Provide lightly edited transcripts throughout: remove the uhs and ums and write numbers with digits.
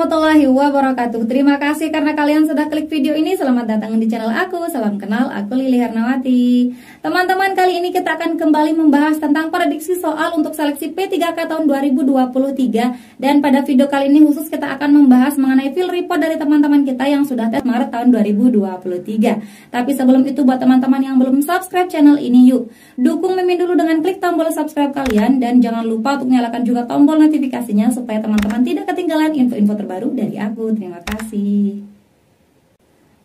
warahmatullahi wabarakatuh. Terima kasih karena kalian sudah klik video ini. Selamat datang di channel aku. Salam kenal, aku Lili Hernawati. Teman-teman, kali ini kita akan kembali membahas tentang prediksi soal untuk seleksi P3K tahun 2023. Dan pada video kali ini khusus kita akan membahas mengenai field report dari teman-teman kita yang sudah tes Maret tahun 2023. Tapi sebelum itu, buat teman-teman yang belum subscribe channel ini, yuk dukung Mimin dulu dengan klik tombol subscribe kalian. Dan jangan lupa untuk nyalakan juga tombol notifikasinya supaya teman-teman tidak ketinggalan info-info terbaru dari aku. Terima kasih.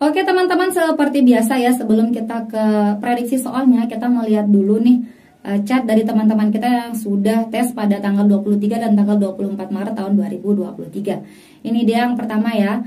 Oke teman-teman, seperti biasa ya, sebelum kita ke prediksi soalnya, kita melihat dulu nih chat dari teman-teman kita yang sudah tes pada tanggal 23 dan tanggal 24 Maret tahun 2023. Ini dia yang pertama ya.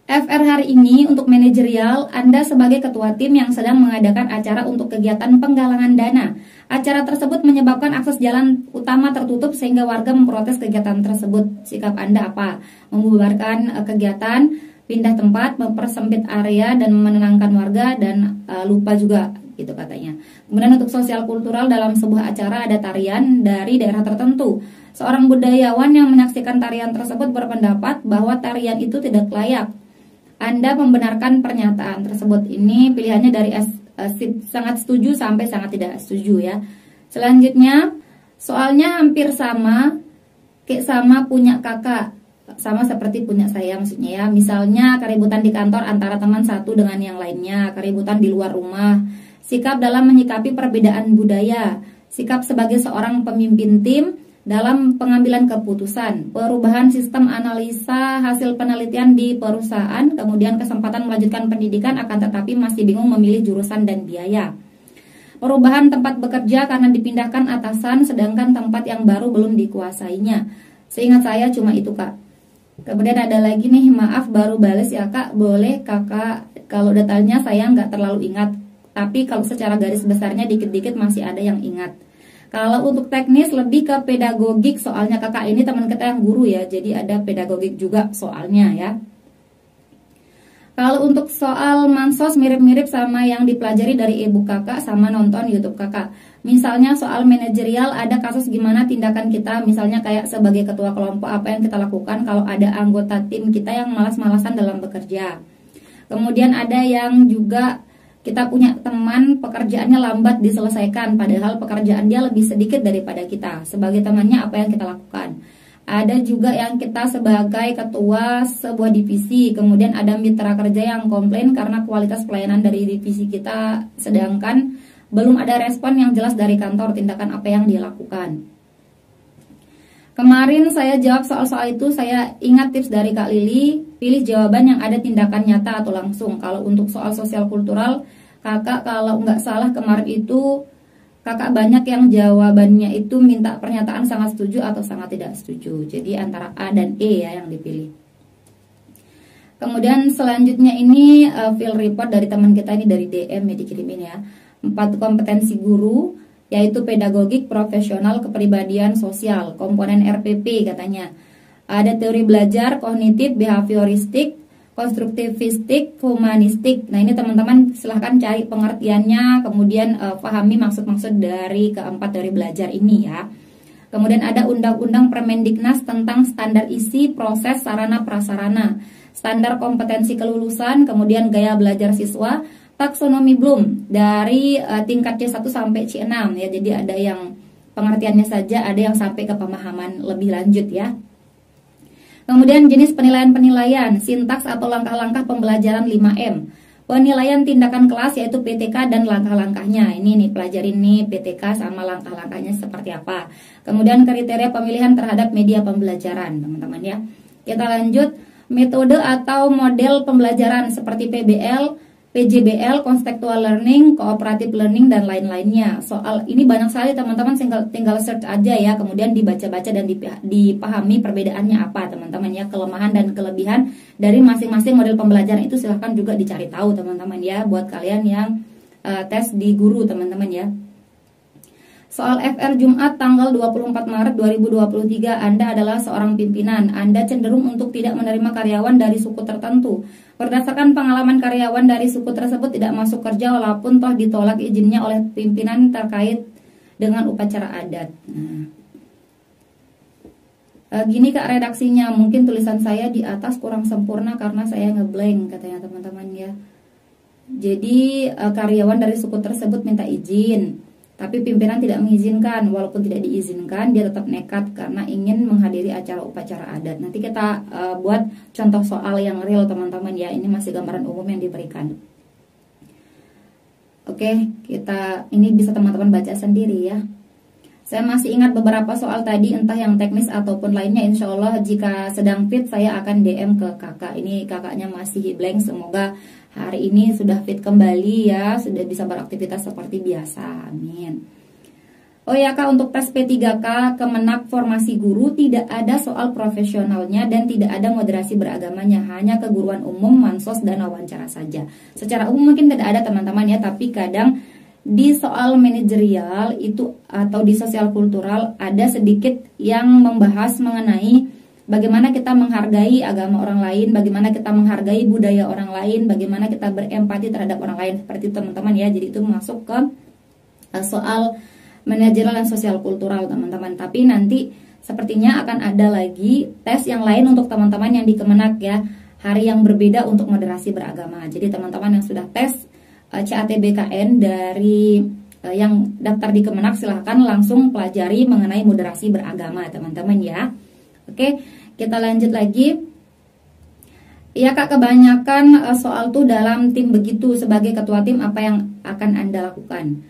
FR hari ini untuk manajerial, Anda sebagai ketua tim yang sedang mengadakan acara untuk kegiatan penggalangan dana. Acara tersebut menyebabkan akses jalan utama tertutup sehingga warga memprotes kegiatan tersebut. Sikap Anda apa? Membubarkan kegiatan, pindah tempat, mempersempit area dan menenangkan warga, dan lupa juga gitu katanya. Kemudian untuk sosial kultural, dalam sebuah acara ada tarian dari daerah tertentu. Seorang budayawan yang menyaksikan tarian tersebut berpendapat bahwa tarian itu tidak layak. Anda membenarkan pernyataan tersebut. Ini pilihannya dari sangat setuju sampai sangat tidak setuju ya. Selanjutnya, soalnya hampir sama, kayak sama punya kakak, sama seperti punya saya maksudnya ya. Misalnya keributan di kantor antara teman satu dengan yang lainnya, keributan di luar rumah, sikap dalam menyikapi perbedaan budaya, sikap sebagai seorang pemimpin tim dalam pengambilan keputusan, perubahan sistem analisa hasil penelitian di perusahaan, kemudian kesempatan melanjutkan pendidikan akan tetapi masih bingung memilih jurusan dan biaya. Perubahan tempat bekerja karena dipindahkan atasan sedangkan tempat yang baru belum dikuasainya. Seingat saya cuma itu kak. Kemudian ada lagi nih, maaf baru bales ya kak, boleh kakak kalau detailnya saya nggak terlalu ingat, tapi kalau secara garis besarnya dikit-dikit masih ada yang ingat. Kalau untuk teknis lebih ke pedagogik, soalnya kakak ini teman kita yang guru ya, jadi ada pedagogik juga soalnya ya. Kalau untuk soal mansos mirip-mirip sama yang dipelajari dari ibu kakak sama nonton YouTube kakak. Misalnya soal manajerial ada kasus gimana tindakan kita, misalnya kayak sebagai ketua kelompok apa yang kita lakukan kalau ada anggota tim kita yang malas-malasan dalam bekerja. Kemudian ada yang juga kita punya teman pekerjaannya lambat diselesaikan padahal pekerjaan dia lebih sedikit daripada kita. Sebagai temannya apa yang kita lakukan? Ada juga yang kita sebagai ketua sebuah divisi, kemudian ada mitra kerja yang komplain karena kualitas pelayanan dari divisi kita, sedangkan belum ada respon yang jelas dari kantor, tindakan apa yang dia lakukan. Kemarin saya jawab soal-soal itu, saya ingat tips dari Kak Lili, pilih jawaban yang ada tindakan nyata atau langsung. Kalau untuk soal sosial kultural, kakak kalau nggak salah kemarin itu kakak banyak yang jawabannya itu minta pernyataan sangat setuju atau sangat tidak setuju. Jadi antara A dan E ya yang dipilih. Kemudian selanjutnya ini field report dari teman kita ini dari DM ya, dikirimin ya. 4 kompetensi guru, yaitu pedagogik, profesional, kepribadian, sosial, komponen RPP katanya. Ada teori belajar, kognitif, behavioristik, konstruktivistik, humanistik. Nah ini teman-teman silahkan cari pengertiannya, kemudian pahami maksud-maksud dari keempat teori belajar ini ya. Kemudian ada Undang-Undang Permendiknas tentang standar isi, proses, sarana, prasarana, standar kompetensi kelulusan, kemudian gaya belajar siswa, taksonomi Bloom dari tingkat C1 sampai C6 ya. Jadi ada yang pengertiannya saja, ada yang sampai ke pemahaman lebih lanjut ya. Kemudian jenis penilaian-penilaian, sintaks atau langkah-langkah pembelajaran 5M. Penilaian tindakan kelas yaitu PTK dan langkah-langkahnya. Ini nih pelajarin nih PTK sama langkah-langkahnya seperti apa. Kemudian kriteria pemilihan terhadap media pembelajaran, teman-teman ya. Kita lanjut, metode atau model pembelajaran seperti PBL, PJBL, contextual learning, cooperative learning, dan lain-lainnya. Soal ini banyak sekali teman-teman, tinggal search aja ya, kemudian dibaca-baca dan dipahami perbedaannya apa teman-teman ya, kelemahan dan kelebihan dari masing-masing model pembelajaran itu silahkan juga dicari tahu teman-teman ya, buat kalian yang tes di guru teman-teman ya. Soal FR Jumat tanggal 24 Maret 2023, Anda adalah seorang pimpinan. Anda cenderung untuk tidak menerima karyawan dari suku tertentu. Berdasarkan pengalaman karyawan dari suku tersebut tidak masuk kerja walaupun toh ditolak izinnya oleh pimpinan terkait dengan upacara adat. Nah, Gini Kak redaksinya, mungkin tulisan saya di atas kurang sempurna karena saya ngeblank katanya teman-teman ya. Jadi karyawan dari suku tersebut minta izin, tapi pimpinan tidak mengizinkan. Walaupun tidak diizinkan, dia tetap nekat karena ingin menghadiri acara upacara adat. Nanti kita buat contoh soal yang real teman-teman ya. Ini masih gambaran umum yang diberikan. Oke, ini bisa teman-teman baca sendiri ya. Saya masih ingat beberapa soal tadi, entah yang teknis ataupun lainnya. Insya Allah jika sedang fit saya akan DM ke kakak. Ini kakaknya masih blank, semoga hari ini sudah fit kembali ya, sudah bisa beraktivitas seperti biasa, amin. Oh ya Kak, untuk tes P3K Kemenak Formasi Guru tidak ada soal profesionalnya dan tidak ada moderasi beragamanya, hanya keguruan umum, mansos, dan wawancara saja. Secara umum mungkin tidak ada teman-teman ya, tapi kadang di soal manajerial itu atau di sosial kultural ada sedikit yang membahas mengenai bagaimana kita menghargai agama orang lain, bagaimana kita menghargai budaya orang lain, bagaimana kita berempati terhadap orang lain, seperti itu teman-teman ya. Jadi itu masuk ke soal manajerial dan sosial kultural teman-teman. Tapi nanti sepertinya akan ada lagi tes yang lain untuk teman-teman yang di Kemenak ya, hari yang berbeda untuk moderasi beragama. Jadi teman-teman yang sudah tes CATBKN dari yang daftar di Kemenak silahkan langsung pelajari mengenai moderasi beragama teman-teman ya. Oke, kita lanjut lagi. Ya Kak, kebanyakan soal tuh dalam tim begitu, sebagai ketua tim apa yang akan Anda lakukan?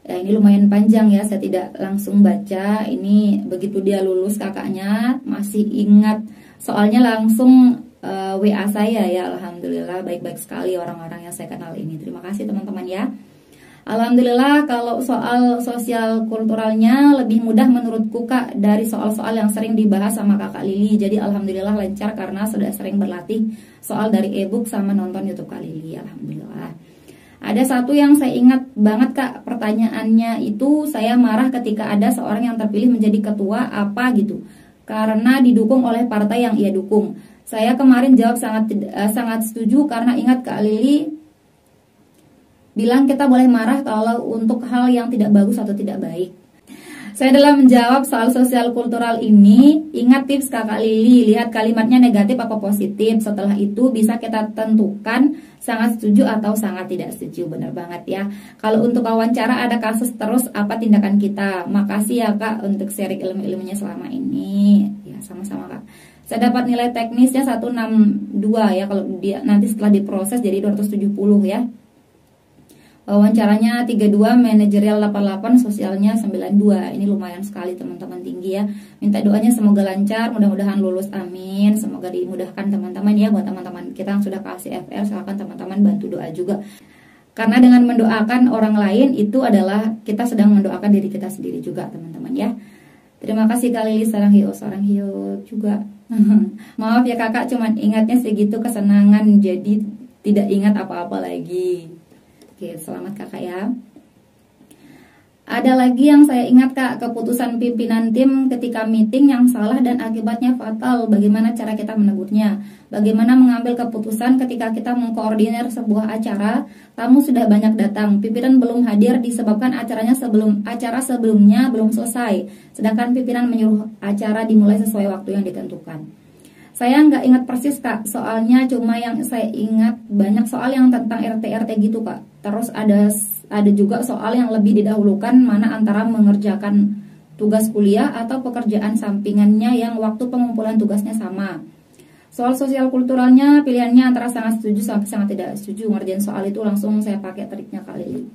Ya, ini lumayan panjang ya, saya tidak langsung baca. Ini begitu dia lulus kakaknya masih ingat soalnya langsung WA saya ya. Alhamdulillah baik-baik sekali orang-orang yang saya kenal ini. Terima kasih teman-teman ya. Alhamdulillah kalau soal sosial kulturalnya lebih mudah menurutku Kak dari soal-soal yang sering dibahas sama Kakak Lili. Jadi alhamdulillah lancar karena sudah sering berlatih soal dari e-book sama nonton YouTube Kak Lili. Alhamdulillah. Ada satu yang saya ingat banget Kak, pertanyaannya itu saya marah ketika ada seorang yang terpilih menjadi ketua apa gitu karena didukung oleh partai yang ia dukung. Saya kemarin jawab sangat setuju karena ingat Kak Lili bilang kita boleh marah kalau untuk hal yang tidak bagus atau tidak baik. Saya dalam menjawab soal sosial kultural ini ingat tips Kakak Lili, lihat kalimatnya negatif apa positif. Setelah itu bisa kita tentukan sangat setuju atau sangat tidak setuju. Benar banget ya. Kalau untuk wawancara ada kasus terus apa tindakan kita? Makasih ya Kak untuk sharing ilmu-ilmunya selama ini. Ya sama-sama Kak. Saya dapat nilai teknisnya 162 ya, kalau dia nanti setelah diproses jadi 270 ya. Wawancaranya 32, manajerial 88, sosialnya 92. Ini lumayan sekali teman-teman, tinggi ya. Minta doanya semoga lancar, mudah-mudahan lulus, amin. Semoga dimudahkan teman-teman ya. Buat teman-teman kita yang sudah kasih FR, silakan teman-teman bantu doa juga. Karena dengan mendoakan orang lain itu adalah kita sedang mendoakan diri kita sendiri juga teman-teman ya. Terima kasih Kak Lili, sarang hiu juga. Maaf ya kakak, cuman ingatnya segitu kesenangan, jadi tidak ingat apa-apa lagi. Oke, selamat kakak ya. Ada lagi yang saya ingat Kak, keputusan pimpinan tim ketika meeting yang salah dan akibatnya fatal. Bagaimana cara kita menegurnya? Bagaimana mengambil keputusan ketika kita mengkoordinir sebuah acara, tamu sudah banyak datang, pimpinan belum hadir disebabkan acara sebelumnya belum selesai, sedangkan pimpinan menyuruh acara dimulai sesuai waktu yang ditentukan. Saya nggak ingat persis Kak, soalnya cuma yang saya ingat banyak soal yang tentang RT gitu Kak. Terus ada juga soal yang lebih didahulukan, mana antara mengerjakan tugas kuliah atau pekerjaan sampingannya yang waktu pengumpulan tugasnya sama. Soal sosial kulturalnya pilihannya antara sangat setuju sampai sangat tidak setuju. Ngerjain soal itu langsung saya pakai triknya Kak Lili.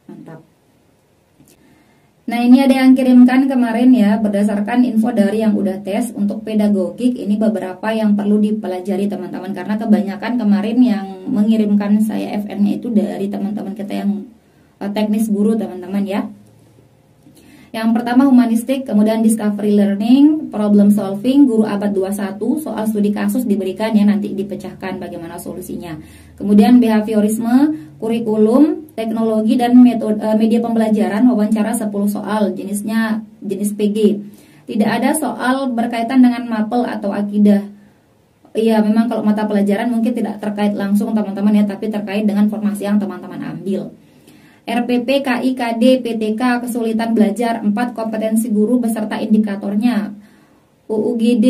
Mantap. Nah ini ada yang kirimkan kemarin ya, berdasarkan info dari yang udah tes untuk pedagogik. Ini beberapa yang perlu dipelajari teman-teman, karena kebanyakan kemarin yang mengirimkan saya FN-nya itu dari teman-teman kita yang teknis guru teman-teman ya. Yang pertama humanistik, kemudian discovery learning, problem solving, guru abad 21, soal studi kasus diberikan ya, nanti dipecahkan bagaimana solusinya. Kemudian behaviorisme, kurikulum, teknologi dan metode media pembelajaran, wawancara 10 soal, jenis PG. Tidak ada soal berkaitan dengan mapel atau akidah. Iya, memang kalau mata pelajaran mungkin tidak terkait langsung teman-teman ya, tapi terkait dengan formasi yang teman-teman ambil. RPP, KI, KD, PTK, kesulitan belajar, 4 kompetensi guru beserta indikatornya. UGD.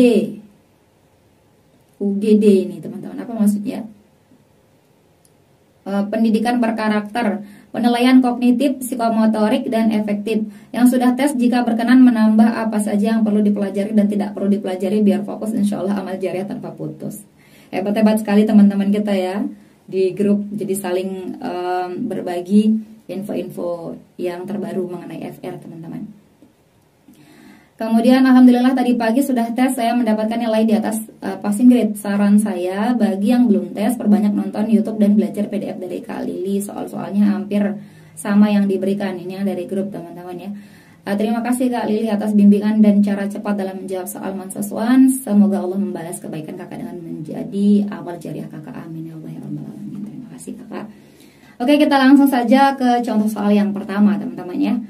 UGD ini teman-teman, apa maksudnya? Pendidikan berkarakter, penilaian kognitif, psikomotorik, dan efektif. Yang sudah tes jika berkenan menambah apa saja yang perlu dipelajari dan tidak perlu dipelajari biar fokus, insya Allah amal jariah tanpa putus. Hebat-hebat sekali teman-teman kita ya di grup, jadi saling berbagi info-info yang terbaru mengenai FR teman-teman. Kemudian alhamdulillah tadi pagi sudah tes, saya mendapatkan nilai di atas passing grade. Saran saya bagi yang belum tes, perbanyak nonton YouTube dan belajar PDF dari Kak Lili. Soal-soalnya hampir sama yang diberikan. Ini yang dari grup teman-teman ya. Terima kasih Kak Lili atas bimbingan dan cara cepat dalam menjawab soal Mansaswan. Semoga Allah membalas kebaikan kakak dengan menjadi amal jariah kakak. Amin ya Allah ya Rabbal alamin. Terima kasih kakak. Oke, kita langsung saja ke contoh soal yang pertama teman-teman ya.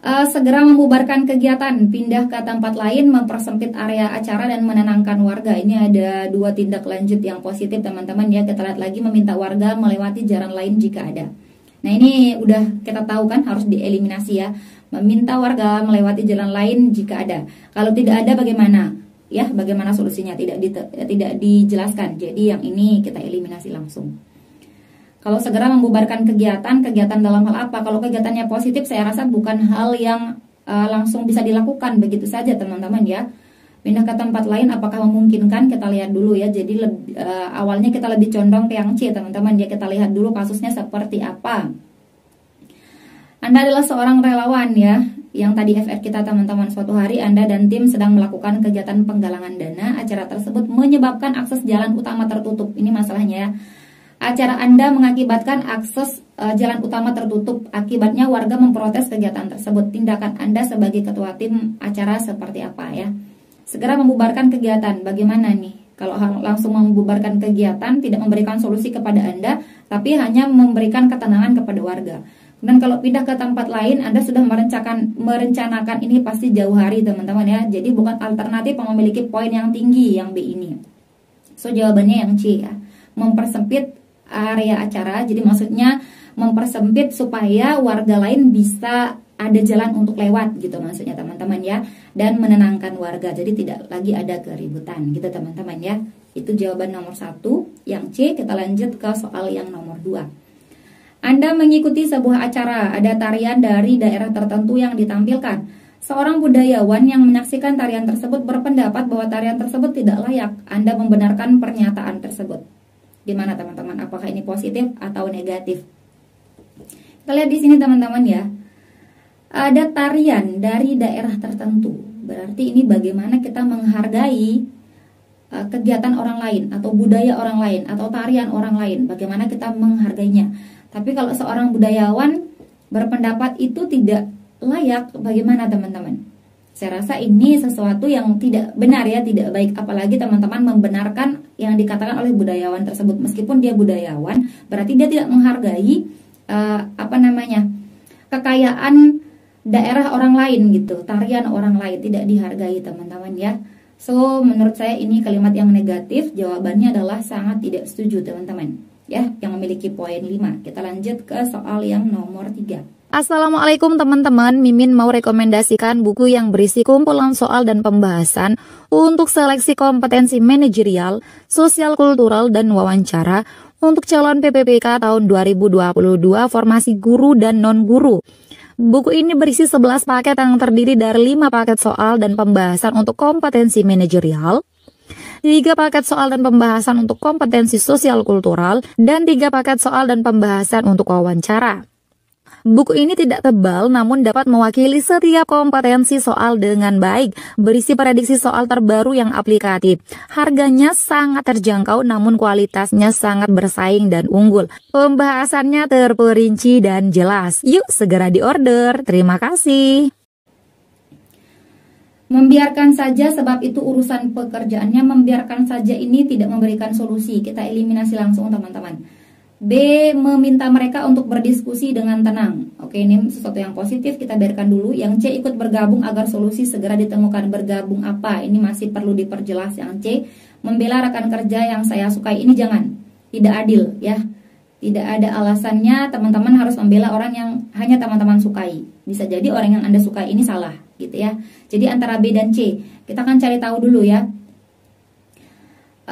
Segera membubarkan kegiatan, pindah ke tempat lain, mempersempit area acara dan menenangkan warga. Ini ada dua tindak lanjut yang positif teman-teman ya. Kita lihat lagi, meminta warga melewati jalan lain jika ada. Nah ini udah kita tahu kan harus dieliminasi ya. Meminta warga melewati jalan lain jika ada. Kalau tidak ada bagaimana? Ya, bagaimana solusinya? Tidak dijelaskan. Jadi yang ini kita eliminasi langsung. Kalau segera membubarkan kegiatan dalam hal apa? Kalau kegiatannya positif, saya rasa bukan hal yang langsung bisa dilakukan begitu saja teman-teman ya. Pindah ke tempat lain apakah memungkinkan? Kita lihat dulu ya. Jadi awalnya kita lebih condong ke yang C teman-teman ya. Kita lihat dulu kasusnya seperti apa. Anda adalah seorang relawan ya. Yang tadi FR kita teman-teman, suatu hari Anda dan tim sedang melakukan kegiatan penggalangan dana. Acara tersebut menyebabkan akses jalan utama tertutup. Ini masalahnya ya. Acara Anda mengakibatkan akses jalan utama tertutup. Akibatnya warga memprotes kegiatan tersebut. Tindakan Anda sebagai ketua tim acara seperti apa ya? Segera membubarkan kegiatan. Bagaimana nih? Kalau langsung membubarkan kegiatan, tidak memberikan solusi kepada Anda, tapi hanya memberikan ketenangan kepada warga. Dan kalau pindah ke tempat lain, Anda sudah merencanakan ini pasti jauh hari teman-teman ya. Jadi bukan alternatif yang memiliki poin yang tinggi yang B ini. So jawabannya yang C ya. Mempersempit area acara, jadi maksudnya mempersempit supaya warga lain bisa ada jalan untuk lewat gitu maksudnya teman-teman ya, dan menenangkan warga, jadi tidak lagi ada keributan gitu teman-teman ya. Itu jawaban nomor 1 yang C. Kita lanjut ke soal yang nomor 2. Anda mengikuti sebuah acara, ada tarian dari daerah tertentu yang ditampilkan. Seorang budayawan yang menyaksikan tarian tersebut berpendapat bahwa tarian tersebut tidak layak. Anda membenarkan pernyataan tersebut. Gimana teman-teman? Apakah ini positif atau negatif? Kita lihat di sini teman-teman ya. Ada tarian dari daerah tertentu. Berarti ini bagaimana kita menghargai kegiatan orang lain atau budaya orang lain atau tarian orang lain. Bagaimana kita menghargainya. Tapi kalau seorang budayawan berpendapat itu tidak layak, bagaimana teman-teman? Saya rasa ini sesuatu yang tidak benar ya, tidak baik. Apalagi teman-teman membenarkan yang dikatakan oleh budayawan tersebut. Meskipun dia budayawan, berarti dia tidak menghargai kekayaan daerah orang lain gitu, tarian orang lain tidak dihargai teman-teman ya. So menurut saya ini kalimat yang negatif. Jawabannya adalah sangat tidak setuju teman-teman ya, yang memiliki poin 5. Kita lanjut ke soal yang nomor 3. Assalamualaikum teman-teman, Mimin mau rekomendasikan buku yang berisi kumpulan soal dan pembahasan untuk seleksi kompetensi manajerial, sosial kultural, dan wawancara untuk calon PPPK tahun 2022 formasi guru dan non-guru. Buku ini berisi 11 paket yang terdiri dari 5 paket soal dan pembahasan untuk kompetensi manajerial, 3 paket soal dan pembahasan untuk kompetensi sosial kultural, dan 3 paket soal dan pembahasan untuk wawancara. Buku ini tidak tebal namun dapat mewakili setiap kompetensi soal dengan baik, berisi prediksi soal terbaru yang aplikatif. Harganya sangat terjangkau namun kualitasnya sangat bersaing dan unggul. Pembahasannya terperinci dan jelas. Yuk segera diorder. Terima kasih. Membiarkan saja sebab itu urusan pekerjaannya. Membiarkan saja ini tidak memberikan solusi. Kita eliminasi langsung teman-teman. B. Meminta mereka untuk berdiskusi dengan tenang. Oke, ini sesuatu yang positif, kita biarkan dulu. Yang C. Ikut bergabung agar solusi segera ditemukan. Bergabung apa? Ini masih perlu diperjelas. Yang C. Membela rekan kerja yang saya sukai. Ini jangan, tidak adil ya. Tidak ada alasannya teman-teman harus membela orang yang hanya teman-teman sukai. Bisa jadi orang yang Anda sukai ini salah gitu ya. Jadi antara B dan C. Kita akan cari tahu dulu ya.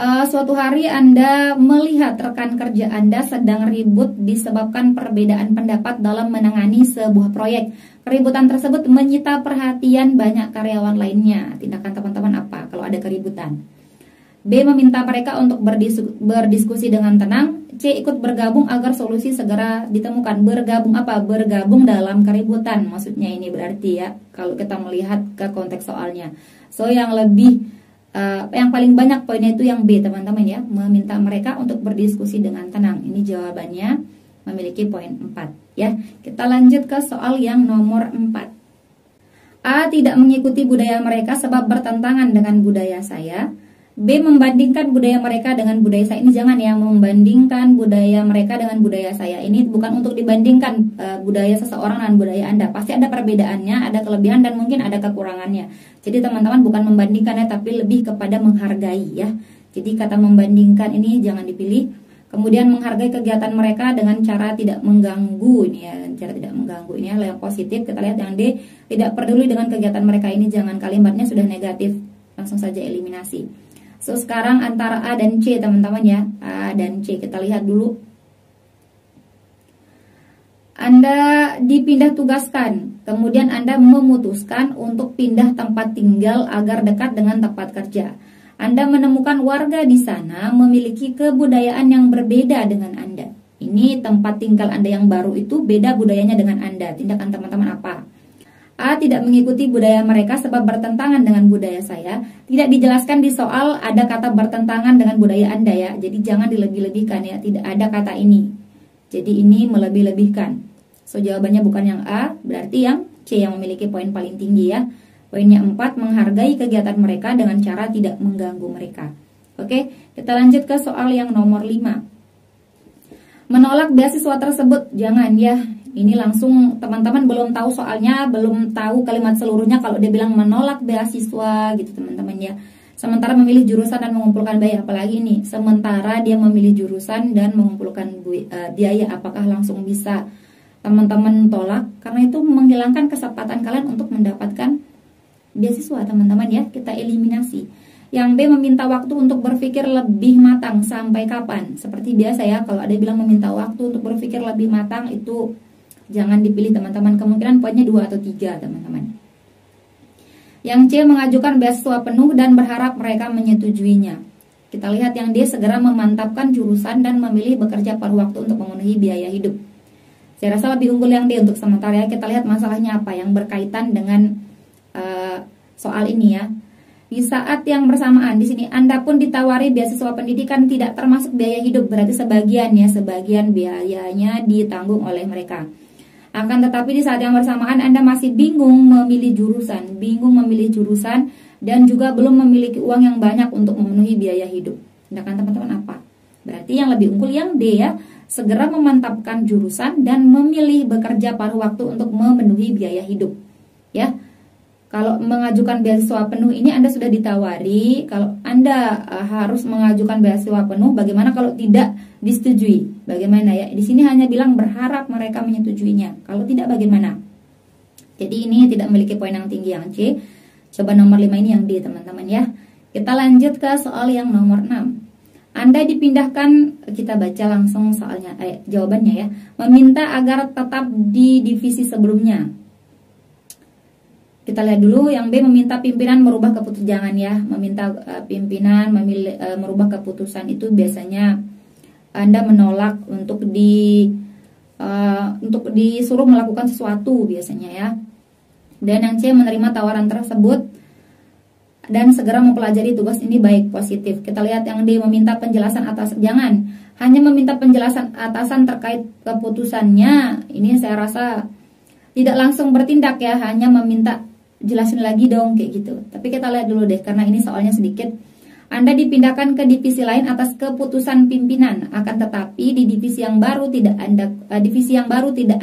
Suatu hari Anda melihat rekan kerja Anda sedang ribut disebabkan perbedaan pendapat dalam menangani sebuah proyek. Keributan tersebut menyita perhatian banyak karyawan lainnya. Tindakan teman-teman apa kalau ada keributan? B. Meminta mereka untuk berdiskusi dengan tenang. C. Ikut bergabung agar solusi segera ditemukan. Bergabung apa? Bergabung dalam keributan. Maksudnya ini berarti ya, kalau kita melihat ke konteks soalnya. So yang paling banyak poinnya itu yang B, teman-teman ya. Meminta mereka untuk berdiskusi dengan tenang. Ini jawabannya memiliki poin 4 ya. Kita lanjut ke soal yang nomor 4. A. Tidak mengikuti budaya mereka sebab bertentangan dengan budaya saya. B. Membandingkan budaya mereka dengan budaya saya. Ini jangan ya, membandingkan budaya mereka dengan budaya saya. Ini bukan untuk dibandingkan budaya seseorang dengan budaya Anda. Pasti ada perbedaannya, ada kelebihan dan mungkin ada kekurangannya. Jadi teman-teman bukan membandingkan ya, tapi lebih kepada menghargai ya. Jadi kata membandingkan ini jangan dipilih. Kemudian menghargai kegiatan mereka dengan cara tidak mengganggu ini ya, cara tidak mengganggu ini ya, yang positif. Kita lihat yang D, tidak peduli dengan kegiatan mereka. Ini jangan, kalimatnya sudah negatif, langsung saja eliminasi. So sekarang antara A dan C teman-teman ya, A dan C kita lihat dulu. Anda dipindah tugaskan, kemudian Anda memutuskan untuk pindah tempat tinggal agar dekat dengan tempat kerja. Anda menemukan warga di sana memiliki kebudayaan yang berbeda dengan Anda. Ini tempat tinggal Anda yang baru itu beda budayanya dengan Anda. Tindakan teman-teman apa? A. Tidak mengikuti budaya mereka sebab bertentangan dengan budaya saya. Tidak dijelaskan di soal ada kata bertentangan dengan budaya Anda ya. Jadi jangan dilebih-lebihkan ya. Tidak ada kata ini. Jadi ini melebih-lebihkan. So jawabannya bukan yang A, berarti yang C yang memiliki poin paling tinggi ya. Poinnya 4, menghargai kegiatan mereka dengan cara tidak mengganggu mereka. Oke, kita lanjut ke soal yang nomor 5. Menolak beasiswa tersebut, jangan ya. Ini langsung teman-teman belum tahu soalnya, belum tahu kalimat seluruhnya kalau dia bilang menolak beasiswa gitu teman-teman ya. Sementara memilih jurusan dan mengumpulkan biaya, apalagi ini. Sementara dia memilih jurusan dan mengumpulkan biaya, apakah langsung bisa teman-teman tolak? Karena itu menghilangkan kesempatan kalian untuk mendapatkan beasiswa teman-teman ya. Kita eliminasi. Yang B, meminta waktu untuk berpikir lebih matang. Sampai kapan? Seperti biasa ya, kalau ada bilang meminta waktu untuk berpikir lebih matang, itu jangan dipilih teman-teman. Kemungkinan poinnya 2 atau 3 teman-teman. Yang C, mengajukan beasiswa penuh dan berharap mereka menyetujuinya. Kita lihat yang D, segera memantapkan jurusan dan memilih bekerja paruh waktu untuk memenuhi biaya hidup. Saya rasa lebih unggul yang D untuk sementara ya. Kita lihat masalahnya apa yang berkaitan dengan soal ini ya. Di saat yang bersamaan di sini Anda pun ditawari beasiswa pendidikan tidak termasuk biaya hidup, berarti sebagian ya, sebagian biayanya ditanggung oleh mereka. Akan tetapi di saat yang bersamaan Anda masih bingung memilih jurusan dan juga belum memiliki uang yang banyak untuk memenuhi biaya hidup. Tindakan teman-teman apa? Berarti yang lebih unggul yang D ya, segera memantapkan jurusan dan memilih bekerja paruh waktu untuk memenuhi biaya hidup. Ya. Kalau mengajukan beasiswa penuh ini Anda sudah ditawari, kalau Anda harus mengajukan beasiswa penuh, bagaimana kalau tidak disetujui? Bagaimana ya? Di sini hanya bilang berharap mereka menyetujuinya. Kalau tidak bagaimana? Jadi ini tidak memiliki poin yang tinggi yang C. Coba nomor 5 ini yang D teman-teman ya. Kita lanjut ke soal yang nomor 6. Anda dipindahkan, kita baca langsung soalnya, jawabannya ya. Meminta agar tetap di divisi sebelumnya. Kita lihat dulu yang B, meminta pimpinan merubah keputusan. Jangan ya, meminta pimpinan merubah keputusan itu biasanya Anda menolak untuk disuruh melakukan sesuatu biasanya ya. Dan yang C, menerima tawaran tersebut dan segera mempelajari tugas ini baik, positif. Kita lihat yang D, meminta penjelasan atas. Jangan hanya meminta penjelasan atasan terkait keputusannya. Ini saya rasa tidak langsung bertindak ya, hanya meminta jelasin lagi dong kayak gitu. Tapi kita lihat dulu deh, karena ini soalnya sedikit. Anda dipindahkan ke divisi lain atas keputusan pimpinan, akan tetapi di divisi yang baru tidak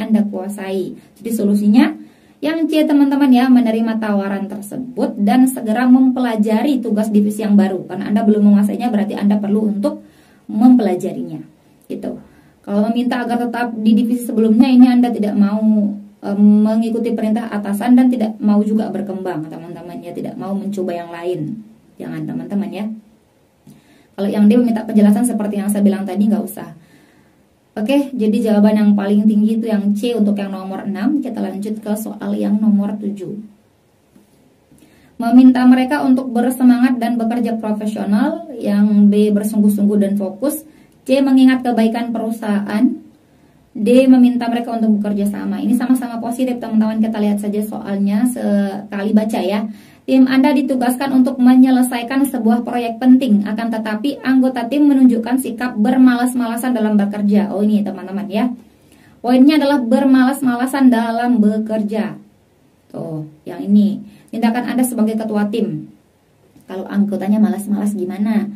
Anda kuasai. Jadi solusinya yang C teman-teman ya, menerima tawaran tersebut dan segera mempelajari tugas divisi yang baru. Karena Anda belum menguasainya, berarti Anda perlu untuk mempelajarinya. Gitu. Kalau meminta agar tetap di divisi sebelumnya, ini Anda tidak mau mengikuti perintah atasan dan tidak mau juga berkembang teman-teman ya, tidak mau mencoba yang lain. Jangan teman-teman ya. Kalau yang D meminta penjelasan seperti yang saya bilang tadi, nggak usah. Oke, jadi jawaban yang paling tinggi itu yang C untuk yang nomor 6. Kita lanjut ke soal yang nomor 7. Meminta mereka untuk bersemangat dan bekerja profesional. Yang B bersungguh-sungguh dan fokus. C mengingat kebaikan perusahaan. D meminta mereka untuk bekerja sama. Ini sama-sama positif teman-teman. Kita lihat saja soalnya sekali baca ya. Tim Anda ditugaskan untuk menyelesaikan sebuah proyek penting, akan tetapi anggota tim menunjukkan sikap bermalas-malasan dalam bekerja. Oh ini teman-teman ya. Poinnya adalah bermalas-malasan dalam bekerja. Tuh, yang ini. Tindakan Anda sebagai ketua tim. Kalau anggotanya malas-malas gimana?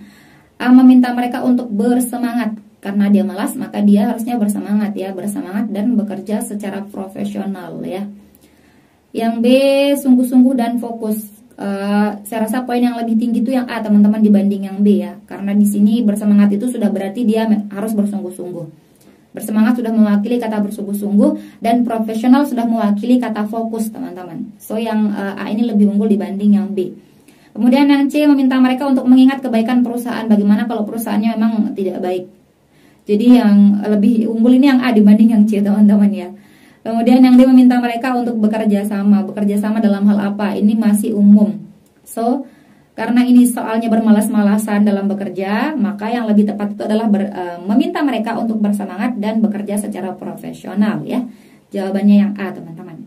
A meminta mereka untuk bersemangat. Karena dia malas, maka dia harusnya bersemangat ya. Bersemangat dan bekerja secara profesional ya. Yang B sungguh-sungguh dan fokus. Saya rasa poin yang lebih tinggi itu yang A teman-teman dibanding yang B ya. Karena di sini bersemangat itu sudah berarti dia harus bersungguh-sungguh. Bersemangat sudah mewakili kata bersungguh-sungguh dan profesional sudah mewakili kata fokus teman-teman. So yang A ini lebih unggul dibanding yang B. Kemudian yang C meminta mereka untuk mengingat kebaikan perusahaan. Bagaimana kalau perusahaannya memang tidak baik? Jadi yang lebih unggul ini yang A dibanding yang C teman-teman ya. Kemudian yang D meminta mereka untuk bekerja sama. Bekerja sama dalam hal apa? Ini masih umum. So, karena ini soalnya bermalas-malasan dalam bekerja, maka yang lebih tepat itu adalah meminta mereka untuk bersemangat dan bekerja secara profesional ya. Jawabannya yang A teman-teman.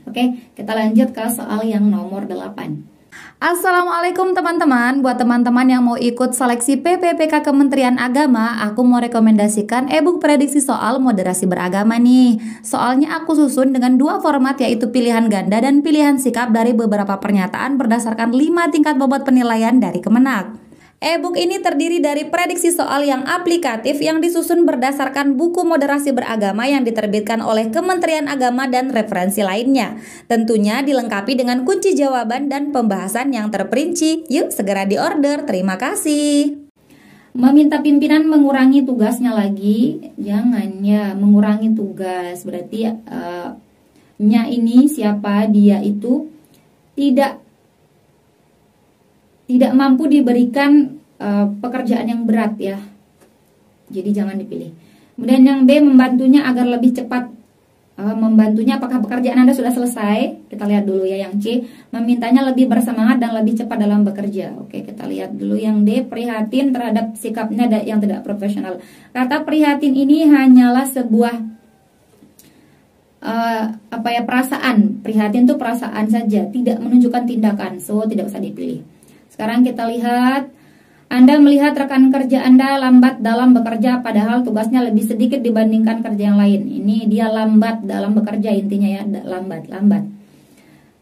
Oke, kita lanjut ke soal yang nomor 8. Assalamualaikum teman-teman. Buat teman-teman yang mau ikut seleksi PPPK Kementerian Agama, aku mau rekomendasikan e-book prediksi soal moderasi beragama nih. Soalnya aku susun dengan 2 format, yaitu pilihan ganda dan pilihan sikap dari beberapa pernyataan berdasarkan 5 tingkat bobot penilaian dari Kemenak. E-book ini terdiri dari prediksi soal yang aplikatif yang disusun berdasarkan buku moderasi beragama yang diterbitkan oleh Kementerian Agama dan referensi lainnya. Tentunya dilengkapi dengan kunci jawaban dan pembahasan yang terperinci. Yuk segera diorder. Terima kasih. Meminta pimpinan mengurangi tugasnya lagi. Jangan ya, mengurangi tugas. Berarti nya ini siapa? Dia itu tidak mampu diberikan pekerjaan yang berat ya. Jadi jangan dipilih. Kemudian yang B membantunya agar lebih cepat. Membantunya apakah pekerjaan Anda sudah selesai? Kita lihat dulu ya. Yang C memintanya lebih bersemangat dan lebih cepat dalam bekerja. Oke, kita lihat dulu yang D, prihatin terhadap sikapnya yang tidak profesional. Kata prihatin ini hanyalah sebuah perasaan. Prihatin itu perasaan saja, tidak menunjukkan tindakan. So tidak usah dipilih. Sekarang kita lihat, Anda melihat rekan kerja Anda lambat dalam bekerja padahal tugasnya lebih sedikit dibandingkan kerja yang lain. Ini dia lambat dalam bekerja intinya ya, lambat.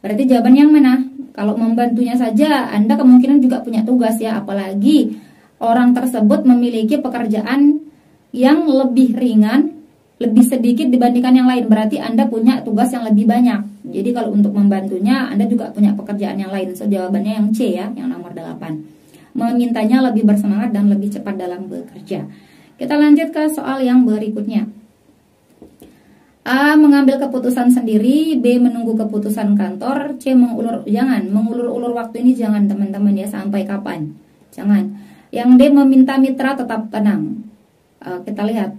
Berarti jawabannya yang mana? Kalau membantunya saja, Anda kemungkinan juga punya tugas ya, apalagi orang tersebut memiliki pekerjaan yang lebih ringan, lebih sedikit dibandingkan yang lain. Berarti Anda punya tugas yang lebih banyak. Jadi kalau untuk membantunya, Anda juga punya pekerjaan yang lain. So jawabannya yang C ya, yang nomor 8. Memintanya lebih bersemangat dan lebih cepat dalam bekerja. Kita lanjut ke soal yang berikutnya. A mengambil keputusan sendiri, B menunggu keputusan kantor, C mengulur-ulur waktu ini jangan teman-teman ya, sampai kapan? Jangan. Yang D meminta mitra tetap tenang. Kita lihat.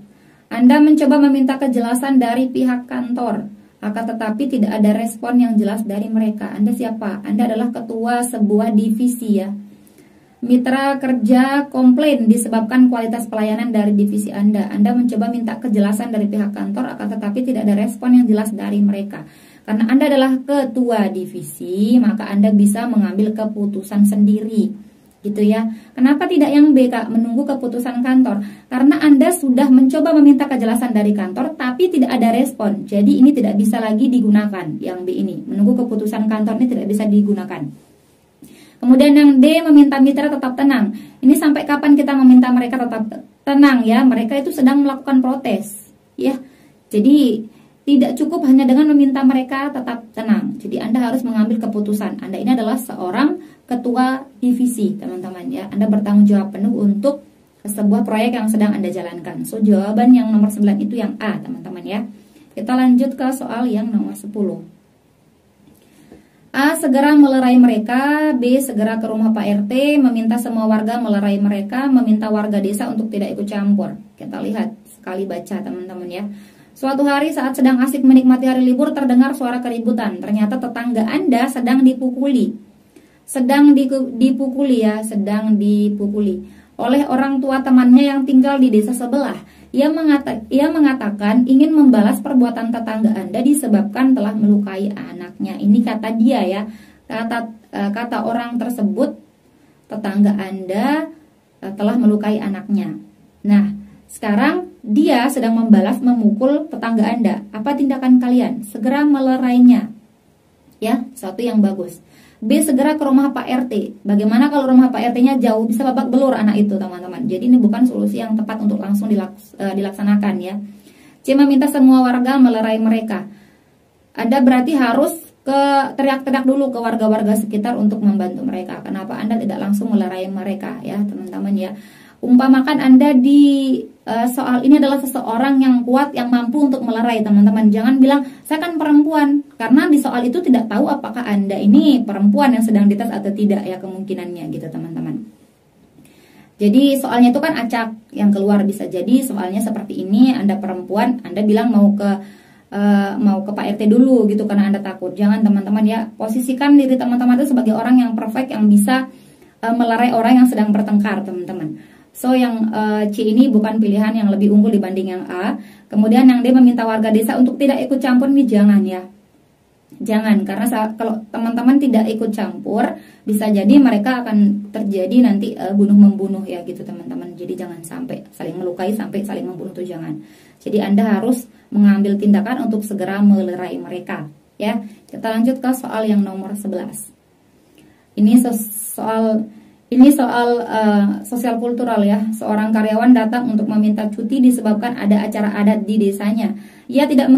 Anda mencoba meminta kejelasan dari pihak kantor, akan tetapi tidak ada respon yang jelas dari mereka. Anda siapa? Anda adalah ketua sebuah divisi ya. Mitra kerja komplain disebabkan kualitas pelayanan dari divisi Anda. Anda mencoba minta kejelasan dari pihak kantor, akan tetapi tidak ada respon yang jelas dari mereka. Karena Anda adalah ketua divisi, maka Anda bisa mengambil keputusan sendiri. Gitu ya. Kenapa tidak yang B, Kak? Menunggu keputusan kantor. Karena Anda sudah mencoba meminta kejelasan dari kantor, tapi tidak ada respon. Jadi ini tidak bisa lagi digunakan. Yang B ini, menunggu keputusan kantor ini tidak bisa digunakan. Kemudian yang D meminta mitra tetap tenang. Ini sampai kapan kita meminta mereka tetap tenang ya? Mereka itu sedang melakukan protes ya. Jadi tidak cukup hanya dengan meminta mereka tetap tenang. Jadi Anda harus mengambil keputusan. Anda ini adalah seorang ketua divisi, teman-teman ya. Anda bertanggung jawab penuh untuk sebuah proyek yang sedang Anda jalankan. So jawaban yang nomor 9 itu yang A, teman-teman ya. Kita lanjut ke soal yang nomor 10. A. Segera melerai mereka. B. Segera ke rumah Pak RT, meminta semua warga melerai mereka, meminta warga desa untuk tidak ikut campur. Kita lihat sekali baca teman-teman ya. Suatu hari saat sedang asik menikmati hari libur, terdengar suara keributan. Ternyata tetangga Anda sedang dipukuli. Sedang dipukuli oleh orang tua temannya yang tinggal di desa sebelah. Ia mengatakan ingin membalas perbuatan tetangga Anda disebabkan telah melukai anaknya. Ini kata dia ya, kata orang tersebut, tetangga Anda telah melukai anaknya. Nah, sekarang dia sedang membalas memukul tetangga Anda. Apa tindakan kalian? Segera melerainya. Ya, satu yang bagus. B. Segera ke rumah Pak RT. Bagaimana kalau rumah Pak RT-nya jauh? Bisa babak belur anak itu teman-teman. Jadi ini bukan solusi yang tepat untuk langsung dilaksanakan ya. C. Meminta semua warga melerai mereka. Anda berarti harus teriak-teriak dulu ke warga-warga sekitar untuk membantu mereka. Kenapa Anda tidak langsung melerai mereka ya teman-teman ya. Umpamakan Anda di soal ini adalah seseorang yang kuat, yang mampu untuk melerai teman-teman. Jangan bilang saya kan perempuan, karena di soal itu tidak tahu apakah Anda ini perempuan yang sedang dites atau tidak ya, kemungkinannya gitu teman-teman. Jadi soalnya itu kan acak yang keluar, bisa jadi soalnya seperti ini. Anda perempuan, Anda bilang mau ke Pak RT dulu gitu karena Anda takut. Jangan teman-teman ya, posisikan diri teman-teman itu sebagai orang yang perfect, yang bisa melerai orang yang sedang bertengkar teman-teman. So yang C ini bukan pilihan yang lebih unggul dibanding yang A. Kemudian yang D, meminta warga desa untuk tidak ikut campur, ini jangan ya. Jangan, karena kalau teman-teman tidak ikut campur, bisa jadi mereka akan terjadi nanti bunuh-membunuh ya gitu teman-teman. Jadi jangan sampai saling melukai, sampai saling membunuh, itu jangan. Jadi Anda harus mengambil tindakan untuk segera melerai mereka ya. Kita lanjut ke soal yang nomor 11. Ini soal sosial kultural ya. Seorang karyawan datang untuk meminta cuti disebabkan ada acara adat di desanya. Ia tidak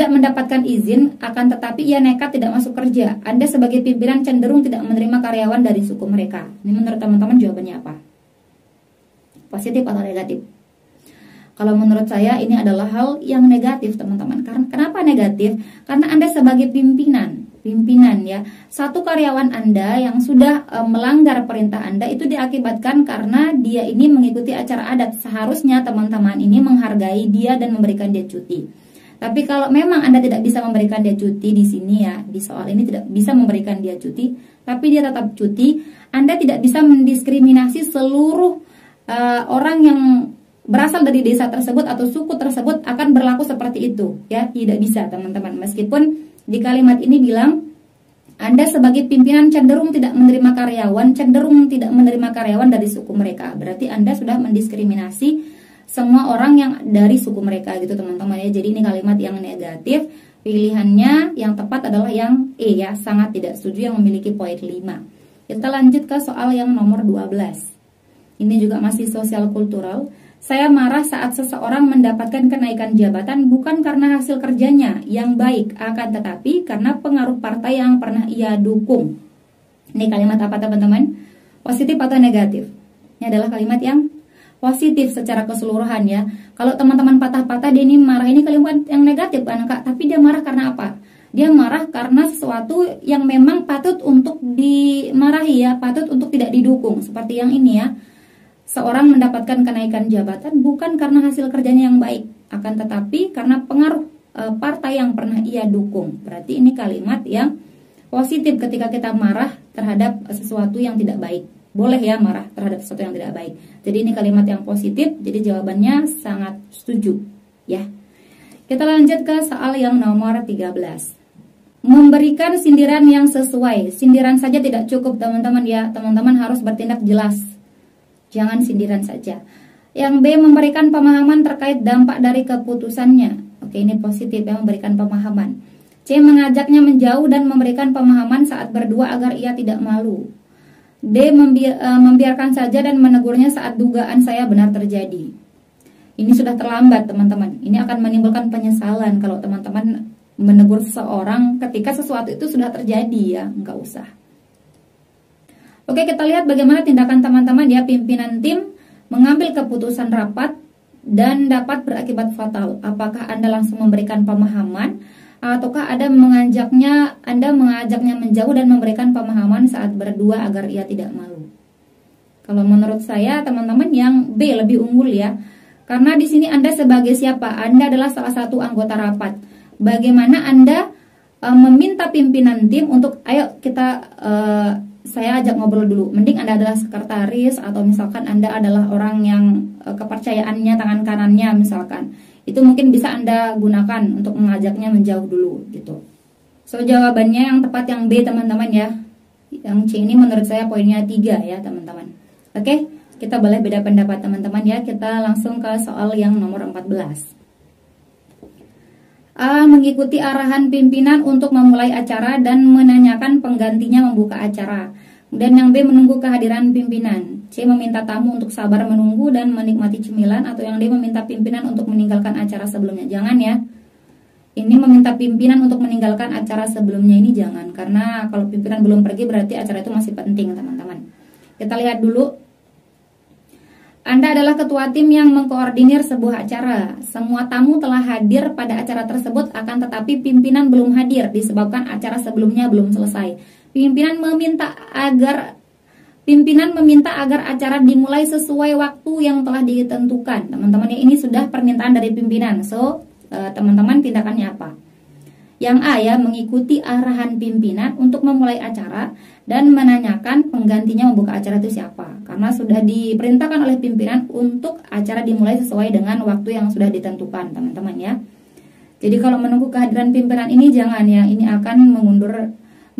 mendapatkan izin, akan tetapi ia nekat tidak masuk kerja. Anda sebagai pimpinan cenderung tidak menerima karyawan dari suku mereka. Ini menurut teman-teman jawabannya apa? Positif atau negatif? Kalau menurut saya ini adalah hal yang negatif teman-teman. Kenapa negatif? Karena Anda sebagai pimpinan ya, satu karyawan Anda yang sudah melanggar perintah Anda itu diakibatkan karena dia ini mengikuti acara adat. Seharusnya teman-teman ini menghargai dia dan memberikan dia cuti. Tapi kalau memang Anda tidak bisa memberikan dia cuti di sini ya, di soal ini tidak bisa memberikan dia cuti, tapi dia tetap cuti, Anda tidak bisa mendiskriminasi seluruh orang yang berasal dari desa tersebut atau suku tersebut akan berlaku seperti itu ya. Tidak bisa teman-teman. Meskipun di kalimat ini bilang Anda sebagai pimpinan cenderung tidak menerima karyawan dari suku mereka. Berarti Anda sudah mendiskriminasi semua orang yang dari suku mereka gitu teman-teman ya. Jadi ini kalimat yang negatif. Pilihannya yang tepat adalah yang E ya, sangat tidak setuju, yang memiliki poin 5. Kita lanjut ke soal yang nomor 12. Ini juga masih sosial kultural. Saya marah saat seseorang mendapatkan kenaikan jabatan bukan karena hasil kerjanya yang baik, akan tetapi karena pengaruh partai yang pernah ia dukung. Ini kalimat apa teman-teman? Positif atau negatif? Ini adalah kalimat yang positif secara keseluruhan ya. Kalau teman-teman patah-patah, dia ini marah, ini kalimat yang negatif kan Kak? Tapi dia marah karena apa? Dia marah karena sesuatu yang memang patut untuk dimarahi ya, patut untuk tidak didukung. Seperti yang ini ya. Seorang mendapatkan kenaikan jabatan bukan karena hasil kerjanya yang baik, akan tetapi karena pengaruh partai yang pernah ia dukung. Berarti ini kalimat yang positif ketika kita marah terhadap sesuatu yang tidak baik. Boleh ya marah terhadap sesuatu yang tidak baik. Jadi ini kalimat yang positif, jadi jawabannya sangat setuju ya. Kita lanjut ke soal yang nomor 13. Memberikan sindiran yang sesuai. Sindiran saja tidak cukup teman-teman ya. Teman-teman harus bertindak jelas. Jangan sindiran saja. Yang B, memberikan pemahaman terkait dampak dari keputusannya. Oke, ini positif ya, memberikan pemahaman. C, mengajaknya menjauh dan memberikan pemahaman saat berdua agar ia tidak malu. D, membiarkan saja dan menegurnya saat dugaan saya benar terjadi. Ini sudah terlambat teman-teman. Ini akan menimbulkan penyesalan kalau teman-teman menegur seseorang ketika sesuatu itu sudah terjadi ya. Enggak usah. Oke, kita lihat bagaimana tindakan teman-teman ya. Pimpinan tim mengambil keputusan rapat dan dapat berakibat fatal. Apakah Anda langsung memberikan pemahaman Ataukah Anda mengajaknya menjauh dan memberikan pemahaman saat berdua agar ia tidak malu? Kalau menurut saya teman-teman yang B lebih unggul ya. Karena di sini Anda sebagai siapa? Anda adalah salah satu anggota rapat. Bagaimana Anda meminta pimpinan tim untuk ayo kita saya ajak ngobrol dulu. Mending Anda adalah sekretaris atau misalkan Anda adalah orang yang kepercayaannya tangan kanannya misalkan. Itu mungkin bisa Anda gunakan untuk mengajaknya menjauh dulu gitu. So jawabannya yang tepat yang B teman-teman ya. Yang C ini menurut saya poinnya 3 ya teman-teman. Oke, kita boleh beda pendapat teman-teman ya. Kita langsung ke soal yang nomor 14. A. Mengikuti arahan pimpinan untuk memulai acara dan menanyakan penggantinya membuka acara. Dan yang B. Menunggu kehadiran pimpinan. C. Meminta tamu untuk sabar menunggu dan menikmati cemilan. Atau yang D. Meminta pimpinan untuk meninggalkan acara sebelumnya. Jangan ya. Ini meminta pimpinan untuk meninggalkan acara sebelumnya ini jangan. Karena kalau pimpinan belum pergi berarti acara itu masih penting teman-teman. Kita lihat dulu. Anda adalah ketua tim yang mengkoordinir sebuah acara. Semua tamu telah hadir pada acara tersebut, akan tetapi pimpinan belum hadir disebabkan acara sebelumnya belum selesai. Pimpinan meminta agar acara dimulai sesuai waktu yang telah ditentukan. Teman-teman, ini sudah permintaan dari pimpinan. So, teman-teman tindakannya apa? Yang A ya, mengikuti arahan pimpinan untuk memulai acara dan menanyakan penggantinya membuka acara itu siapa. Karena sudah diperintahkan oleh pimpinan untuk acara dimulai sesuai dengan waktu yang sudah ditentukan, teman-teman ya. Jadi kalau menunggu kehadiran pimpinan ini jangan ya, ini akan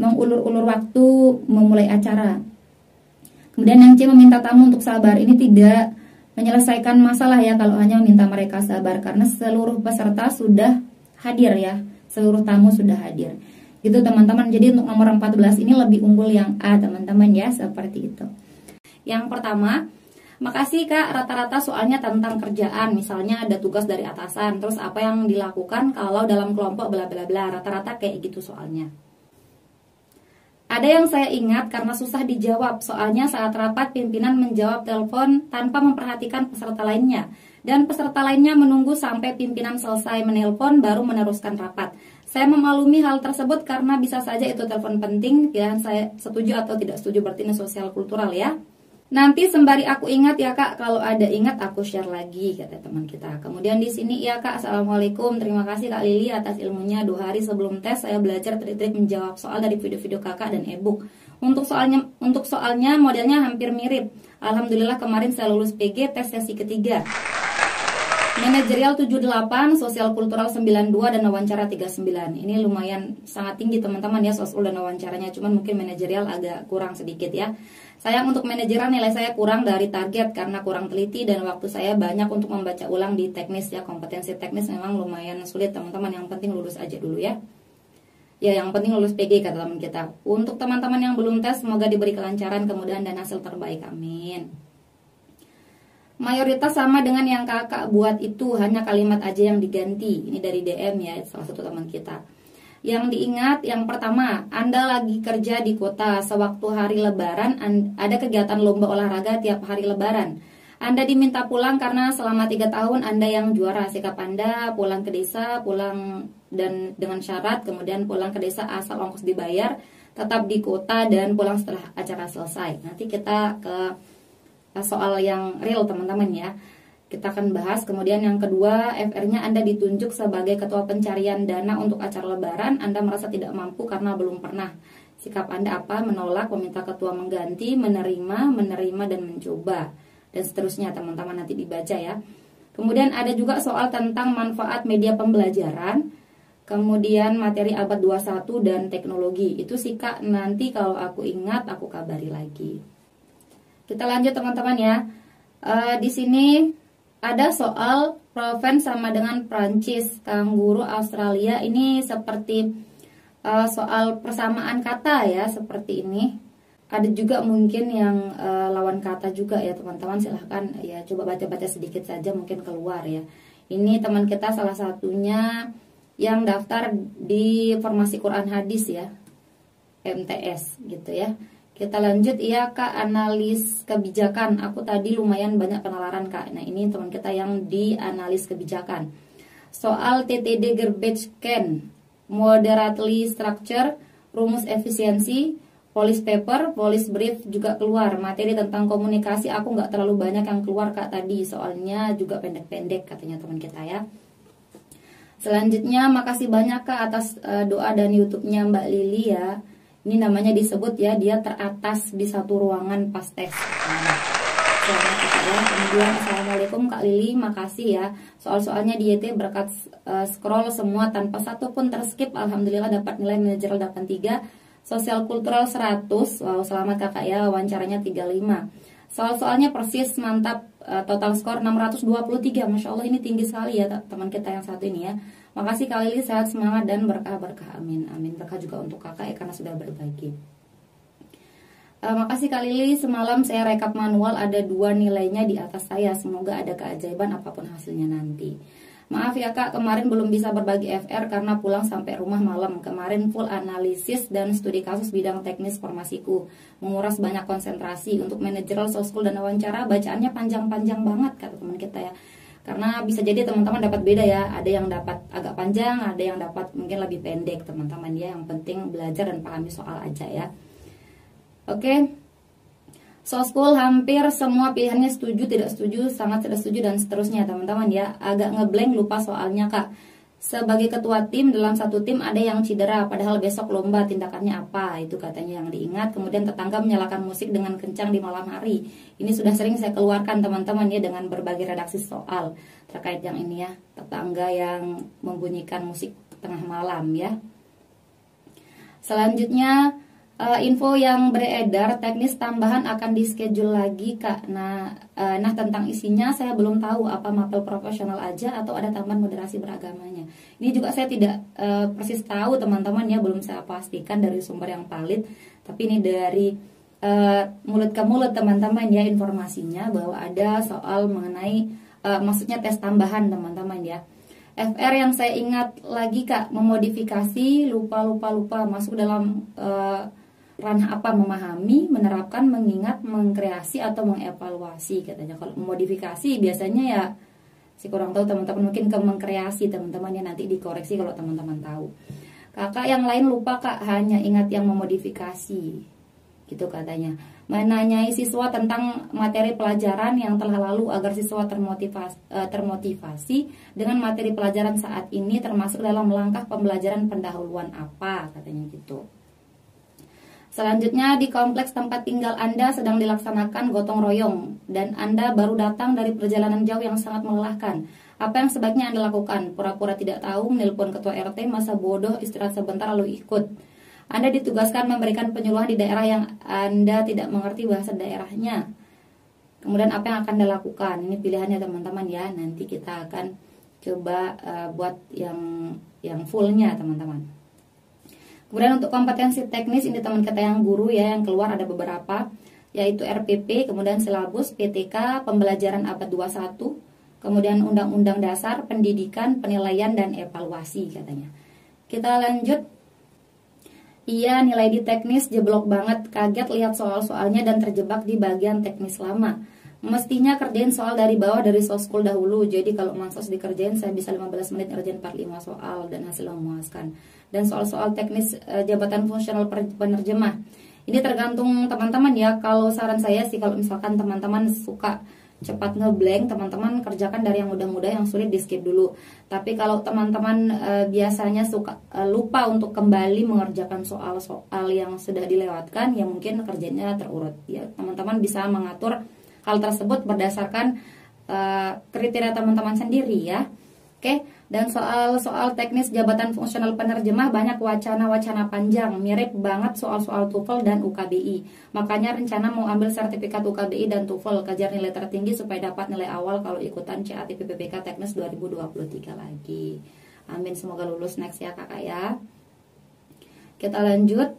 mengulur-ulur waktu memulai acara. Kemudian yang C, meminta tamu untuk sabar. Ini tidak menyelesaikan masalah ya kalau hanya meminta mereka sabar, karena seluruh peserta sudah hadir ya. Seluruh tamu sudah hadir. Gitu teman-teman. Jadi untuk nomor 14 ini lebih unggul yang A teman-teman ya, seperti itu. Yang pertama, makasih Kak, rata-rata soalnya tentang kerjaan. Misalnya ada tugas dari atasan, terus apa yang dilakukan kalau dalam kelompok bla bla bla. Rata-rata kayak gitu soalnya. Ada yang saya ingat karena susah dijawab. Soalnya saat rapat pimpinan menjawab telepon tanpa memperhatikan peserta lainnya. Dan peserta lainnya menunggu sampai pimpinan selesai menelpon baru meneruskan rapat. Saya memaklumi hal tersebut karena bisa saja itu telepon penting. Pilihan saya setuju atau tidak setuju berarti ini sosial kultural ya. Nanti sembari aku ingat ya Kak, kalau ada ingat aku share lagi, kata teman kita. Kemudian di sini ya Kak, assalamualaikum, terima kasih Kak Lili atas ilmunya. 2 hari sebelum tes saya belajar trik-trik menjawab soal dari video-video Kakak dan e-book. Untuk soalnya modelnya hampir mirip. Alhamdulillah kemarin saya lulus PG tes sesi ketiga. Manajerial 78, sosial kultural 92 dan wawancara 39. Ini lumayan sangat tinggi teman-teman ya sosial dan wawancaranya, cuman mungkin manajerial agak kurang sedikit ya. Sayang untuk manajerial nilai saya kurang dari target karena kurang teliti dan waktu saya banyak untuk membaca ulang di teknis ya. Kompetensi teknis memang lumayan sulit teman-teman, yang penting lulus aja dulu ya. Ya yang penting lulus PG kata teman kita. Untuk teman-teman yang belum tes semoga diberi kelancaran, kemudahan dan hasil terbaik, amin. Mayoritas sama dengan yang kakak buat itu, hanya kalimat aja yang diganti. Ini dari DM ya, salah satu teman kita. Yang diingat, yang pertama, Anda lagi kerja di kota. Sewaktu hari lebaran, ada kegiatan lomba olahraga tiap hari lebaran. Anda diminta pulang karena selama 3 tahun Anda yang juara. Sikap Anda pulang ke desa, pulang dan dengan syarat, kemudian pulang ke desa asal ongkos dibayar, tetap di kota dan pulang setelah acara selesai. Nanti kita ke soal yang real teman-teman ya, kita akan bahas. Kemudian yang kedua, FR-nya Anda ditunjuk sebagai ketua pencarian dana untuk acara lebaran. Anda merasa tidak mampu karena belum pernah. Sikap Anda apa? Menolak, meminta ketua mengganti, menerima dan mencoba, dan seterusnya teman-teman, nanti dibaca ya. Kemudian ada juga soal tentang manfaat media pembelajaran, kemudian materi abad 21 dan teknologi. Itu sih Kak, nanti kalau aku ingat aku kabari lagi. Kita lanjut teman-teman ya. Di sini ada soal Provence sama dengan Prancis, kanguru Australia. Ini seperti soal persamaan kata ya, seperti ini. Ada juga mungkin yang lawan kata juga ya teman-teman. Silahkan ya coba baca-baca sedikit saja, mungkin keluar ya. Ini teman kita salah satunya yang daftar di formasi Quran Hadis ya, MTS gitu ya. Kita lanjut ya Kak, analis kebijakan. Aku tadi lumayan banyak penalaran Kak. Nah ini teman kita yang di analis kebijakan. Soal TTD garbage can. moderately structure, rumus efisiensi, police paper, police brief juga keluar. Materi tentang komunikasi aku nggak terlalu banyak yang keluar Kak tadi, soalnya juga pendek-pendek katanya teman kita ya. Selanjutnya makasih banyak Kak atas doa dan YouTube-nya Mbak Lili ya. Ini namanya disebut ya, dia teratas di satu ruangan pas tes. Kemudian assalamualaikum Kak Lili, makasih ya. Soal-soalnya di YT berkat scroll semua tanpa satu pun terskip. Alhamdulillah dapat nilai manajerial 83, sosial kultural 100. Wow, selamat Kakak ya, wawancaranya 35. Soal-soalnya persis mantap, total skor 623. Masya Allah ini tinggi sekali ya teman kita yang satu ini ya. Makasih Kak Lili, sehat semangat dan berkah-berkah, amin. Amin, berkah juga untuk kakak ya karena sudah berbagi. Makasih Kak Lili, semalam saya rekap manual ada 2 nilainya di atas saya. Semoga ada keajaiban apapun hasilnya nanti. Maaf ya Kak, kemarin belum bisa berbagi FR karena pulang sampai rumah malam. Kemarin full analisis dan studi kasus bidang teknis formasiku, menguras banyak konsentrasi. Untuk manajerial, soskul, dan wawancara bacaannya panjang-panjang banget kata teman kita ya. Karena bisa jadi teman-teman dapat beda ya. Ada yang dapat agak panjang, ada yang dapat mungkin lebih pendek teman-teman ya. Yang penting belajar dan pahami soal aja ya. Oke, soskul hampir semua pilihannya setuju, tidak setuju, sangat tidak setuju, dan seterusnya teman-teman ya. Agak ngeblank, lupa soalnya Kak. Sebagai ketua tim, dalam satu tim ada yang cedera, padahal besok lomba, tindakannya apa? Itu katanya yang diingat. Kemudian tetangga menyalakan musik dengan kencang di malam hari. Ini sudah sering saya keluarkan teman-teman ya dengan berbagai redaksi soal terkait yang ini ya. Tetangga yang membunyikan musik tengah malam ya. Selanjutnya info yang beredar, teknis tambahan akan di-schedule lagi Kak. Nah tentang isinya saya belum tahu apa mapel profesional aja atau ada tambahan moderasi beragamanya. Ini juga saya tidak persis tahu teman-teman ya, belum saya pastikan dari sumber yang valid. Tapi ini dari mulut ke mulut teman-teman ya informasinya bahwa ada soal mengenai maksudnya tes tambahan teman-teman ya. FR yang saya ingat lagi Kak, memodifikasi, lupa masuk dalam ranah apa, memahami, menerapkan, mengingat, mengkreasi atau mengevaluasi katanya. Kalau memodifikasi biasanya ya si kurang tahu teman-teman, mungkin ke mengkreasi teman-teman ya, nanti dikoreksi kalau teman-teman tahu. Kakak yang lain lupa Kak, hanya ingat yang memodifikasi gitu katanya. Menanyai siswa tentang materi pelajaran yang telah lalu agar siswa termotivasi dengan materi pelajaran saat ini, termasuk dalam langkah pembelajaran pendahuluan apa katanya gitu. Selanjutnya, di kompleks tempat tinggal Anda sedang dilaksanakan gotong royong dan Anda baru datang dari perjalanan jauh yang sangat melelahkan. Apa yang sebaiknya Anda lakukan? Pura-pura tidak tahu, menelpon ketua RT, masa bodoh, istirahat sebentar lalu ikut. Anda ditugaskan memberikan penyuluhan di daerah yang Anda tidak mengerti bahasa daerahnya. Kemudian apa yang akan Anda lakukan? Ini pilihannya teman-teman ya. Nanti kita akan coba buat yang fullnya teman-teman. Kemudian untuk kompetensi teknis ini teman kita yang guru ya, yang keluar ada beberapa, yaitu RPP, kemudian silabus, PTK, pembelajaran abad 21, kemudian undang-undang dasar, pendidikan, penilaian, dan evaluasi katanya. Kita lanjut. Iya, nilai di teknis jeblok banget, kaget lihat soal-soalnya dan terjebak di bagian teknis lama. Mestinya kerjain soal dari bawah dari soskul dahulu. Jadi kalau mansos dikerjain saya bisa 15 menit ngerjain 45 soal dan hasil memuaskan. Dan soal-soal teknis jabatan fungsional penerjemah. Ini tergantung teman-teman ya. Kalau saran saya sih, kalau misalkan teman-teman suka cepat ngeblank, teman-teman kerjakan dari yang mudah-mudah, yang sulit di skip dulu. Tapi kalau teman-teman biasanya suka lupa untuk kembali mengerjakan soal-soal yang sudah dilewatkan, ya mungkin kerjanya terurut. Ya teman-teman bisa mengatur hal tersebut berdasarkan kriteria teman-teman sendiri ya. Oke, dan soal-soal teknis jabatan fungsional penerjemah banyak wacana-wacana panjang, mirip banget soal-soal TOEFL dan UKBI. Makanya rencana mau ambil sertifikat UKBI dan TOEFL, kejar nilai tertinggi supaya dapat nilai awal kalau ikutan CATP PPK Teknis 2023 lagi. Amin, semoga lulus next ya kakak ya. Kita lanjut.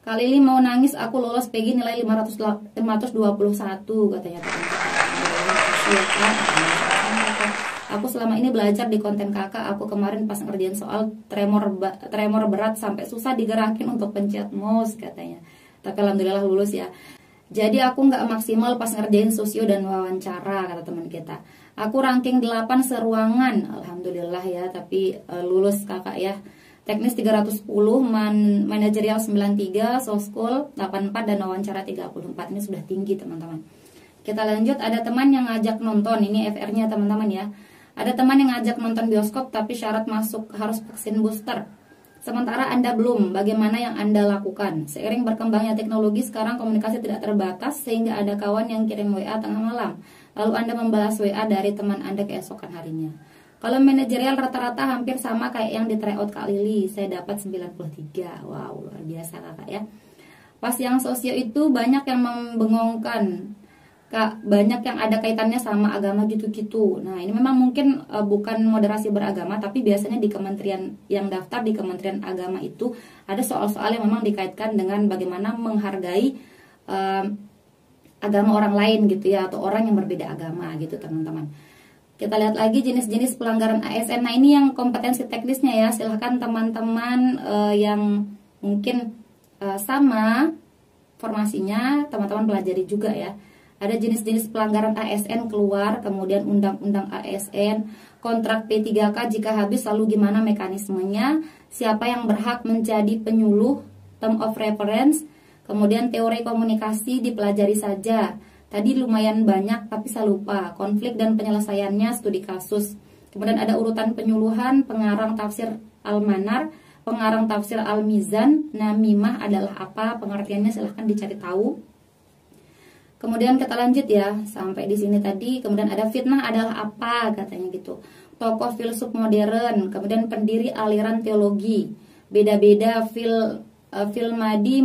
Kak Lili mau nangis, aku lolos PG nilai 521 katanya teman-teman. Aku selama ini belajar di konten kakak. Aku kemarin pas ngerjain soal tremor berat sampai susah digerakin untuk pencet mouse katanya. Tapi alhamdulillah lulus ya. Jadi aku nggak maksimal pas ngerjain sosio dan wawancara kata teman kita. Aku ranking 8 seruangan, alhamdulillah ya. Tapi lulus kakak ya. teknis 310, manajerial 93, soft school 84, dan wawancara 34. Ini sudah tinggi teman-teman. Kita lanjut, ada teman yang ngajak nonton, ini FR-nya teman-teman ya. Ada teman yang ngajak nonton bioskop tapi syarat masuk harus vaksin booster. Sementara Anda belum, bagaimana yang Anda lakukan? Seiring berkembangnya teknologi, sekarang komunikasi tidak terbatas sehingga ada kawan yang kirim WA tengah malam. Lalu Anda membalas WA dari teman Anda keesokan harinya. Kalau manajerial rata-rata hampir sama kayak yang di tryout Kak Lili, saya dapat 93. Wow, luar biasa kakak ya. Pas yang sosio itu banyak yang membengongkan. Kak, banyak yang ada kaitannya sama agama gitu-gitu. Nah, ini memang mungkin bukan moderasi beragama, tapi biasanya di kementerian yang daftar di Kementerian Agama itu ada soal-soal yang memang dikaitkan dengan bagaimana menghargai agama orang lain gitu ya, atau orang yang berbeda agama gitu teman-teman. Kita lihat lagi jenis-jenis pelanggaran ASN. Nah, ini yang kompetensi teknisnya ya. Silahkan teman-teman yang mungkin sama formasinya, teman-teman pelajari juga ya. Ada jenis-jenis pelanggaran ASN keluar, kemudian undang-undang ASN, kontrak P3K jika habis lalu gimana mekanismenya, siapa yang berhak menjadi penyuluh, term of reference, kemudian teori komunikasi dipelajari saja. Tadi lumayan banyak tapi saya lupa, konflik dan penyelesaiannya studi kasus. Kemudian ada urutan penyuluhan, pengarang tafsir Al-Manar, pengarang tafsir Al-Mizan, namimah adalah apa, pengertiannya silahkan dicari tahu. Kemudian kita lanjut ya, sampai di sini tadi. Kemudian ada fitnah adalah apa katanya gitu. Tokoh filsuf modern, kemudian pendiri aliran teologi. Beda-beda Filmadi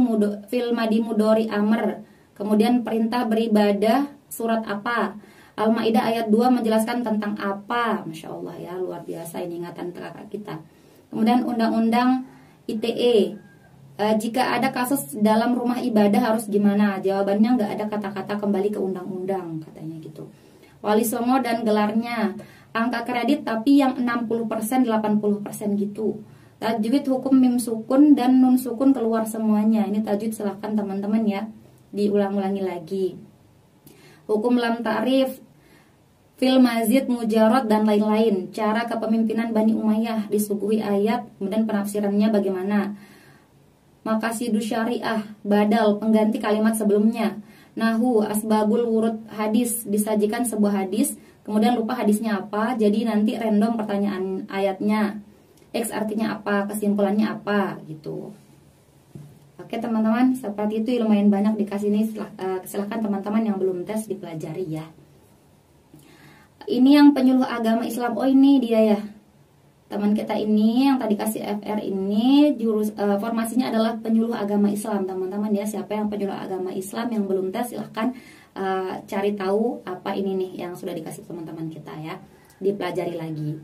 Mudori Amr. Kemudian perintah beribadah surat apa? Al-Maidah ayat 2 menjelaskan tentang apa? Masya Allah ya, luar biasa ini ingatan kakak kita. Kemudian undang-undang ITE. Jika ada kasus dalam rumah ibadah harus gimana? Jawabannya nggak ada kata-kata kembali ke undang-undang katanya gitu. Wali songo dan gelarnya, angka kredit tapi yang 60% 80% gitu. Tajwid hukum mim sukun dan nun sukun keluar semuanya. Ini tajwid silahkan teman-teman ya, diulang-ulangi lagi. Hukum lam ta'rif, fil mazid, mujarad dan lain-lain. Cara kepemimpinan Bani Umayyah disuguhi ayat, kemudian penafsirannya bagaimana? Makasidu syariah, badal, pengganti kalimat sebelumnya. Nahu, asbabul wurud hadis, disajikan sebuah hadis, kemudian lupa hadisnya apa, jadi nanti random pertanyaan ayatnya. X artinya apa, kesimpulannya apa, gitu. Oke teman-teman, seperti itu lumayan banyak dikasih ini, silahkan teman-teman yang belum tes dipelajari ya. Ini yang penyuluh agama Islam, oh ini dia ya. Teman kita ini yang tadi kasih FR ini formasinya adalah penyuluh agama Islam teman-teman ya. Siapa yang penyuluh agama Islam yang belum tes silahkan cari tahu apa ini nih yang sudah dikasih teman-teman kita ya, dipelajari lagi.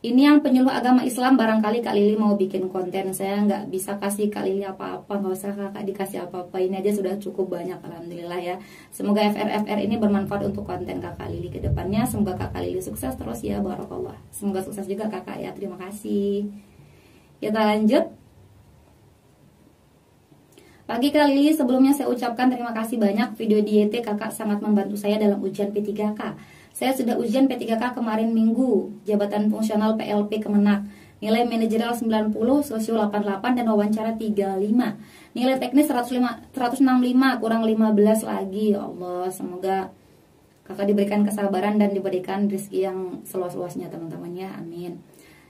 Ini yang penyuluh agama Islam, barangkali Kak Lili mau bikin konten, saya nggak bisa kasih Kak Lili apa-apa, nggak usah kakak dikasih apa-apa, ini aja sudah cukup banyak alhamdulillah ya. Semoga FR ini bermanfaat untuk konten Kakak Lili ke depannya. Semoga Kakak Lili sukses terus ya, barakallah. Semoga sukses juga kakak ya, terima kasih. Kita lanjut. Pagi Kak Lili, sebelumnya saya ucapkan terima kasih banyak, video di YT kakak sangat membantu saya dalam ujian P3K. Saya sudah ujian P3K kemarin Minggu, jabatan fungsional PLP Kemenak. Nilai manajerial 90, sosio 88, dan wawancara 35. Nilai teknis 165, kurang 15 lagi. Ya Allah, semoga kakak diberikan kesabaran dan diberikan rezeki yang seluas-luasnya teman-teman ya, amin.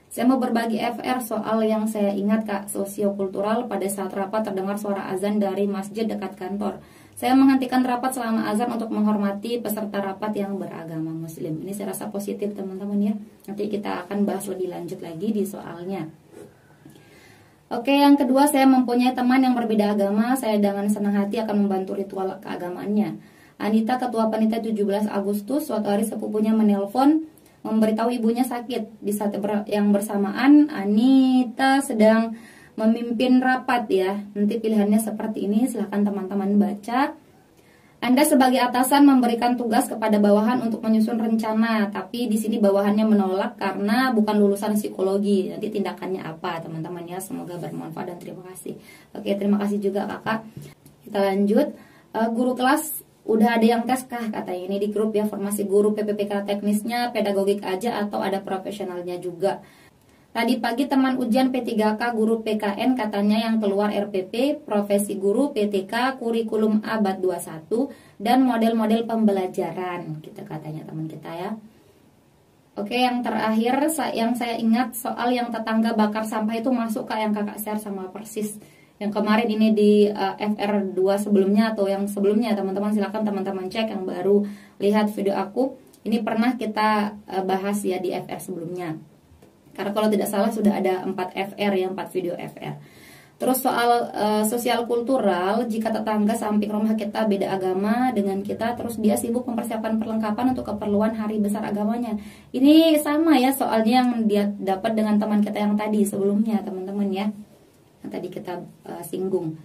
Saya mau berbagi FR soal yang saya ingat Kak, sosiokultural. Pada saat rapat terdengar suara azan dari masjid dekat kantor. Saya menghentikan rapat selama azan untuk menghormati peserta rapat yang beragama muslim. Ini saya rasa positif teman-teman ya. Nanti kita akan bahas lebih lanjut lagi di soalnya. Oke, yang kedua, saya mempunyai teman yang berbeda agama. Saya dengan senang hati akan membantu ritual keagamaannya. Anita, ketua panitia 17 Agustus, suatu hari sepupunya menelpon memberitahu ibunya sakit. Di saat yang bersamaan Anita sedang memimpin rapat ya. Nanti pilihannya seperti ini, silahkan teman-teman baca. Anda sebagai atasan memberikan tugas kepada bawahan untuk menyusun rencana, tapi di sini bawahannya menolak karena bukan lulusan psikologi. Nanti tindakannya apa teman-teman ya, semoga bermanfaat dan terima kasih. Oke, terima kasih juga kakak. Kita lanjut. Guru kelas udah ada yang tes kah katanya, ini di grup ya, formasi guru PPPK teknisnya pedagogik aja atau ada profesionalnya juga. Tadi pagi teman ujian P3K guru PKN katanya yang keluar RPP, profesi guru PTK, kurikulum abad 21, dan model-model pembelajaran. Kita katanya teman kita ya. Oke, yang terakhir yang saya ingat soal yang tetangga bakar sampah itu masuk Kak, yang kakak share sama persis. Yang kemarin ini di FR2 sebelumnya atau yang sebelumnya, teman-teman silakan teman-teman cek yang baru lihat video aku. Ini pernah kita bahas ya di FR sebelumnya. Karena kalau tidak salah sudah ada 4 FR ya, 4 video FR. Terus soal sosial kultural, jika tetangga samping rumah kita beda agama dengan kita, terus dia sibuk mempersiapkan perlengkapan untuk keperluan hari besar agamanya. Ini sama ya soalnya yang dia dapat dengan teman kita yang tadi sebelumnya, teman-teman ya. Yang tadi kita singgung.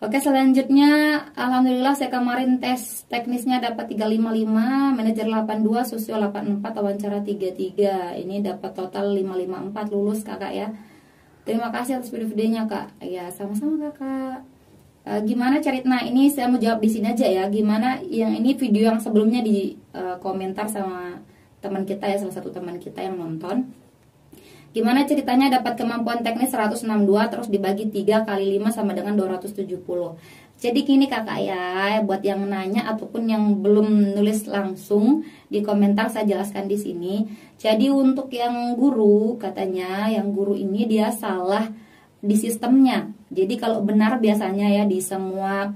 Oke, selanjutnya alhamdulillah saya kemarin tes teknisnya dapat 355, manajer 82, sosio 84, wawancara 33. Ini dapat total 554, lulus Kakak ya. Terima kasih atas video-videonya Kak. Ya, sama-sama Kakak. Gimana cari, nah ini saya mau jawab di sini aja ya. Gimana yang ini video yang sebelumnya di komentar sama teman kita ya, salah satu teman kita yang nonton. Gimana ceritanya dapat kemampuan teknis 162 terus dibagi 3 kali 5 sama dengan 270. Jadi gini Kakak ya, buat yang nanya ataupun yang belum nulis langsung di komentar saya jelaskan di sini. Jadi untuk yang guru katanya, yang guru ini dia salah di sistemnya. Jadi kalau benar biasanya ya di semua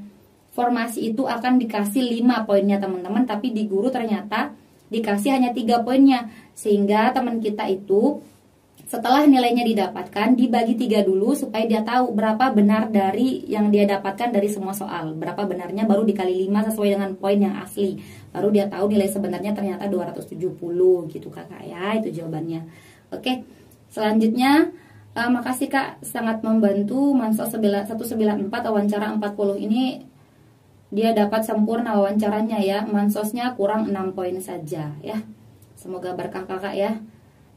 formasi itu akan dikasih 5 poinnya teman-teman, tapi di guru ternyata dikasih hanya 3 poinnya. Sehingga teman kita itu setelah nilainya didapatkan, dibagi 3 dulu supaya dia tahu berapa benar dari yang dia dapatkan dari semua soal. Berapa benarnya baru dikali 5 sesuai dengan poin yang asli. Baru dia tahu nilai sebenarnya ternyata 270 gitu Kakak ya, itu jawabannya. Oke, selanjutnya makasih Kak, sangat membantu. Mansos 194 wawancara 40 ini dia dapat sempurna wawancaranya ya. Mansosnya kurang 6 poin saja ya. Semoga berkah Kakak ya.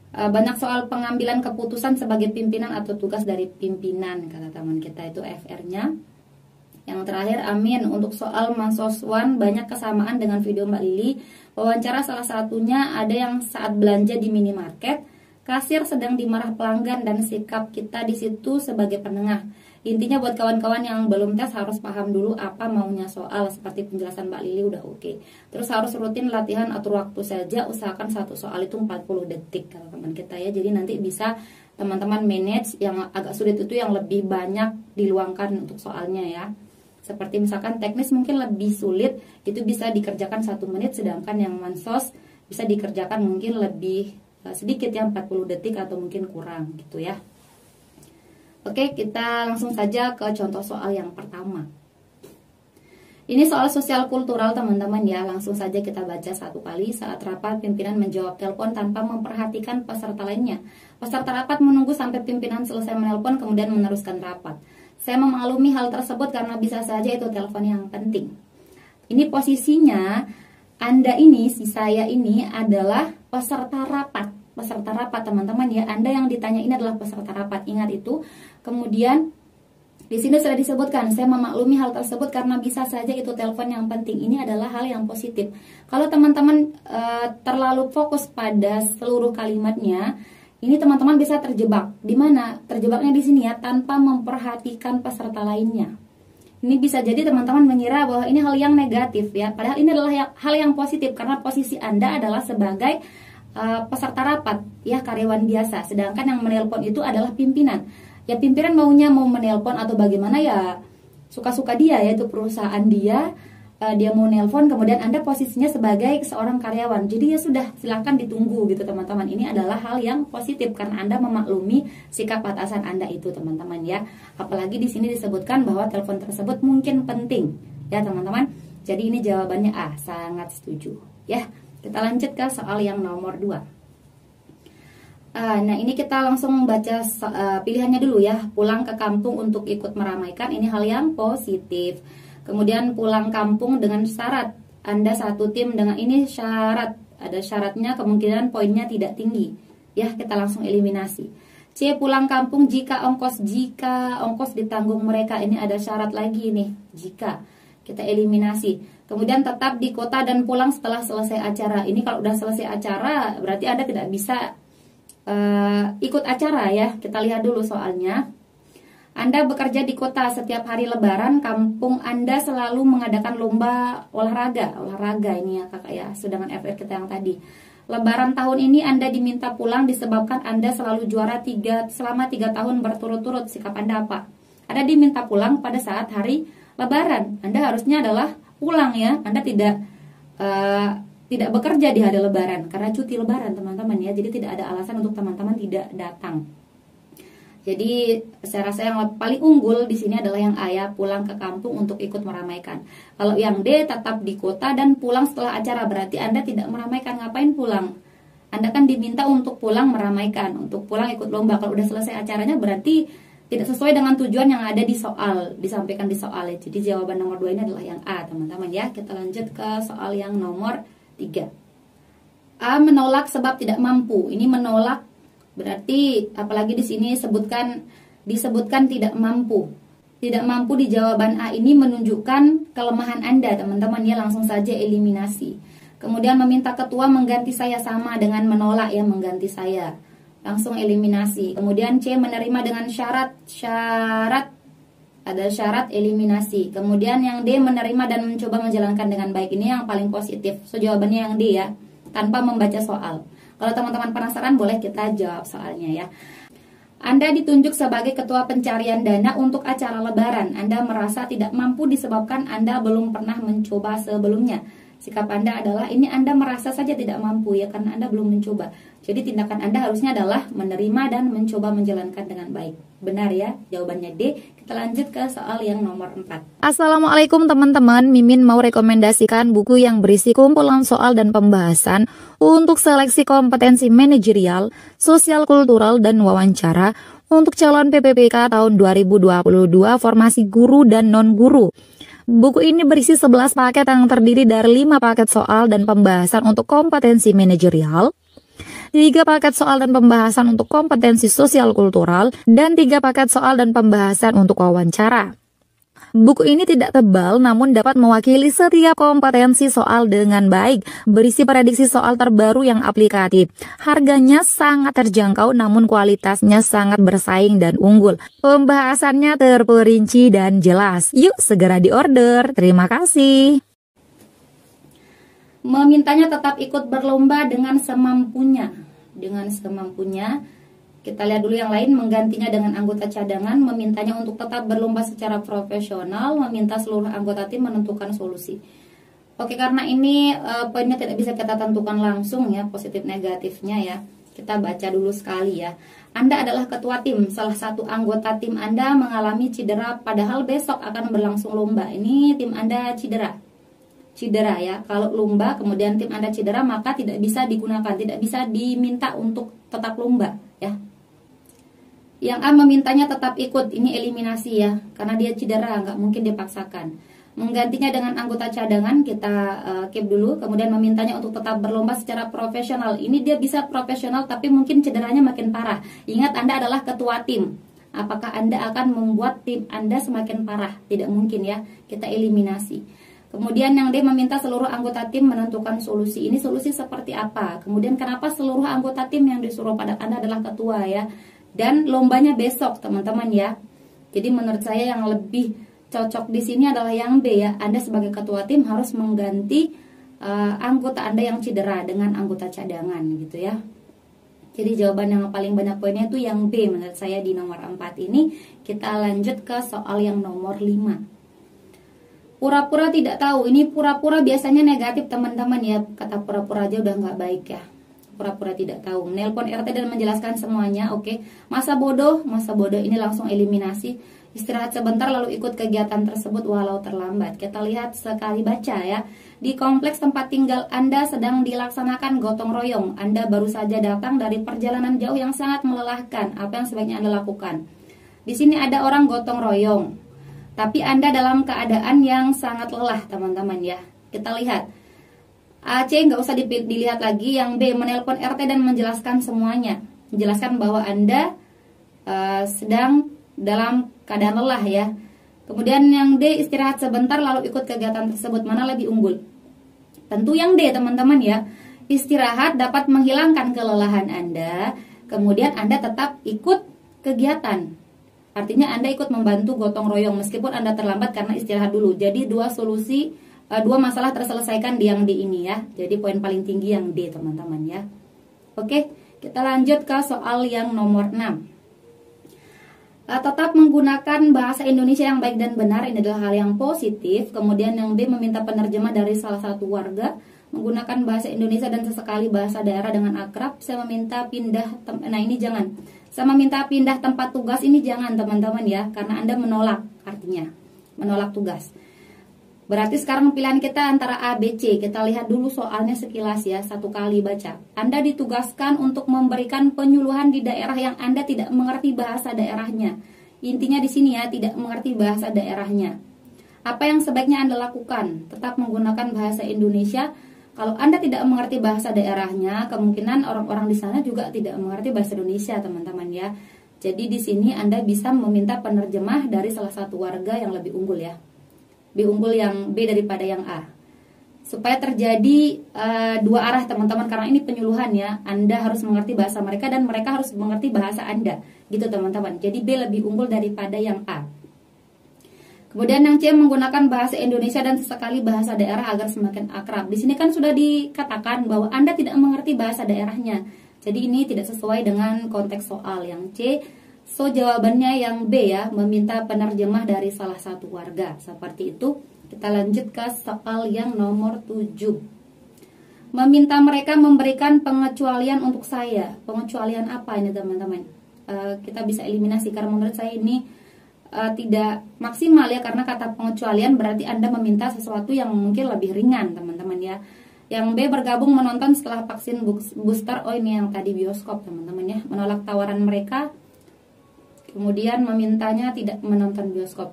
Banyak soal pengambilan keputusan sebagai pimpinan atau tugas dari pimpinan, kata teman kita itu FR-nya. Yang terakhir, amin. Untuk soal Mansos 1 banyak kesamaan dengan video Mbak Lili. Wawancara salah satunya ada yang saat belanja di minimarket, kasir sedang dimarah pelanggan dan sikap kita di situ sebagai penengah. Intinya buat kawan-kawan yang belum tes harus paham dulu apa maunya soal, seperti penjelasan Mbak Lili udah oke. Terus harus rutin latihan, atur waktu saja, usahakan satu soal itu 40 detik kalau teman kita ya. Jadi nanti bisa teman-teman manage yang agak sulit itu yang lebih banyak diluangkan untuk soalnya ya. Seperti misalkan teknis mungkin lebih sulit, itu bisa dikerjakan 1 menit, sedangkan yang mansos bisa dikerjakan mungkin lebih sedikit ya, 40 detik atau mungkin kurang gitu ya. Oke, kita langsung saja ke contoh soal yang pertama. Ini soal sosial kultural teman-teman ya. Langsung saja kita baca 1 kali. Saat rapat, pimpinan menjawab telepon tanpa memperhatikan peserta lainnya. Peserta rapat menunggu sampai pimpinan selesai menelpon kemudian meneruskan rapat. Saya memaklumi hal tersebut karena bisa saja itu telepon yang penting. Ini posisinya Anda ini, si saya ini adalah peserta rapat. Peserta rapat teman-teman ya. Anda yang ditanya ini adalah peserta rapat, ingat itu. Kemudian di sini sudah disebutkan, saya memaklumi hal tersebut karena bisa saja itu telepon yang penting. Ini adalah hal yang positif. Kalau teman-teman terlalu fokus pada seluruh kalimatnya, ini teman-teman bisa terjebak. Di mana? Terjebaknya di sini ya, tanpa memperhatikan peserta lainnya. Ini bisa jadi teman-teman mengira bahwa ini hal yang negatif ya. Padahal ini adalah hal yang positif karena posisi Anda adalah sebagai peserta rapat ya, karyawan biasa, sedangkan yang menelpon itu adalah pimpinan. Ya pimpinan maunya mau menelpon atau bagaimana ya suka-suka dia ya, itu perusahaan dia, dia mau nelpon, kemudian Anda posisinya sebagai seorang karyawan. Jadi ya sudah, silakan ditunggu gitu teman-teman. Ini adalah hal yang positif karena Anda memaklumi sikap atasan Anda itu teman-teman ya. Apalagi di sini disebutkan bahwa telepon tersebut mungkin penting ya teman-teman. Jadi ini jawabannya A, sangat setuju ya. Kita lanjut ke soal yang nomor 2. Nah ini kita langsung baca pilihannya dulu ya. Pulang ke kampung untuk ikut meramaikan, ini hal yang positif. Kemudian pulang kampung dengan syarat, Anda satu tim dengan ini syarat. Ada syaratnya, kemungkinan poinnya tidak tinggi. Ya kita langsung eliminasi. C, pulang kampung jika ongkos ditanggung mereka. Ini ada syarat lagi nih, jika. Kita eliminasi. Kemudian tetap di kota dan pulang setelah selesai acara. Ini kalau udah selesai acara berarti Anda tidak bisa ikut acara ya. Kita lihat dulu soalnya. Anda bekerja di kota, setiap hari Lebaran kampung Anda selalu mengadakan lomba olahraga ini ya kakak ya, sedangkan FR kita yang tadi. Lebaran tahun ini Anda diminta pulang disebabkan Anda selalu juara selama 3 tahun berturut-turut. Sikap Anda apa? Anda diminta pulang pada saat hari Lebaran. Anda harusnya adalah pulang ya. Anda tidak bekerja di hari Lebaran karena cuti Lebaran teman-teman ya. Jadi tidak ada alasan untuk teman-teman tidak datang. Jadi saya rasa yang paling unggul di sini adalah yang A ya, pulang ke kampung untuk ikut meramaikan. Kalau yang D tetap di kota dan pulang setelah acara, berarti Anda tidak meramaikan. Ngapain pulang? Anda kan diminta untuk pulang meramaikan, untuk pulang ikut lomba. Kalau udah selesai acaranya berarti tidak sesuai dengan tujuan yang ada di soal, disampaikan di soal. Jadi jawaban nomor 2 ini adalah yang A teman-teman ya. Kita lanjut ke soal yang nomor 3. A, menolak sebab tidak mampu. Ini menolak berarti apalagi di sini disebutkan tidak mampu. Tidak mampu di jawaban A ini menunjukkan kelemahan Anda, teman-teman ya, langsung saja eliminasi. Kemudian meminta ketua mengganti saya, sama dengan menolak ya, mengganti saya. Langsung eliminasi. Kemudian C, menerima dengan syarat ada syarat eliminasi. Kemudian yang D, menerima dan mencoba menjalankan dengan baik. Ini yang paling positif. So jawabannya yang D ya, tanpa membaca soal. Kalau teman-teman penasaran boleh kita jawab soalnya ya. Anda ditunjuk sebagai ketua pencarian dana untuk acara Lebaran. Anda merasa tidak mampu disebabkan Anda belum pernah mencoba sebelumnya. Sikap Anda adalah ini Anda merasa saja tidak mampu ya, karena Anda belum mencoba. Jadi tindakan Anda harusnya adalah menerima dan mencoba menjalankan dengan baik. Benar ya, jawabannya D. Kita lanjut ke soal yang nomor 4. Assalamualaikum teman-teman, Mimin mau rekomendasikan buku yang berisi kumpulan soal dan pembahasan untuk seleksi kompetensi manajerial, sosial kultural, dan wawancara untuk calon PPPK tahun 2022 formasi guru dan non-guru. Buku ini berisi 11 paket yang terdiri dari 5 paket soal dan pembahasan untuk kompetensi manajerial, 3 paket soal dan pembahasan untuk kompetensi sosial kultural, dan 3 paket soal dan pembahasan untuk wawancara. Buku ini tidak tebal namun dapat mewakili setiap kompetensi soal dengan baik, berisi prediksi soal terbaru yang aplikatif. Harganya sangat terjangkau namun kualitasnya sangat bersaing dan unggul. Pembahasannya terperinci dan jelas. Yuk segera diorder. Terima kasih. Memintanya tetap ikut berlomba dengan semampunya. Kita lihat dulu yang lain. Menggantinya dengan anggota cadangan, memintanya untuk tetap berlomba secara profesional, meminta seluruh anggota tim menentukan solusi. Oke, karena ini poinnya tidak bisa kita tentukan langsung ya, positif negatifnya ya. Kita baca dulu sekali ya. Anda adalah ketua tim, salah satu anggota tim Anda mengalami cedera padahal besok akan berlangsung lomba. Ini tim Anda cedera ya. Kalau lomba kemudian tim Anda cedera, maka tidak bisa digunakan, tidak bisa diminta untuk tetap lomba ya. Yang A, memintanya tetap ikut, ini eliminasi ya, karena dia cedera, nggak mungkin dipaksakan. Menggantinya dengan anggota cadangan, kita keep dulu. Kemudian memintanya untuk tetap berlomba secara profesional, ini dia bisa profesional tapi mungkin cederanya makin parah. Ingat, Anda adalah ketua tim. Apakah Anda akan membuat tim Anda semakin parah? Tidak mungkin ya, kita eliminasi. Kemudian yang D, meminta seluruh anggota tim menentukan solusi. Ini solusi seperti apa? Kemudian kenapa seluruh anggota tim yang disuruh pada Anda adalah ketua ya? Dan lombanya besok teman-teman ya. Jadi menurut saya yang lebih cocok di sini adalah yang B ya. Anda sebagai ketua tim harus mengganti anggota Anda yang cedera dengan anggota cadangan gitu ya. Jadi jawaban yang paling banyak poinnya itu yang B menurut saya di nomor 4 ini. Kita lanjut ke soal yang nomor 5. Pura-pura tidak tahu. Ini pura-pura biasanya negatif teman-teman ya. Kata pura-pura aja udah nggak baik ya. Pura-pura tidak tahu. Nelpon RT dan menjelaskan semuanya. Oke. Masa bodoh ini langsung eliminasi. Istirahat sebentar lalu ikut kegiatan tersebut walau terlambat. Kita lihat sekali baca ya. Di kompleks tempat tinggal Anda sedang dilaksanakan gotong royong. Anda baru saja datang dari perjalanan jauh yang sangat melelahkan. Apa yang sebaiknya Anda lakukan? Di sini ada orang gotong royong, tapi Anda dalam keadaan yang sangat lelah teman-teman ya. Kita lihat. A, C nggak usah dilihat lagi. Yang B, menelpon RT dan menjelaskan semuanya. Menjelaskan bahwa Anda sedang dalam keadaan lelah ya. Kemudian yang D, istirahat sebentar lalu ikut kegiatan tersebut. Mana lebih unggul? Tentu yang D teman-teman ya. Istirahat dapat menghilangkan kelelahan Anda, kemudian Anda tetap ikut kegiatan. Artinya Anda ikut membantu gotong royong meskipun Anda terlambat karena istirahat dulu. Jadi dua masalah terselesaikan di yang D ini ya. Jadi poin paling tinggi yang D, teman-teman ya. Oke, kita lanjut ke soal yang nomor 6. Tetap menggunakan bahasa Indonesia yang baik dan benar, ini adalah hal yang positif. Kemudian yang B, meminta penerjemah dari salah satu warga menggunakan bahasa Indonesia dan sesekali bahasa daerah dengan akrab. Saya meminta pindah, nah ini jangan. Saya meminta pindah tempat tugas, ini jangan teman-teman ya, karena Anda menolak, artinya menolak tugas. Berarti sekarang pilihan kita antara A, B, C. Kita lihat dulu soalnya sekilas ya, satu kali baca. Anda ditugaskan untuk memberikan penyuluhan di daerah yang Anda tidak mengerti bahasa daerahnya. Intinya di sini ya, tidak mengerti bahasa daerahnya. Apa yang sebaiknya Anda lakukan? Tetap menggunakan bahasa Indonesia. Kalau Anda tidak mengerti bahasa daerahnya, kemungkinan orang-orang di sana juga tidak mengerti bahasa Indonesia, teman-teman ya. Jadi di sini Anda bisa meminta penerjemah dari salah satu warga yang lebih unggul ya. Lebih unggul yang B daripada yang A. Supaya terjadi dua arah teman-teman, karena ini penyuluhan ya. Anda harus mengerti bahasa mereka dan mereka harus mengerti bahasa Anda. Gitu teman-teman. Jadi B lebih unggul daripada yang A. Kemudian yang C, menggunakan bahasa Indonesia dan sesekali bahasa daerah agar semakin akrab. Di sini kan sudah dikatakan bahwa Anda tidak mengerti bahasa daerahnya. Jadi ini tidak sesuai dengan konteks soal. Yang C, so jawabannya yang B ya, meminta penerjemah dari salah satu warga. Seperti itu. Kita lanjut ke soal yang nomor 7. Meminta mereka memberikan pengecualian untuk saya. Pengecualian apa ini teman-teman? Kita bisa eliminasi karena menurut saya ini tidak maksimal ya, karena kata pengecualian berarti Anda meminta sesuatu yang mungkin lebih ringan teman-teman ya. Yang B, bergabung menonton setelah vaksin booster. Oh ini yang tadi bioskop teman-teman ya. Menolak tawaran mereka. Kemudian memintanya tidak menonton bioskop.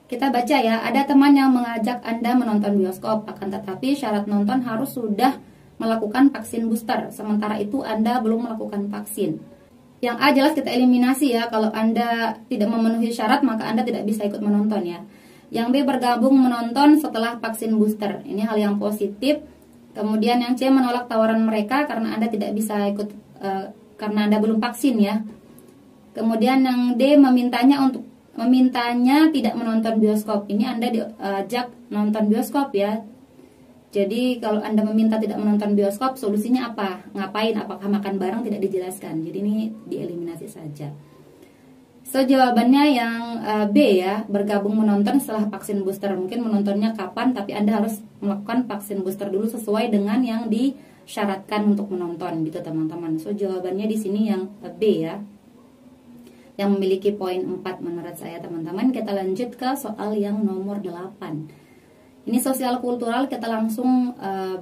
Kita baca ya, ada teman yang mengajak Anda menonton bioskop, akan tetapi syarat nonton harus sudah melakukan vaksin booster. Sementara itu Anda belum melakukan vaksin. Yang A jelas kita eliminasi ya, kalau Anda tidak memenuhi syarat maka Anda tidak bisa ikut menonton ya. Yang B, bergabung menonton setelah vaksin booster. Ini hal yang positif. Kemudian yang C, menolak tawaran mereka karena Anda tidak bisa ikut karena Anda belum vaksin ya. Kemudian yang D, memintanya tidak menonton bioskop. Ini Anda diajak nonton bioskop ya. Jadi kalau Anda meminta tidak menonton bioskop, solusinya apa? Ngapain? Apakah makan bareng? Tidak dijelaskan. Jadi ini dieliminasi saja. So jawabannya yang B ya, bergabung menonton setelah vaksin booster. Mungkin menontonnya kapan, tapi Anda harus melakukan vaksin booster dulu sesuai dengan yang disyaratkan untuk menonton gitu teman-teman. So jawabannya di sini yang B ya, yang memiliki poin 4 menurut saya teman-teman. Kita lanjut ke soal yang nomor 8. Ini sosial kultural, kita langsung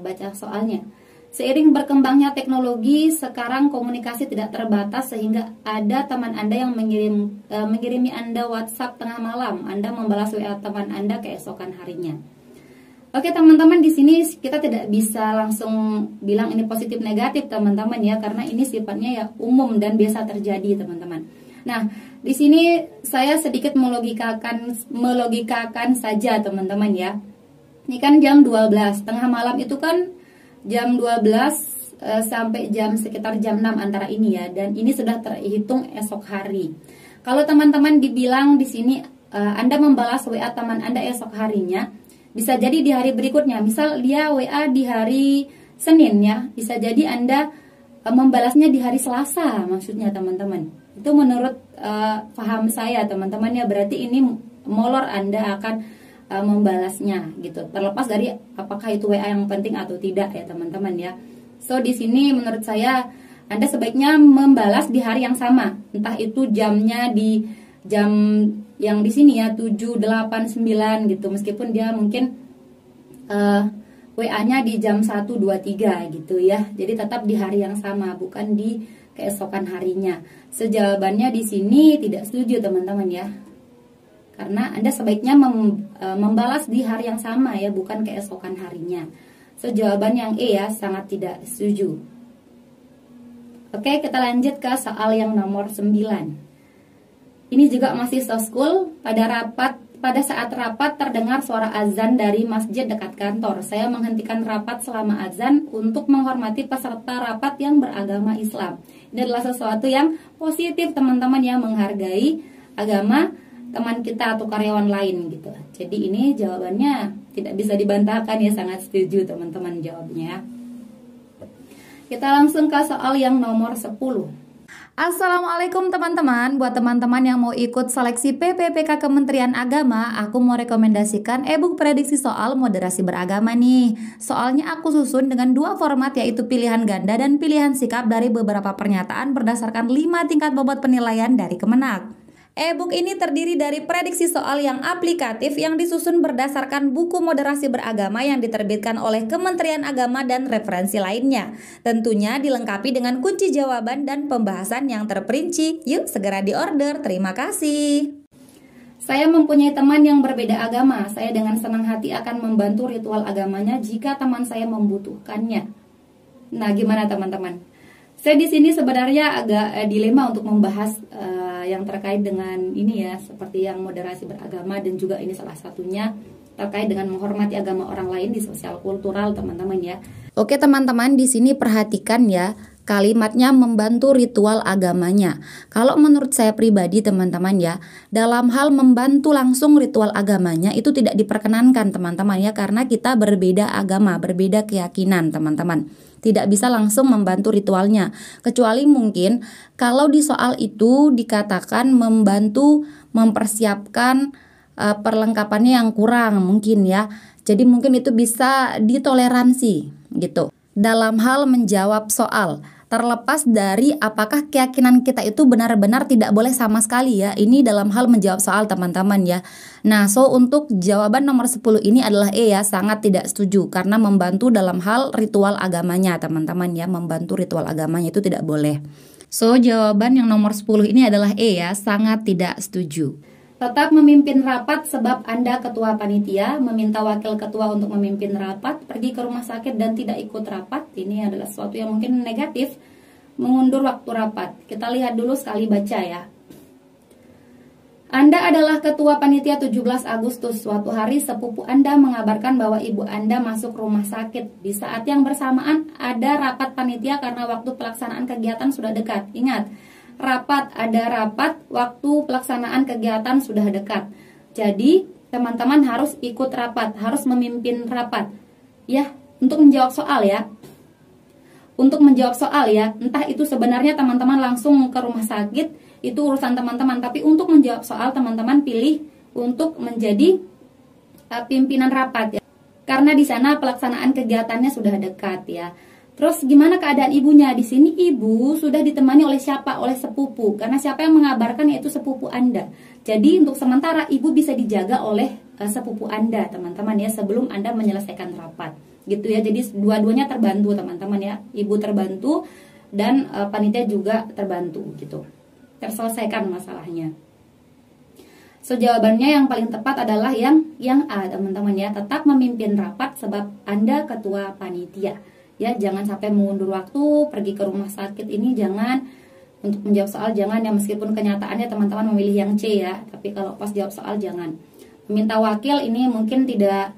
baca soalnya. Seiring berkembangnya teknologi, sekarang komunikasi tidak terbatas sehingga ada teman Anda yang mengirimi Anda WhatsApp tengah malam. Anda membalas WA teman Anda keesokan harinya. Oke teman-teman, di sini kita tidak bisa langsung bilang ini positif negatif teman-teman ya, karena ini sifatnya ya umum dan biasa terjadi teman-teman. Nah, di sini saya sedikit melogikakan saja teman-teman ya. Ini kan jam 12, tengah malam itu kan jam 12 sampai sekitar jam 6 antara ini ya. Dan ini sudah terhitung esok hari. Kalau teman-teman dibilang di sini Anda membalas WA teman Anda esok harinya, bisa jadi di hari berikutnya. Misal dia WA di hari Senin ya, bisa jadi Anda membalasnya di hari Selasa maksudnya teman-teman. Itu menurut paham saya teman-teman ya, berarti ini molor Anda akan membalasnya gitu. Terlepas dari apakah itu WA yang penting atau tidak ya teman-teman ya. So di sini menurut saya Anda sebaiknya membalas di hari yang sama. Entah itu jamnya di jam yang di sini ya 7, 8, 9 gitu. Meskipun dia mungkin WA-nya di jam 1, 2, 3 gitu ya. Jadi tetap di hari yang sama, bukan di keesokan harinya. Sejawabannya di sini tidak setuju teman-teman ya. Karena Anda sebaiknya membalas di hari yang sama ya, bukan keesokan harinya. Sejawaban yang E ya, sangat tidak setuju. Oke, kita lanjut ke soal yang nomor 9. Ini juga masih soskul. Pada rapat pada saat rapat terdengar suara azan dari masjid dekat kantor. Saya menghentikan rapat selama azan untuk menghormati peserta rapat yang beragama Islam. Ini adalah sesuatu yang positif teman-teman, yang menghargai agama teman kita atau karyawan lain gitu. Jadi ini jawabannya tidak bisa dibantahkan ya, sangat setuju teman-teman jawabnya. Kita langsung ke soal yang nomor 10. Assalamualaikum teman-teman. Buat teman-teman yang mau ikut seleksi PPPK Kementerian Agama, aku mau rekomendasikan e-book prediksi soal moderasi beragama nih. Soalnya aku susun dengan 2 format, yaitu pilihan ganda dan pilihan sikap dari beberapa pernyataan berdasarkan 5 tingkat bobot penilaian dari Kemenak. E-book ini terdiri dari prediksi soal yang aplikatif yang disusun berdasarkan buku moderasi beragama yang diterbitkan oleh Kementerian Agama dan referensi lainnya. Tentunya dilengkapi dengan kunci jawaban dan pembahasan yang terperinci. Yuk segera diorder. Terima kasih. Saya mempunyai teman yang berbeda agama. Saya dengan senang hati akan membantu ritual agamanya jika teman saya membutuhkannya. Nah, gimana teman-teman? Saya di sini sebenarnya agak dilema untuk membahas yang terkait dengan ini ya, seperti yang moderasi beragama, dan juga ini salah satunya terkait dengan menghormati agama orang lain di sosial kultural teman-teman ya. Oke teman-teman, di sini perhatikan ya, kalimatnya membantu ritual agamanya. Kalau menurut saya pribadi teman-teman ya, dalam hal membantu langsung ritual agamanya itu tidak diperkenankan teman-teman ya, karena kita berbeda agama, berbeda keyakinan teman-teman. Tidak bisa langsung membantu ritualnya, kecuali mungkin kalau di soal itu dikatakan membantu mempersiapkan perlengkapannya yang kurang mungkin ya. Jadi mungkin itu bisa ditoleransi gitu dalam hal menjawab soal. Terlepas dari apakah keyakinan kita itu benar-benar tidak boleh sama sekali ya. Ini dalam hal menjawab soal teman-teman ya. Nah, untuk jawaban nomor 10 ini adalah E ya, sangat tidak setuju karena membantu dalam hal ritual agamanya teman-teman ya. Membantu ritual agamanya itu tidak boleh. Jawaban yang nomor 10 ini adalah E ya, sangat tidak setuju. Tetap memimpin rapat sebab Anda ketua panitia, meminta wakil ketua untuk memimpin rapat, pergi ke rumah sakit dan tidak ikut rapat. Ini adalah sesuatu yang mungkin negatif, mengundur waktu rapat. Kita lihat dulu sekali baca ya. Anda adalah ketua panitia 17 Agustus. Suatu hari sepupu Anda mengabarkan bahwa ibu Anda masuk rumah sakit. Di saat yang bersamaan ada rapat panitia karena waktu pelaksanaan kegiatan sudah dekat. Ingat, ada rapat, waktu pelaksanaan kegiatan sudah dekat. Jadi teman-teman harus ikut rapat, harus memimpin rapat ya, untuk menjawab soal ya. Untuk menjawab soal ya, entah itu sebenarnya teman-teman langsung ke rumah sakit, itu urusan teman-teman, tapi untuk menjawab soal teman-teman pilih untuk menjadi pimpinan rapat ya. Karena di sana pelaksanaan kegiatannya sudah dekat ya. Terus gimana keadaan ibunya? Di sini ibu sudah ditemani oleh siapa? Oleh sepupu. Karena siapa yang mengabarkan yaitu sepupu Anda. Jadi untuk sementara ibu bisa dijaga oleh sepupu Anda, teman-teman ya, sebelum Anda menyelesaikan rapat. Gitu ya. Jadi dua-duanya terbantu, teman-teman ya. Ibu terbantu dan panitia juga terbantu gitu. Terselesaikan masalahnya. Jawabannya yang paling tepat adalah yang A, teman-teman ya. Tetap memimpin rapat sebab Anda ketua panitia. Ya, jangan sampai mengundur waktu, pergi ke rumah sakit, ini jangan. Untuk menjawab soal jangan ya, meskipun kenyataannya teman-teman memilih yang C ya, tapi kalau pas jawab soal jangan. Meminta wakil ini mungkin tidak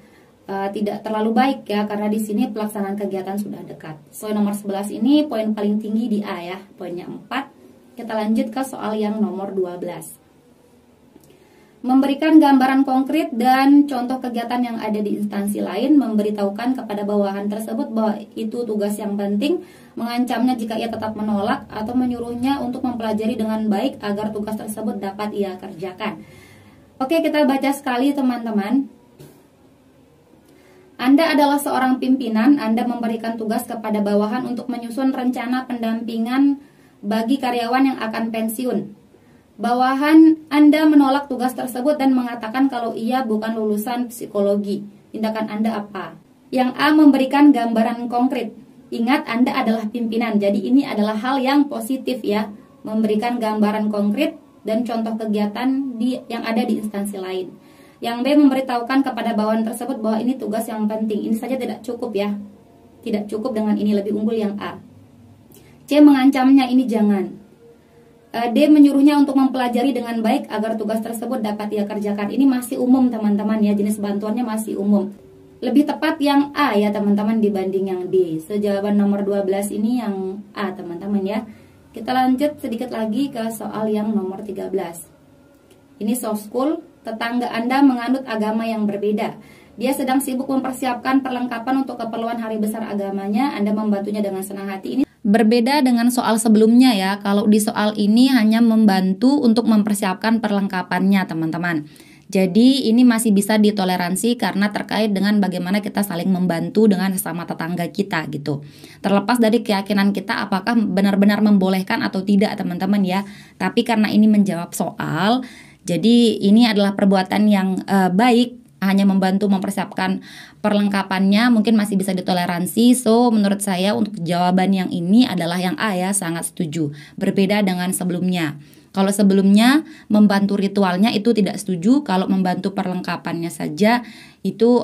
terlalu baik ya, karena di sini pelaksanaan kegiatan sudah dekat. Nomor 11 ini poin paling tinggi di A ya, poinnya 4. Kita lanjut ke soal yang nomor 12. Memberikan gambaran konkret dan contoh kegiatan yang ada di instansi lain, memberitahukan kepada bawahan tersebut bahwa itu tugas yang penting, mengancamnya jika ia tetap menolak, atau menyuruhnya untuk mempelajari dengan baik agar tugas tersebut dapat ia kerjakan. Oke, kita baca sekali teman-teman. Anda adalah seorang pimpinan, Anda memberikan tugas kepada bawahan untuk menyusun rencana pendampingan bagi karyawan yang akan pensiun. Bawahan Anda menolak tugas tersebut dan mengatakan kalau ia bukan lulusan psikologi. Tindakan Anda apa? Yang A, memberikan gambaran konkret. Ingat, Anda adalah pimpinan, jadi ini adalah hal yang positif ya. Memberikan gambaran konkret dan contoh kegiatan yang ada di instansi lain. Yang B, memberitahukan kepada bawahan tersebut bahwa ini tugas yang penting. Ini saja tidak cukup ya. Tidak cukup dengan ini, lebih unggul yang A. C, mengancamnya, ini jangan. D. Menyuruhnya untuk mempelajari dengan baik agar tugas tersebut dapat ia kerjakan. Ini masih umum teman-teman ya, jenis bantuannya masih umum. Lebih tepat yang A ya teman-teman dibanding yang D. Jawaban nomor 12 ini yang A teman-teman ya. Kita lanjut sedikit lagi ke soal yang nomor 13. Ini soft school. Tetangga Anda menganut agama yang berbeda. Dia sedang sibuk mempersiapkan perlengkapan untuk keperluan hari besar agamanya. Anda membantunya dengan senang hati. Ini berbeda dengan soal sebelumnya ya. Kalau di soal ini hanya membantu untuk mempersiapkan perlengkapannya teman-teman. Jadi ini masih bisa ditoleransi karena terkait dengan bagaimana kita saling membantu dengan sesama tetangga kita gitu. Terlepas dari keyakinan kita apakah benar-benar membolehkan atau tidak teman-teman ya. Tapi karena ini menjawab soal, jadi ini adalah perbuatan yang baik. Hanya membantu mempersiapkan perlengkapannya mungkin masih bisa ditoleransi. So menurut saya untuk jawaban yang ini adalah yang A ya, sangat setuju. Berbeda dengan sebelumnya. Kalau sebelumnya membantu ritualnya itu tidak setuju. Kalau membantu perlengkapannya saja itu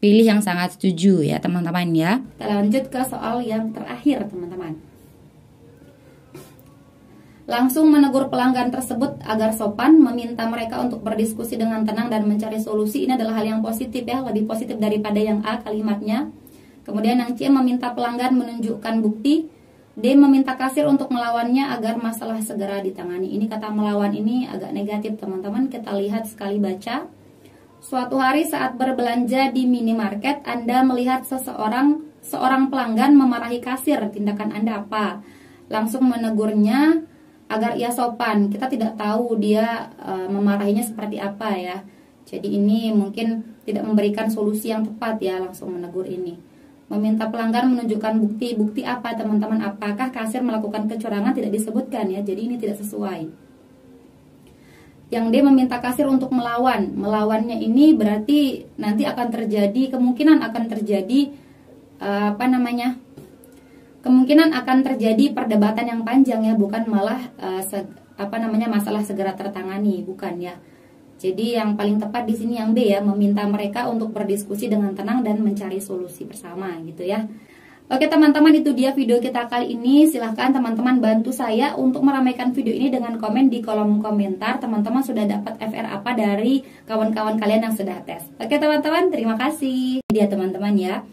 pilih yang sangat setuju ya teman-teman ya. Kita lanjut ke soal yang terakhir teman-teman. Langsung menegur pelanggan tersebut agar sopan, meminta mereka untuk berdiskusi dengan tenang dan mencari solusi. Ini adalah hal yang positif ya, lebih positif daripada yang A kalimatnya. Kemudian yang C, meminta pelanggan menunjukkan bukti. D, meminta kasir untuk melawannya agar masalah segera ditangani. Ini kata melawan ini agak negatif teman-teman. Kita lihat sekali baca. Suatu hari saat berbelanja di minimarket, Anda melihat seorang pelanggan memarahi kasir. Tindakan Anda apa? Langsung menegurnya agar ia sopan. Kita tidak tahu dia memarahinya seperti apa ya. Jadi ini mungkin tidak memberikan solusi yang tepat ya, langsung menegur ini. Meminta pelanggan menunjukkan bukti. Bukti apa teman-teman? Apakah kasir melakukan kecurangan? Tidak disebutkan ya, jadi ini tidak sesuai. Yang D, meminta kasir untuk melawan. Melawannya ini berarti nanti akan terjadi, kemungkinan akan terjadi kemungkinan akan terjadi perdebatan yang panjang ya, bukan malah masalah segera tertangani, bukan ya. Jadi yang paling tepat di sini yang B ya, meminta mereka untuk berdiskusi dengan tenang dan mencari solusi bersama gitu ya. Oke teman-teman, itu dia video kita kali ini. Silahkan teman-teman bantu saya untuk meramaikan video ini dengan komen di kolom komentar. Teman-teman sudah dapat FR apa dari kawan-kawan kalian yang sudah tes. Oke teman-teman, terima kasih. Ini dia teman-teman ya.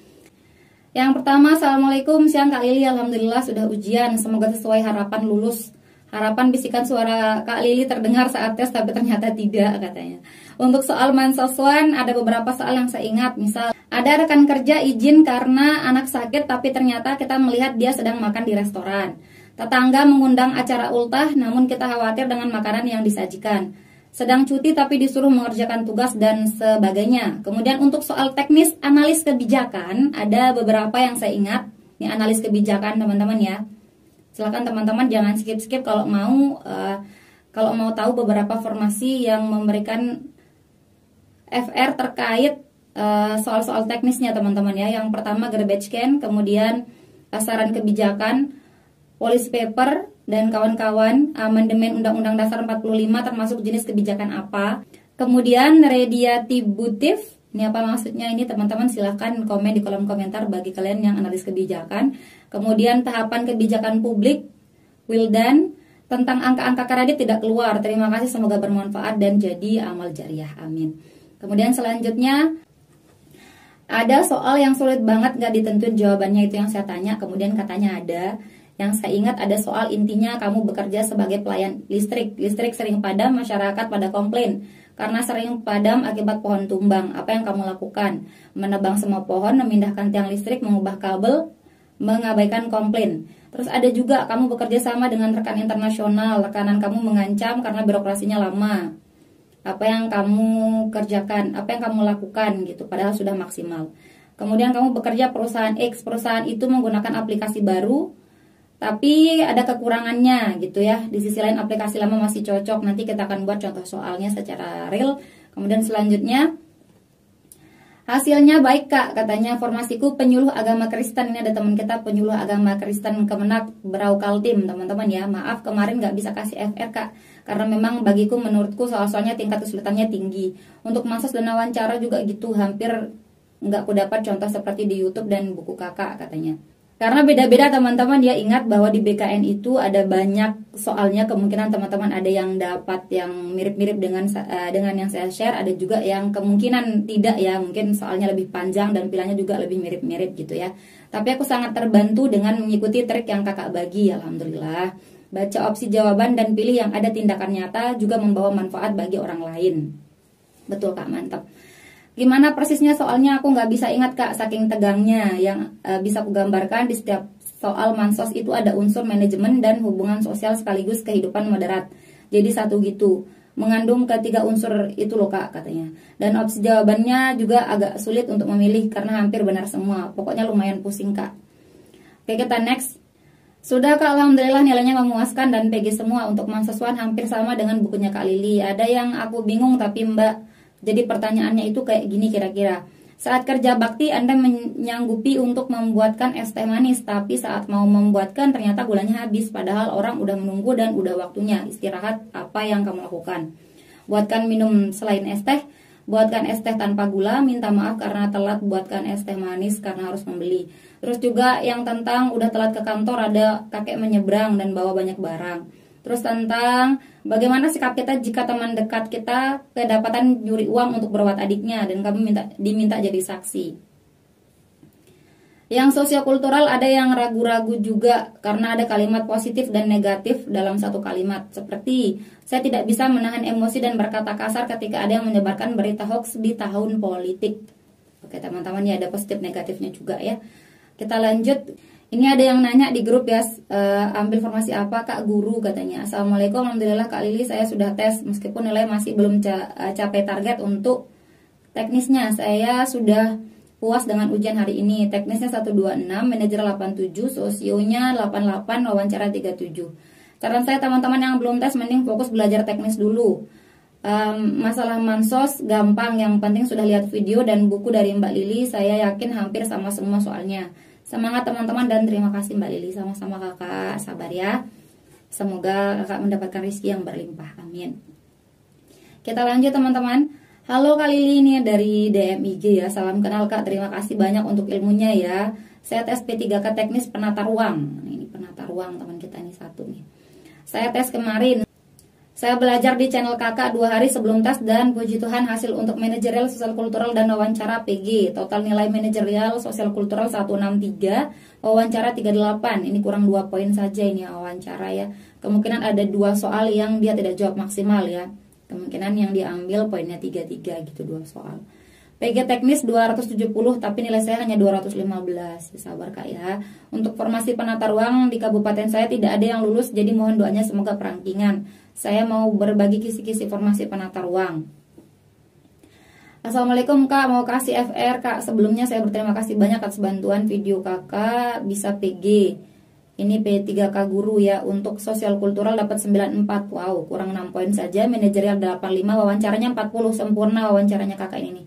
Yang pertama, Assalamualaikum, siang Kak Lili, Alhamdulillah sudah ujian, semoga sesuai harapan lulus. Harapan bisikan suara Kak Lili terdengar saat tes, tapi ternyata tidak katanya. Untuk soal Mansoswan, ada beberapa soal yang saya ingat. Misal, ada rekan kerja izin karena anak sakit, tapi ternyata kita melihat dia sedang makan di restoran. Tetangga mengundang acara ultah, namun kita khawatir dengan makanan yang disajikan. Sedang cuti tapi disuruh mengerjakan tugas dan sebagainya. Kemudian untuk soal teknis analis kebijakan, ada beberapa yang saya ingat. Ini analis kebijakan teman-teman ya. Silakan teman-teman jangan skip-skip kalau mau tahu beberapa formasi yang memberikan FR terkait soal-soal teknisnya teman-teman ya. Yang pertama garbage can, kemudian saran kebijakan, policy paper, dan kawan-kawan, amandemen Undang-Undang Dasar 45 termasuk jenis kebijakan apa. Kemudian redistributif, ini apa maksudnya ini teman-teman, silahkan komen di kolom komentar bagi kalian yang analis kebijakan. Kemudian tahapan kebijakan publik, Wildan, tentang angka-angka kredit tidak keluar. Terima kasih, semoga bermanfaat dan jadi amal jariah, amin. Kemudian selanjutnya ada soal yang sulit banget gak ditentuin jawabannya, itu yang saya tanya. Kemudian katanya ada. Yang saya ingat ada soal intinya kamu bekerja sebagai pelayan listrik. Listrik sering padam, masyarakat pada komplain karena sering padam akibat pohon tumbang. Apa yang kamu lakukan? Menebang semua pohon, memindahkan tiang listrik, mengubah kabel, mengabaikan komplain. Terus ada juga kamu bekerja sama dengan rekan internasional. Rekanan kamu mengancam karena birokrasinya lama. Apa yang kamu kerjakan? Apa yang kamu lakukan gitu? Padahal sudah maksimal. Kemudian kamu bekerja perusahaan X. Perusahaan itu menggunakan aplikasi baru, tapi ada kekurangannya gitu ya. Di sisi lain aplikasi lama masih cocok. Nanti kita akan buat contoh soalnya secara real. Kemudian selanjutnya, hasilnya baik Kak, katanya formasiku penyuluh agama Kristen. Ini ada teman kita penyuluh agama Kristen Kemenak Berau Kaltim teman-teman ya. Maaf kemarin nggak bisa kasih FR Kak, karena memang bagiku menurutku soal-soalnya tingkat kesulitannya tinggi. Untuk mansos dan wawancara juga gitu, hampir nggak aku dapat contoh seperti di YouTube dan buku kakak katanya. Karena beda-beda teman-teman ya, ingat bahwa di BKN itu ada banyak soalnya, kemungkinan teman-teman ada yang dapat yang mirip-mirip dengan yang saya share, ada juga yang kemungkinan tidak ya, mungkin soalnya lebih panjang dan pilihannya juga lebih mirip-mirip gitu ya. Tapi aku sangat terbantu dengan mengikuti trik yang kakak bagi, alhamdulillah. Baca opsi jawaban dan pilih yang ada tindakan nyata juga membawa manfaat bagi orang lain. Betul Kak, mantap. Gimana persisnya soalnya aku nggak bisa ingat Kak, saking tegangnya. Yang bisa aku gambarkan di setiap soal mansos itu ada unsur manajemen dan hubungan sosial sekaligus kehidupan moderat. Jadi satu gitu, mengandung ketiga unsur itu loh Kak katanya. Dan opsi jawabannya juga agak sulit untuk memilih karena hampir benar semua. Pokoknya lumayan pusing Kak. Oke, kita next. Sudah Kak, alhamdulillah nilainya memuaskan dan PG semua. Untuk mahasiswa hampir sama dengan bukunya Kak Lili. Ada yang aku bingung tapi Mbak, jadi pertanyaannya itu kayak gini kira-kira. Saat kerja bakti Anda menyanggupi untuk membuatkan es teh manis, tapi saat mau membuatkan ternyata gulanya habis, padahal orang udah menunggu dan udah waktunya istirahat. Apa yang kamu lakukan? Buatkan minum selain es teh, buatkan es teh tanpa gula, minta maaf karena telat, buatkan es teh manis karena harus membeli. Terus juga yang tentang udah telat ke kantor, ada kakek menyeberang dan bawa banyak barang. Terus tentang bagaimana sikap kita jika teman dekat kita kedapatan nyuri uang untuk berobat adiknya dan kamu diminta jadi saksi. Yang sosiokultural ada yang ragu-ragu juga karena ada kalimat positif dan negatif dalam satu kalimat. Seperti, saya tidak bisa menahan emosi dan berkata kasar ketika ada yang menyebarkan berita hoax di tahun politik. Oke teman-teman, ya ada positif negatifnya juga ya. Kita lanjut. Ini ada yang nanya di grup ya, ambil formasi apa Kak Guru katanya. Assalamualaikum, alhamdulillah Kak Lili saya sudah tes meskipun nilai masih belum capai target untuk teknisnya. Saya sudah puas dengan ujian hari ini. Teknisnya 126, manajer 87, sosionya 88, wawancara 37. Saran saya teman-teman yang belum tes mending fokus belajar teknis dulu. Masalah mansos gampang, yang penting sudah lihat video dan buku dari Mbak Lili, saya yakin hampir sama semua soalnya. Semangat teman-teman dan terima kasih Mbak Lili. Sama-sama kakak, sabar ya. Semoga kakak mendapatkan rezeki yang berlimpah, amin. Kita lanjut teman-teman. Halo Kak Lili, ini dari DM IG ya. Salam kenal Kak, terima kasih banyak untuk ilmunya ya. Saya tes P3K teknis penata ruang. Ini penata ruang teman kita nih satu nih. Saya tes kemarin. Saya belajar di channel kakak 2 hari sebelum tes dan puji Tuhan hasil untuk manajerial sosial kultural dan wawancara PG. Total nilai manajerial sosial kultural 163, wawancara 38. Ini kurang 2 poin saja ini wawancara ya. Kemungkinan ada 2 soal yang dia tidak jawab maksimal ya. Kemungkinan yang diambil poinnya 33 gitu, 2 soal. PG teknis 270 tapi nilai saya hanya 215. Sabar Kak ya. Untuk formasi penata ruang di kabupaten saya tidak ada yang lulus, jadi mohon doanya semoga perangkingan. Saya mau berbagi kisi-kisi formasi penata ruang. Assalamualaikum Kak, mau kasih FR Kak. Sebelumnya saya berterima kasih banyak atas bantuan video Kakak bisa PG. Ini P3K guru ya. Untuk sosial kultural dapat 94. Wow, kurang 6 poin saja. Manajerial 85, wawancaranya 40, sempurna wawancaranya Kakak ini nih.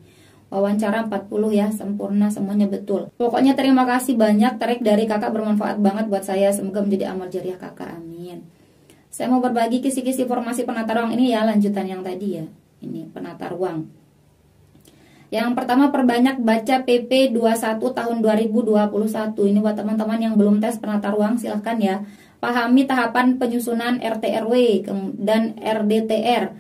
Wawancara 40 ya, sempurna semuanya betul. Pokoknya terima kasih banyak, trik dari kakak bermanfaat banget buat saya. Semoga menjadi amal jariah kakak, amin. Saya mau berbagi kisi-kisi formasi penata ruang ini ya, lanjutan yang tadi ya. Ini penata ruang. Yang pertama, perbanyak baca PP 21 tahun 2021. Ini buat teman-teman yang belum tes penata ruang, silahkan ya. Pahami tahapan penyusunan RT/RW dan RDTR.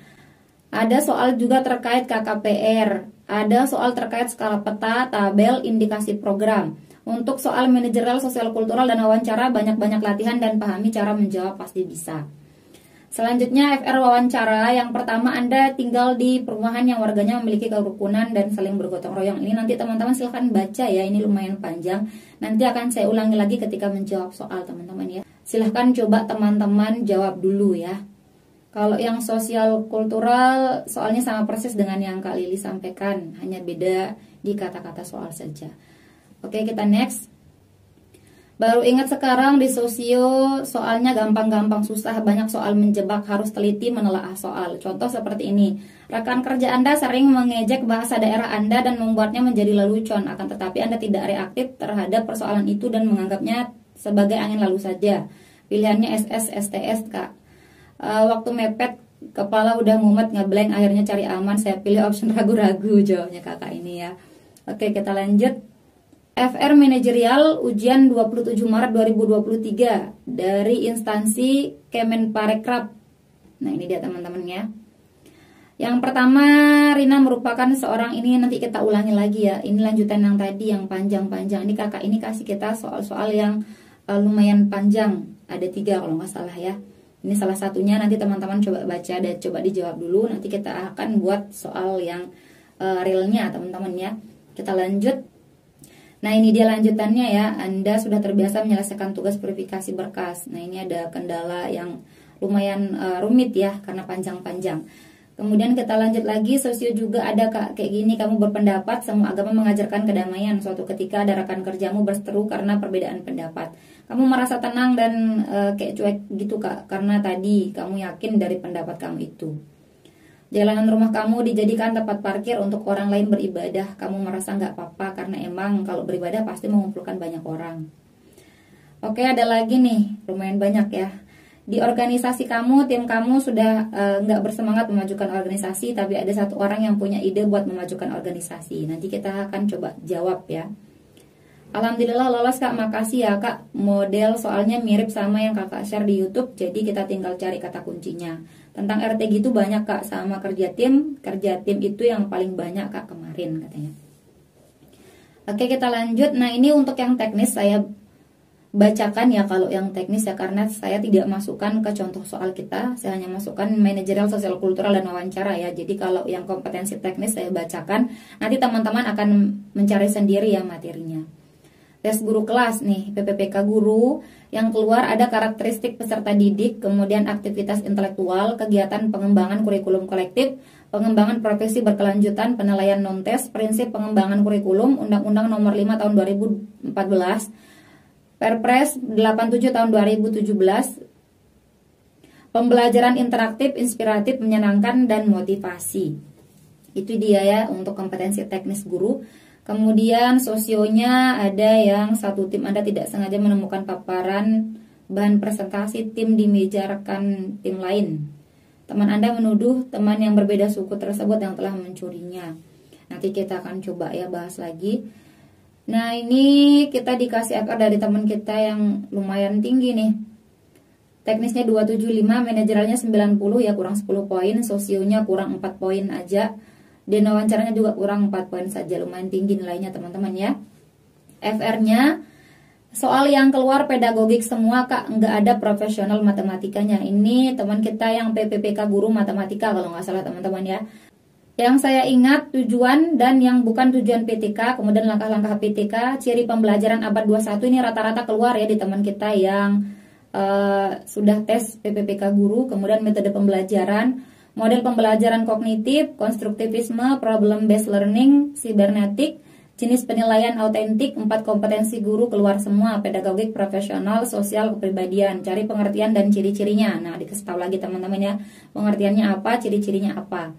Ada soal juga terkait KKPR. Ada soal terkait skala peta, tabel, indikasi program. Untuk soal manajerial sosial kultural dan wawancara, banyak-banyak latihan dan pahami cara menjawab pasti bisa. Selanjutnya FR wawancara. Yang pertama, Anda tinggal di perumahan yang warganya memiliki kerukunan dan saling bergotong royong. Ini nanti teman-teman silahkan baca ya, ini lumayan panjang. Nanti akan saya ulangi lagi ketika menjawab soal teman-teman ya. Silahkan coba teman-teman jawab dulu ya. Kalau yang sosial kultural soalnya sama persis dengan yang Kak Lili sampaikan, hanya beda di kata-kata soal saja. Oke, kita next. Baru ingat sekarang di sosio soalnya gampang-gampang susah, banyak soal menjebak, harus teliti menelaah soal. Contoh seperti ini. Rekan kerja Anda sering mengejek bahasa daerah Anda dan membuatnya menjadi lelucon, akan tetapi Anda tidak reaktif terhadap persoalan itu dan menganggapnya sebagai angin lalu saja. Pilihannya SS, STS Kak. Waktu mepet kepala udah mumet ngeblank, akhirnya cari aman, saya pilih option ragu-ragu, jawabnya kakak ini ya. Oke, kita lanjut. FR Manajerial ujian 27 Maret 2023 dari instansi Kemenparekraf. Nah, ini dia teman-teman ya. Yang pertama, Rina merupakan seorang, ini nanti kita ulangi lagi ya. Ini lanjutan yang tadi yang panjang-panjang. Ini kakak ini kasih kita soal-soal yang lumayan panjang. Ada 3 kalau nggak salah ya. Ini salah satunya, nanti teman-teman coba baca dan coba dijawab dulu. Nanti kita akan buat soal yang realnya teman-teman ya. Kita lanjut. Nah, ini dia lanjutannya ya. Anda sudah terbiasa menyelesaikan tugas verifikasi berkas. Nah, ini ada kendala yang lumayan rumit ya karena panjang-panjang. Kemudian kita lanjut lagi, sosio juga ada kak kayak gini. Kamu berpendapat semua agama mengajarkan kedamaian. Suatu ketika ada rekan kerjamu berseteru karena perbedaan pendapat. Kamu merasa tenang dan kayak cuek gitu kak, karena tadi kamu yakin dari pendapat kamu itu. Jalanan rumah kamu dijadikan tempat parkir untuk orang lain beribadah. Kamu merasa nggak apa-apa karena emang kalau beribadah pasti mengumpulkan banyak orang. Oke, ada lagi nih, lumayan banyak ya. Di organisasi kamu, tim kamu sudah nggak bersemangat memajukan organisasi, tapi ada satu orang yang punya ide buat memajukan organisasi. Nanti kita akan coba jawab ya. Alhamdulillah lolos kak, makasih ya kak. Model soalnya mirip sama yang kakak share di YouTube, jadi kita tinggal cari kata kuncinya. Tentang RTG itu banyak kak, sama kerja tim itu yang paling banyak kak kemarin katanya. Oke, kita lanjut. Nah, ini untuk yang teknis saya bacakan ya, kalau yang teknis ya, karena saya tidak masukkan ke contoh soal kita, saya hanya masukkan manajerial, sosial kultural dan wawancara ya. Jadi kalau yang kompetensi teknis saya bacakan, nanti teman-teman akan mencari sendiri ya materinya. Tes guru kelas nih, PPPK guru, yang keluar ada karakteristik peserta didik, kemudian aktivitas intelektual, kegiatan pengembangan kurikulum kolektif, pengembangan profesi berkelanjutan, penilaian non-tes, prinsip pengembangan kurikulum, Undang-Undang Nomor 5 Tahun 2014, Perpres 87 Tahun 2017, pembelajaran interaktif, inspiratif, menyenangkan, dan motivasi. Itu dia ya untuk kompetensi teknis guru. Kemudian sosionya ada yang satu tim Anda tidak sengaja menemukan paparan bahan presentasi tim di meja rekan tim lain. Teman Anda menuduh teman yang berbeda suku tersebut yang telah mencurinya. Nanti kita akan coba ya bahas lagi. Nah, ini kita dikasih FR dari teman kita yang lumayan tinggi nih. Teknisnya 275, manajerialnya 90 ya, kurang 10 poin, sosionya kurang 4 poin aja. Dan wawancaranya juga kurang 4 poin saja, lumayan tinggi nilainya teman-teman ya. FR-nya soal yang keluar pedagogik semua kak, nggak ada profesional matematikanya. Ini teman kita yang PPPK guru matematika kalau nggak salah teman-teman ya. Yang saya ingat tujuan dan yang bukan tujuan PTK, kemudian langkah-langkah PTK, ciri pembelajaran abad 21 ini rata-rata keluar ya di teman kita yang sudah tes PPPK guru. Kemudian metode pembelajaran, model pembelajaran kognitif, konstruktivisme, problem based learning, sibernetik, jenis penilaian autentik, 4 kompetensi guru keluar semua, pedagogik, profesional, sosial, kepribadian, cari pengertian dan ciri-cirinya. Nah, dikasih tahu lagi teman-teman ya, pengertiannya apa, ciri-cirinya apa.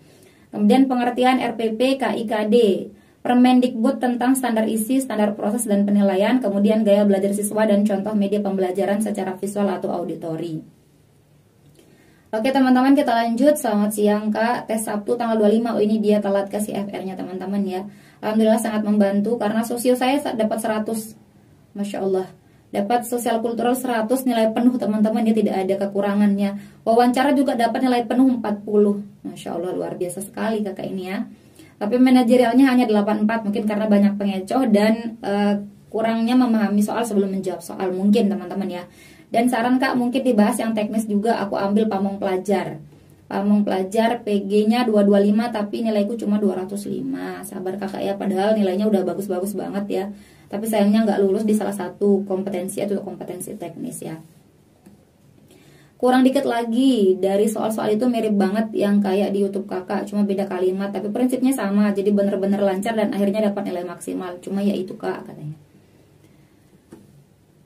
Kemudian pengertian RPP, KIKD, Permendikbud tentang standar isi, standar proses dan penilaian, kemudian gaya belajar siswa dan contoh media pembelajaran secara visual atau auditori. Oke teman-teman, kita lanjut. Selamat siang kak, tes Sabtu tanggal 25. Oh, ini dia telat kasih FR-nya teman-teman ya. Alhamdulillah sangat membantu karena sosio saya dapat 100. Masya Allah. Dapat sosial kultural 100, nilai penuh teman-teman ya, tidak ada kekurangannya. Wawancara juga dapat nilai penuh 40. Masya Allah, luar biasa sekali kakak ini ya. Tapi manajerialnya hanya 84, mungkin karena banyak pengecoh dan kurangnya memahami soal sebelum menjawab soal mungkin teman-teman ya. Dan saran kak mungkin dibahas yang teknis juga, aku ambil pamong pelajar. Pamong pelajar PG-nya 225 tapi nilaiku cuma 205. Sabar kakak ya, padahal nilainya udah bagus-bagus banget ya. Tapi sayangnya nggak lulus di salah satu kompetensi atau kompetensi teknis ya. Kurang dikit lagi dari soal-soal itu mirip banget yang kayak di YouTube kakak, cuma beda kalimat tapi prinsipnya sama. Jadi bener-bener lancar dan akhirnya dapat nilai maksimal. Cuma ya itu kak katanya.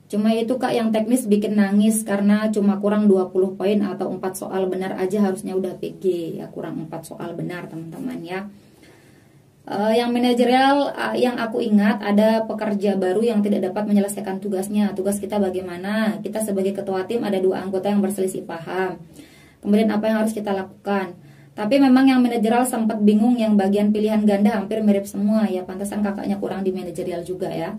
Cuma itu kak yang teknis bikin nangis karena cuma kurang 20 poin atau 4 soal benar aja harusnya udah PG ya, kurang 4 soal benar teman-teman ya. Yang manajerial yang aku ingat ada pekerja baru yang tidak dapat menyelesaikan tugasnya. Tugas kita bagaimana? Kita sebagai ketua tim ada 2 anggota yang berselisih paham. Kemudian apa yang harus kita lakukan? Tapi memang yang manajerial sempat bingung, yang bagian pilihan ganda hampir mirip semua ya. Pantasan kakaknya kurang di manajerial juga ya.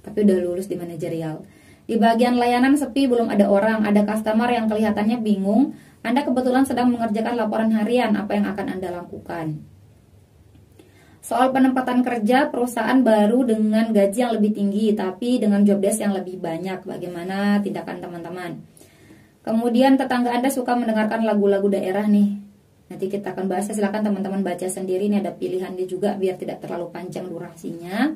tapi udah lulus di manajerial. Di bagian layanan sepi, belum ada orang, ada customer yang kelihatannya bingung. Anda kebetulan sedang mengerjakan laporan harian, apa yang akan Anda lakukan? Soal penempatan kerja, perusahaan baru dengan gaji yang lebih tinggi tapi dengan job desk yang lebih banyak. Bagaimana tindakan teman-teman? Kemudian tetangga Anda suka mendengarkan lagu-lagu daerah nih. Nanti kita akan bahas, silakan teman-teman baca sendiri. Ini ada pilihannya juga biar tidak terlalu panjang durasinya.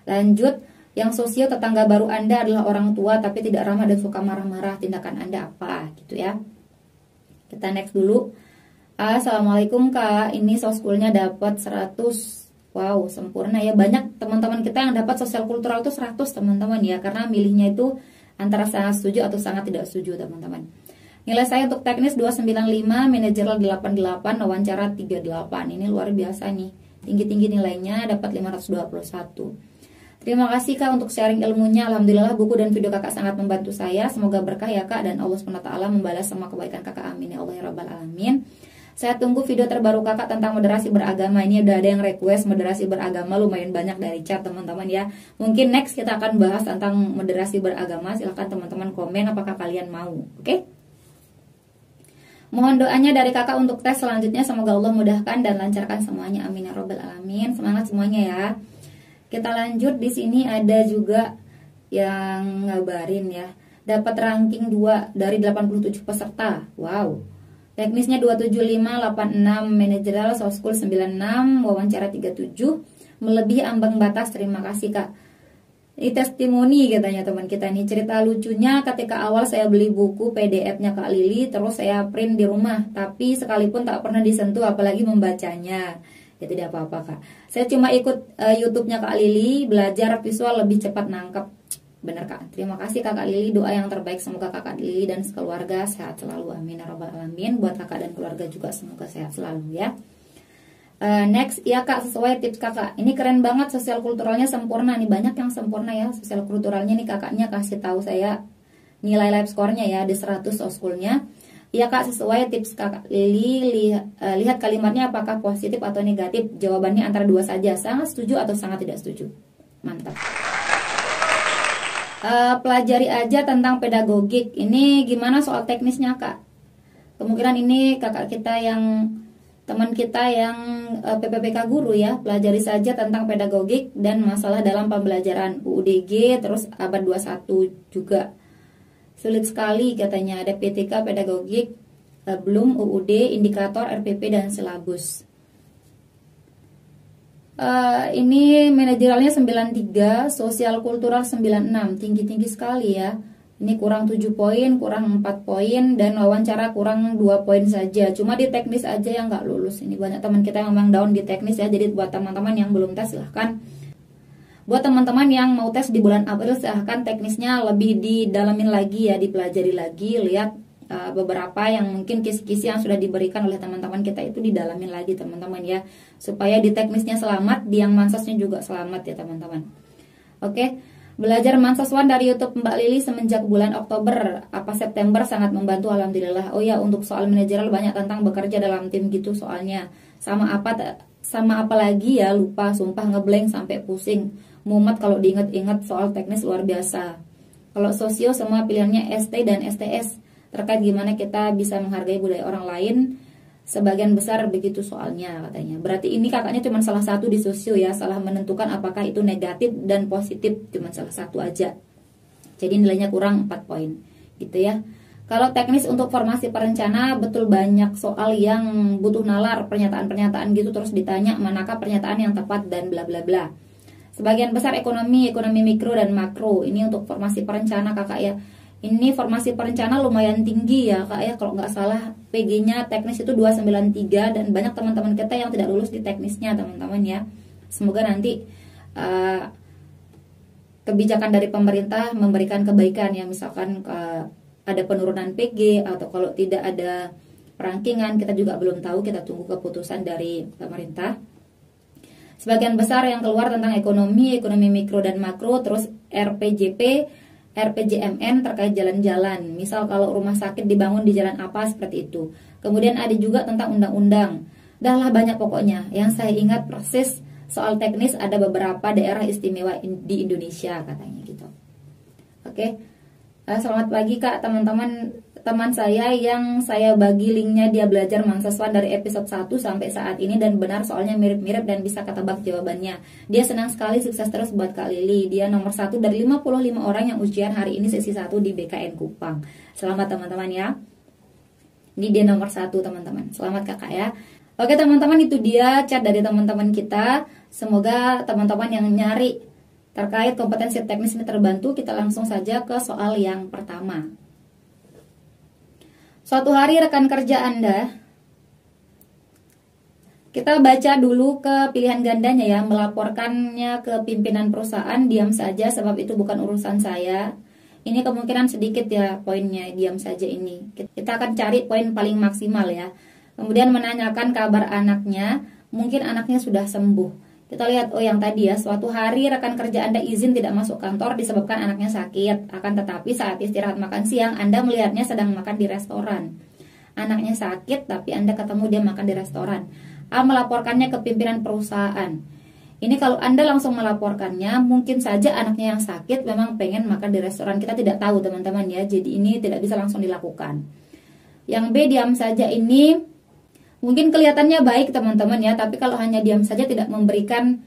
Lanjut, yang sosio, tetangga baru Anda adalah orang tua tapi tidak ramah dan suka marah-marah. Tindakan Anda apa? Gitu ya. Kita next dulu. Assalamualaikum Kak, ini soskulnya dapat 100. Wow, sempurna ya. Banyak teman-teman kita yang dapat sosial kultural itu 100 teman-teman ya. Karena milihnya itu antara sangat setuju atau sangat tidak setuju teman-teman. Nilai saya untuk teknis 295, manajerial 88, wawancara 38. Ini luar biasa nih. Tinggi-tinggi nilainya, dapat 521. Terima kasih Kak untuk sharing ilmunya. Alhamdulillah buku dan video Kakak sangat membantu saya. Semoga berkah ya Kak, dan Allah SWT membalas semua kebaikan Kakak. Amin ya Allah ya Rabbal Alamin. Saya tunggu video terbaru Kakak tentang moderasi beragama. Ini udah ada yang request moderasi beragama, lumayan banyak dari chat teman-teman ya. Mungkin next kita akan bahas tentang moderasi beragama. Silahkan teman-teman komen apakah kalian mau. Oke? Mohon doanya dari Kakak untuk tes selanjutnya. Semoga Allah mudahkan dan lancarkan semuanya. Amin ya Rabbal Alamin. Semangat semuanya ya. Kita lanjut, di sini ada juga yang ngabarin ya. Dapat ranking 2 dari 87 peserta. Wow. Teknisnya 275, 86, manajerial soskul 96, wawancara 37, melebihi ambang batas. Terima kasih Kak. Ini testimoni katanya teman kita nih. Cerita lucunya, ketika awal saya beli buku PDF-nya Kak Lili, terus saya print di rumah, tapi sekalipun tak pernah disentuh apalagi membacanya. Ya tidak apa-apa Kak. Saya cuma ikut YouTube-nya Kak Lili, belajar visual lebih cepat nangkep. Bener Kak. Terima kasih Kakak Lili, doa yang terbaik semoga Kakak Lili dan sekeluarga sehat selalu. Amin ya Rabbal Alamin. Buat Kakak dan keluarga juga semoga sehat selalu ya. Next, ya Kak, sesuai tips Kakak. Ini keren banget, sosial kulturalnya sempurna nih. Banyak yang sempurna ya sosial kulturalnya nih. Kakaknya kasih tahu saya nilai live score-nya ya, ada 100 soskulnya. Ya Kak, sesuai tips Kakak Lili, lihat kalimatnya apakah positif atau negatif. Jawabannya antara 2 saja, sangat setuju atau sangat tidak setuju. Mantap. Pelajari aja tentang pedagogik. Ini gimana soal teknisnya Kak? Kemungkinan ini kakak kita yang, teman kita yang PPPK guru ya. Pelajari saja tentang pedagogik dan masalah dalam pembelajaran UUDG, terus abad 21 juga. Sulit sekali katanya, ada PTK pedagogik, belum UUD, indikator, RPP dan silabus. Ini manajerialnya 93, sosial kultural 96, tinggi-tinggi sekali ya. Ini kurang 7 poin, kurang 4 poin, dan wawancara kurang 2 poin saja. Cuma di teknis aja yang nggak lulus. Ini banyak teman kita yang memang down di teknis ya. Jadi buat teman-teman yang belum tes silahkan. Buat teman-teman yang mau tes di bulan April silahkan teknisnya lebih didalamin lagi ya, dipelajari lagi, lihat beberapa yang mungkin kisi-kisi yang sudah diberikan oleh teman-teman kita itu didalamin lagi teman-teman ya, supaya di teknisnya selamat, di yang mansasnya juga selamat ya teman-teman. Oke, belajar mansaswan dari YouTube Mbak Lili semenjak bulan Oktober apa September sangat membantu alhamdulillah. Oh ya, untuk soal manajerial banyak tentang bekerja dalam tim gitu soalnya. Sama apa lagi ya, lupa, sumpah ngeblank sampai pusing. Mumet kalau diinget-inget, soal teknis luar biasa. Kalau sosio semua pilihannya ST dan STS. Terkait gimana kita bisa menghargai budaya orang lain, sebagian besar begitu soalnya katanya. Berarti ini kakaknya cuma salah satu di sosio ya, salah menentukan apakah itu negatif dan positif, cuma salah satu aja. Jadi nilainya kurang 4 poin gitu ya. Kalau teknis untuk formasi perencana, betul banyak soal yang butuh nalar, pernyataan-pernyataan gitu terus ditanya manakah pernyataan yang tepat dan bla bla bla. Sebagian besar ekonomi mikro dan makro. Ini untuk formasi perencana kakak ya. Ini formasi perencana lumayan tinggi ya Kak ya, kalau nggak salah PG-nya teknis itu 293, dan banyak teman-teman kita yang tidak lulus di teknisnya teman-teman ya. Semoga nanti kebijakan dari pemerintah memberikan kebaikan ya, misalkan ada penurunan PG, atau kalau tidak ada rankingan, kita juga belum tahu, kita tunggu keputusan dari pemerintah. Sebagian besar yang keluar tentang ekonomi mikro dan makro, terus RPJP, RPJMN terkait jalan-jalan. Misal kalau rumah sakit dibangun di jalan apa, seperti itu. Kemudian ada juga tentang undang-undang. Dah lah banyak pokoknya. Yang saya ingat persis soal teknis ada beberapa daerah istimewa di Indonesia katanya gitu. Oke. Selamat pagi Kak, teman saya yang saya bagi linknya dia belajar mahasiswa dari episode 1 sampai saat ini, dan benar soalnya mirip-mirip dan bisa ketebak jawabannya. Dia senang sekali, sukses terus buat Kak Lili. Dia nomor 1 dari 55 orang yang ujian hari ini sesi 1 di BKN Kupang. Selamat teman-teman ya. Ini dia nomor 1 teman-teman. Selamat kakak ya. Oke teman-teman, itu dia chat dari teman-teman kita. Semoga teman-teman yang nyari terkait kompetensi teknis ini terbantu. Kita langsung saja ke soal yang pertama. Suatu hari rekan kerja Anda, kita baca dulu ke pilihan gandanya ya, melaporkannya ke pimpinan perusahaan, diam saja sebab itu bukan urusan saya. Ini kemungkinan sedikit ya poinnya, diam saja ini. Kita akan cari poin paling maksimal ya. Kemudian menanyakan kabar anaknya, mungkin anaknya sudah sembuh. Kita lihat, oh yang tadi ya, suatu hari rekan kerja Anda izin tidak masuk kantor disebabkan anaknya sakit. Akan tetapi saat istirahat makan siang, Anda melihatnya sedang makan di restoran. Anaknya sakit, tapi Anda ketemu dia makan di restoran. A melaporkannya ke pimpinan perusahaan. Ini kalau Anda langsung melaporkannya, mungkin saja anaknya yang sakit memang pengen makan di restoran. Kita tidak tahu teman-teman ya, jadi ini tidak bisa langsung dilakukan. Yang B, diam saja ini mungkin kelihatannya baik teman-teman ya, tapi kalau hanya diam saja tidak memberikan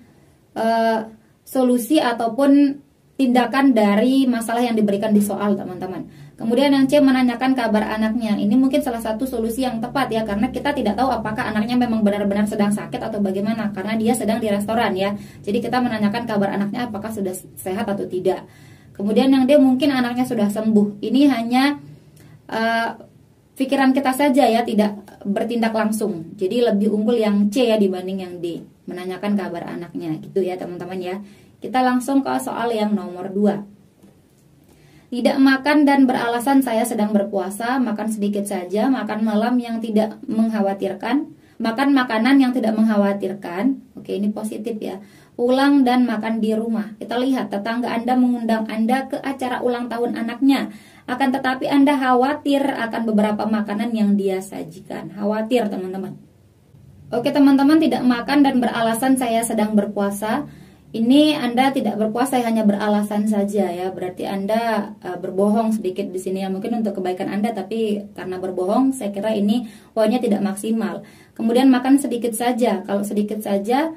solusi ataupun tindakan dari masalah yang diberikan di soal teman-teman. Kemudian yang C, menanyakan kabar anaknya. Ini mungkin salah satu solusi yang tepat ya, karena kita tidak tahu apakah anaknya memang benar-benar sedang sakit atau bagaimana, karena dia sedang di restoran ya. Jadi kita menanyakan kabar anaknya apakah sudah sehat atau tidak. Kemudian yang D, mungkin anaknya sudah sembuh. Ini hanya pikiran kita saja ya, tidak bertindak langsung. Jadi lebih unggul yang C ya dibanding yang D, menanyakan kabar anaknya gitu ya teman-teman ya. Kita langsung ke soal yang nomor 2. Tidak makan dan beralasan saya sedang berpuasa, makan sedikit saja, makan malam yang tidak mengkhawatirkan, makan makanan yang tidak mengkhawatirkan. Oke, ini positif ya. Pulang dan makan di rumah. Kita lihat tetangga Anda mengundang Anda ke acara ulang tahun anaknya. Akan tetapi Anda khawatir akan beberapa makanan yang dia sajikan. Khawatir teman-teman. Oke teman-teman, tidak makan dan beralasan saya sedang berpuasa. Ini Anda tidak berpuasa, hanya beralasan saja ya. Berarti Anda berbohong sedikit di sini ya. Mungkin untuk kebaikan Anda, tapi karena berbohong saya kira ini poinnya tidak maksimal. Kemudian makan sedikit saja. Kalau sedikit saja,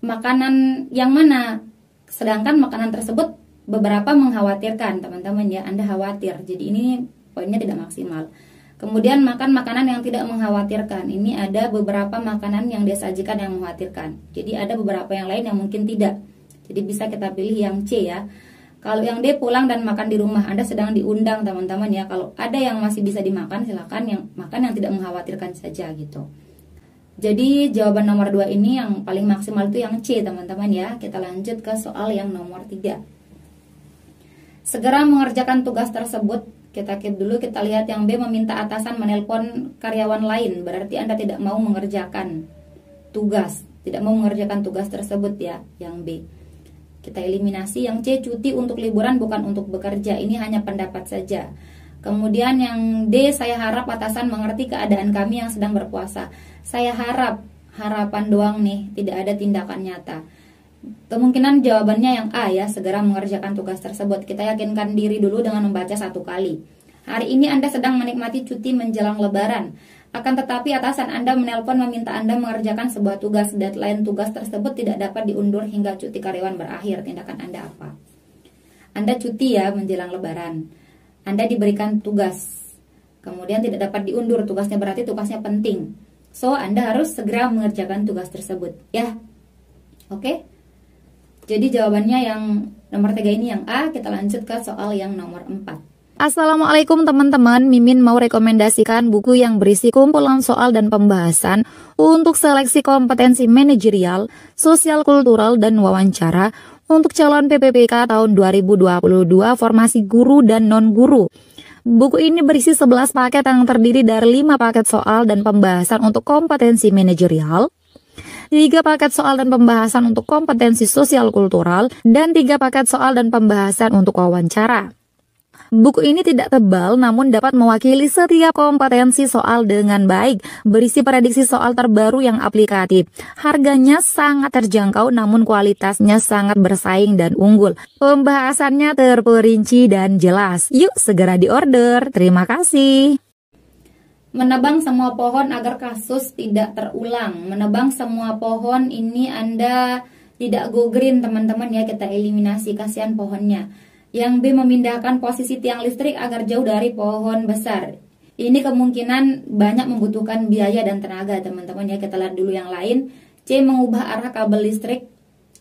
makanan yang mana? Sedangkan makanan tersebut beberapa mengkhawatirkan teman-teman ya. Anda khawatir. Jadi ini poinnya tidak maksimal. Kemudian makan makanan yang tidak mengkhawatirkan. Ini ada beberapa makanan yang disajikan yang mengkhawatirkan. Jadi ada beberapa yang lain yang mungkin tidak. Jadi bisa kita pilih yang C ya. Kalau yang D, pulang dan makan di rumah. Anda sedang diundang teman-teman ya. Kalau ada yang masih bisa dimakan, silakan yang makan yang tidak mengkhawatirkan saja gitu. Jadi jawaban nomor 2 ini yang paling maksimal itu yang C teman-teman ya. Kita lanjut ke soal yang nomor 3. Segera mengerjakan tugas tersebut. Kita keep dulu, kita lihat yang B, meminta atasan menelpon karyawan lain. Berarti Anda tidak mau mengerjakan tugas. Tidak mau mengerjakan tugas tersebut ya, yang B. Kita eliminasi. Yang C, cuti untuk liburan bukan untuk bekerja. Ini hanya pendapat saja. Kemudian yang D, saya harap atasan mengerti keadaan kami yang sedang berpuasa. Saya harap, harapan doang nih, tidak ada tindakan nyata. Kemungkinan jawabannya yang A ya, segera mengerjakan tugas tersebut. Kita yakinkan diri dulu dengan membaca 1 kali. Hari ini Anda sedang menikmati cuti menjelang lebaran. Akan tetapi atasan Anda menelpon meminta Anda mengerjakan sebuah tugas. Deadline tugas tersebut tidak dapat diundur hingga cuti karyawan berakhir. Tindakan Anda apa? Anda cuti ya menjelang lebaran. Anda diberikan tugas. Kemudian tidak dapat diundur tugasnya, berarti tugasnya penting. So, Anda harus segera mengerjakan tugas tersebut ya. Oke? Jadi jawabannya yang nomor 3 ini yang A. Kita lanjut ke soal yang nomor 4. Assalamualaikum teman-teman, Mimin mau rekomendasikan buku yang berisi kumpulan soal dan pembahasan untuk seleksi kompetensi manajerial, sosial kultural, dan wawancara untuk calon PPPK tahun 2022 formasi guru dan non-guru. Buku ini berisi 11 paket yang terdiri dari 5 paket soal dan pembahasan untuk kompetensi manajerial, 3 paket soal dan pembahasan untuk kompetensi sosial kultural, dan 3 paket soal dan pembahasan untuk wawancara. Buku ini tidak tebal namun dapat mewakili setiap kompetensi soal dengan baik, berisi prediksi soal terbaru yang aplikatif. Harganya sangat terjangkau namun kualitasnya sangat bersaing dan unggul. Pembahasannya terperinci dan jelas. Yuk segera diorder. Terima kasih. Menebang semua pohon agar kasus tidak terulang. Menebang semua pohon ini Anda tidak go green teman-teman ya, kita eliminasi, kasihan pohonnya. Yang B, memindahkan posisi tiang listrik agar jauh dari pohon besar. Ini kemungkinan banyak membutuhkan biaya dan tenaga teman-teman ya. Kita lihat dulu yang lain. C, mengubah arah kabel listrik.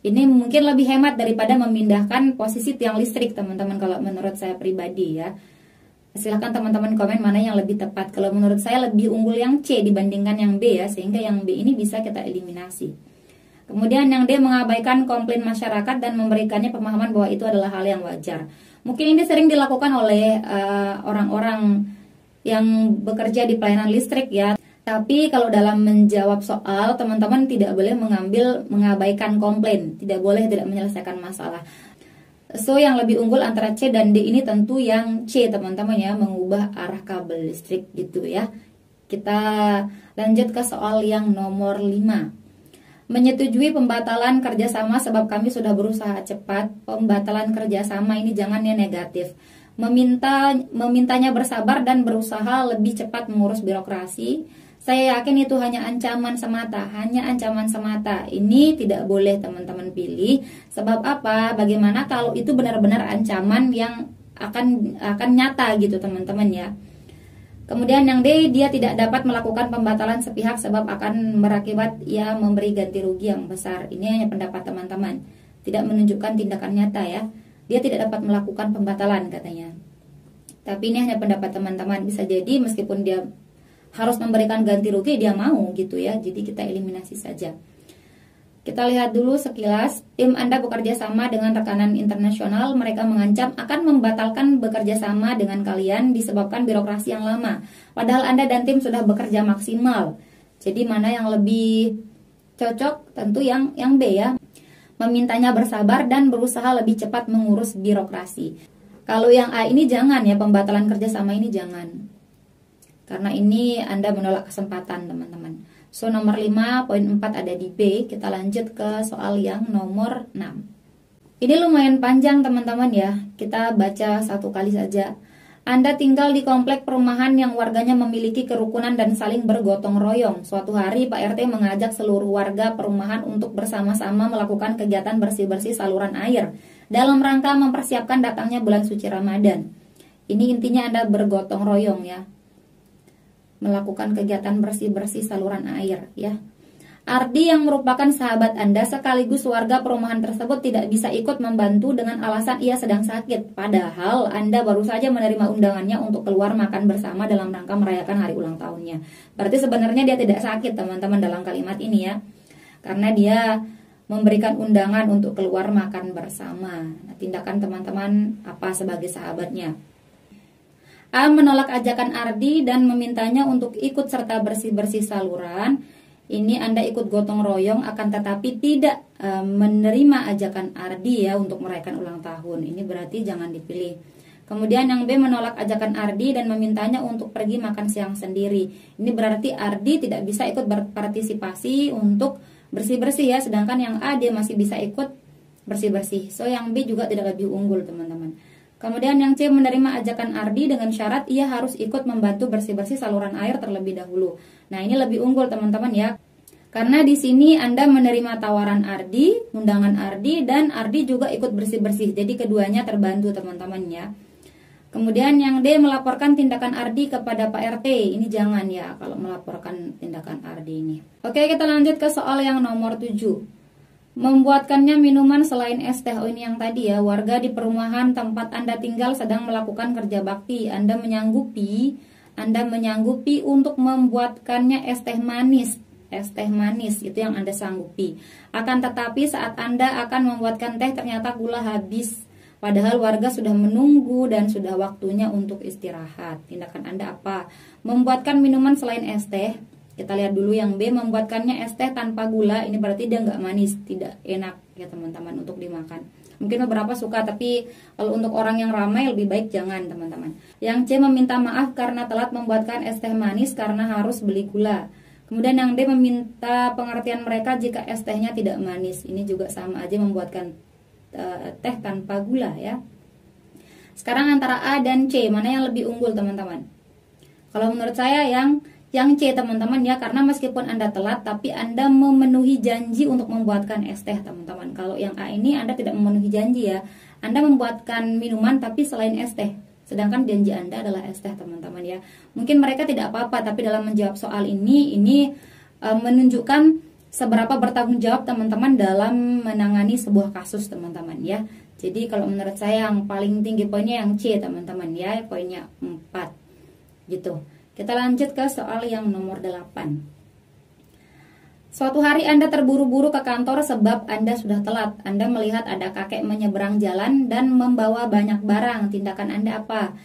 Ini mungkin lebih hemat daripada memindahkan posisi tiang listrik teman-teman, kalau menurut saya pribadi ya. Silahkan teman-teman komen mana yang lebih tepat. Kalau menurut saya lebih unggul yang C dibandingkan yang B ya, sehingga yang B ini bisa kita eliminasi. Kemudian yang D, mengabaikan komplain masyarakat dan memberikannya pemahaman bahwa itu adalah hal yang wajar. Mungkin ini sering dilakukan oleh orang-orang yang bekerja di pelayanan listrik ya. Tapi kalau dalam menjawab soal, teman-teman tidak boleh mengabaikan komplain, tidak boleh tidak menyelesaikan masalah. So yang lebih unggul antara C dan D ini tentu yang C teman-teman ya, mengubah arah kabel listrik gitu ya. Kita lanjut ke soal yang nomor 5. Menyetujui pembatalan kerjasama sebab kami sudah berusaha cepat. Pembatalan kerjasama ini jangan ya negatif. Memintanya bersabar dan berusaha lebih cepat mengurus birokrasi. Saya yakin itu hanya ancaman semata, hanya ancaman semata. Ini tidak boleh teman-teman pilih. Sebab apa? Bagaimana kalau itu benar-benar ancaman yang akan nyata gitu teman-teman ya. Kemudian yang D, dia tidak dapat melakukan pembatalan sepihak sebab akan berakibat ia memberi ganti rugi yang besar. Ini hanya pendapat teman-teman, tidak menunjukkan tindakan nyata ya. Dia tidak dapat melakukan pembatalan katanya. Tapi ini hanya pendapat teman-teman. Bisa jadi meskipun dia harus memberikan ganti rugi, dia mau gitu ya. Jadi kita eliminasi saja. Kita lihat dulu sekilas. Tim Anda bekerja sama dengan rekanan internasional. Mereka mengancam akan membatalkan bekerja sama dengan kalian disebabkan birokrasi yang lama. Padahal Anda dan tim sudah bekerja maksimal. Jadi mana yang lebih cocok? Tentu yang B ya. Memintanya bersabar dan berusaha lebih cepat mengurus birokrasi. Kalau yang A ini jangan ya, pembatalan kerjasama ini jangan. Karena ini Anda menolak kesempatan teman-teman. So nomor 5, poin 4 ada di B. Kita lanjut ke soal yang nomor 6. Ini lumayan panjang teman-teman ya. Kita baca satu kali saja. Anda tinggal di komplek perumahan yang warganya memiliki kerukunan dan saling bergotong royong. Suatu hari Pak RT mengajak seluruh warga perumahan untuk bersama-sama melakukan kegiatan bersih-bersih saluran air dalam rangka mempersiapkan datangnya bulan suci Ramadan. Ini intinya Anda bergotong royong ya, melakukan kegiatan bersih-bersih saluran air ya. Ardi yang merupakan sahabat Anda sekaligus warga perumahan tersebut tidak bisa ikut membantu dengan alasan ia sedang sakit. Padahal Anda baru saja menerima undangannya untuk keluar makan bersama dalam rangka merayakan hari ulang tahunnya. Berarti sebenarnya dia tidak sakit teman-teman dalam kalimat ini ya. Karena dia memberikan undangan untuk keluar makan bersama. Nah, tindakan teman-teman apa sebagai sahabatnya? A, menolak ajakan Ardi dan memintanya untuk ikut serta bersih-bersih saluran. Ini Anda ikut gotong royong akan tetapi tidak menerima ajakan Ardi ya untuk merayakan ulang tahun. Ini berarti jangan dipilih. Kemudian yang B, menolak ajakan Ardi dan memintanya untuk pergi makan siang sendiri. Ini berarti Ardi tidak bisa ikut berpartisipasi untuk bersih-bersih ya. Sedangkan yang A, dia masih bisa ikut bersih-bersih. So yang B juga tidak lebih unggul teman-teman. Kemudian yang C, menerima ajakan Ardi dengan syarat ia harus ikut membantu bersih-bersih saluran air terlebih dahulu. Nah, ini lebih unggul teman-teman ya. Karena di sini Anda menerima tawaran Ardi, undangan Ardi, dan Ardi juga ikut bersih-bersih. Jadi keduanya terbantu teman-teman ya. Kemudian yang D, melaporkan tindakan Ardi kepada Pak RT. Ini jangan ya kalau melaporkan tindakan Ardi ini. Oke, kita lanjut ke soal yang nomor 7. Membuatkannya minuman selain es teh. Oh, ini yang tadi ya, warga di perumahan tempat Anda tinggal sedang melakukan kerja bakti. Anda menyanggupi untuk membuatkannya es teh manis. Es teh manis itu yang Anda sanggupi. Akan tetapi saat Anda akan membuatkan teh ternyata gula habis. Padahal warga sudah menunggu dan sudah waktunya untuk istirahat. Tindakan Anda apa? Membuatkan minuman selain es teh. Kita lihat dulu yang B, membuatkannya es teh tanpa gula. Ini berarti dia nggak manis, tidak enak ya teman-teman untuk dimakan. Mungkin beberapa suka, tapi kalau untuk orang yang ramai lebih baik jangan teman-teman. Yang C meminta maaf karena telat membuatkan es teh manis karena harus beli gula. Kemudian yang D meminta pengertian mereka jika es tehnya tidak manis. Ini juga sama aja, membuatkan teh tanpa gula ya. Sekarang antara A dan C, mana yang lebih unggul teman-teman? Kalau menurut saya yang C teman-teman ya, karena meskipun Anda telat tapi Anda memenuhi janji untuk membuatkan es teh teman-teman. Kalau yang A ini Anda tidak memenuhi janji ya, Anda membuatkan minuman tapi selain es teh, sedangkan janji Anda adalah es teh teman-teman ya. Mungkin mereka tidak apa-apa, tapi dalam menjawab soal ini menunjukkan seberapa bertanggung jawab teman-teman dalam menangani sebuah kasus teman-teman ya. Jadi kalau menurut saya yang paling tinggi poinnya yang C teman-teman ya, poinnya 4 gitu. Kita lanjut ke soal yang nomor 8. Suatu hari Anda terburu-buru ke kantor sebab Anda sudah telat. Anda melihat ada kakek menyeberang jalan dan membawa banyak barang. Tindakan Anda apa?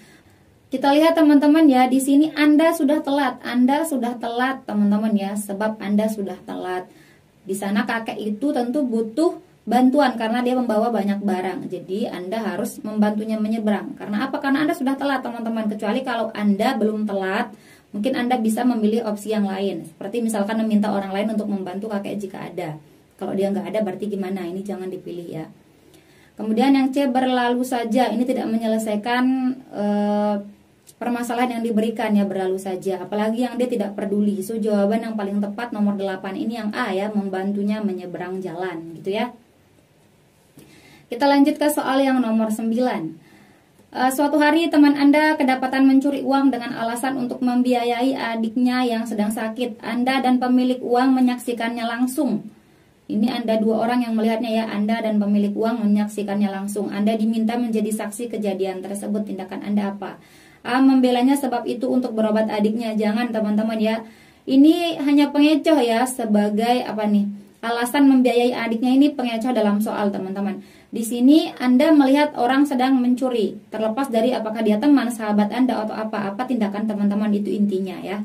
Kita lihat teman-teman ya, di sini Anda sudah telat. Anda sudah telat teman-teman ya, sebab Anda sudah telat. Di sana kakek itu tentu butuh bantuan karena dia membawa banyak barang. Jadi Anda harus membantunya menyeberang. Karena apa? Karena Anda sudah telat teman-teman. Kecuali kalau Anda belum telat, mungkin Anda bisa memilih opsi yang lain. Seperti misalkan meminta orang lain untuk membantu kakek jika ada. Kalau dia nggak ada berarti gimana? Ini jangan dipilih ya. Kemudian yang C berlalu saja. Ini tidak menyelesaikan permasalahan yang diberikan ya, berlalu saja. Apalagi yang dia tidak peduli. So jawaban yang paling tepat nomor 8 ini yang A ya, membantunya menyeberang jalan gitu ya. Kita lanjut ke soal yang nomor 9. Suatu hari teman Anda kedapatan mencuri uang dengan alasan untuk membiayai adiknya yang sedang sakit. Anda dan pemilik uang menyaksikannya langsung. Ini Anda dua orang yang melihatnya ya, Anda dan pemilik uang menyaksikannya langsung. Anda diminta menjadi saksi kejadian tersebut. Tindakan Anda apa? A. Membelanya sebab itu untuk berobat adiknya. Jangan teman-teman ya. Ini hanya pengecoh ya, sebagai apa nih? Alasan membiayai adiknya ini pengecoh dalam soal teman-teman. Di sini Anda melihat orang sedang mencuri, terlepas dari apakah dia teman, sahabat Anda atau apa tindakan teman-teman itu intinya ya.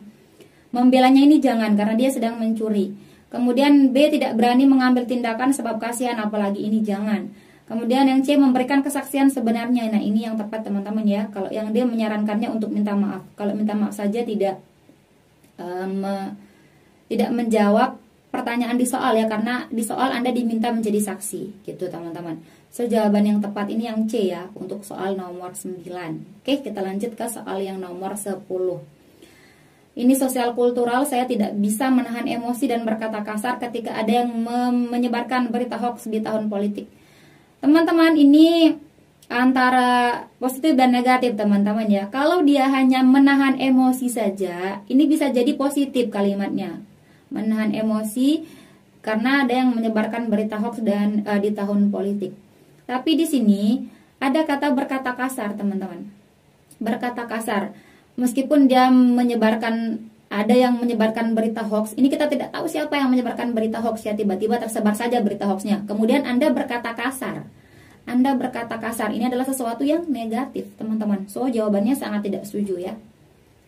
Membelanya ini jangan karena dia sedang mencuri. Kemudian B. Tidak berani mengambil tindakan sebab kasihan, apalagi ini jangan. Kemudian yang C. Memberikan kesaksian sebenarnya. Nah ini yang tepat teman-teman ya. Kalau yang D menyarankannya untuk minta maaf. Kalau minta maaf saja tidak menjawab pertanyaan di soal ya, karena di soal Anda diminta menjadi saksi gitu teman-teman. So jawaban yang tepat ini yang C ya untuk soal nomor 9. Oke, kita lanjut ke soal yang nomor 10. Ini sosial kultural. Saya tidak bisa menahan emosi dan berkata kasar ketika ada yang menyebarkan berita hoax di tahun politik. Teman-teman, ini antara positif dan negatif teman-teman ya. Kalau dia hanya menahan emosi saja, ini bisa jadi positif kalimatnya. Menahan emosi karena ada yang menyebarkan berita hoax dan di tahun politik. Tapi di sini ada kata berkata kasar teman-teman. Berkata kasar, meskipun dia ada yang menyebarkan berita hoax, ini kita tidak tahu siapa yang menyebarkan berita hoax ya, tiba-tiba tersebar saja berita hoaxnya. Kemudian Anda berkata kasar. Anda berkata kasar, ini adalah sesuatu yang negatif teman-teman. So jawabannya sangat tidak setuju ya.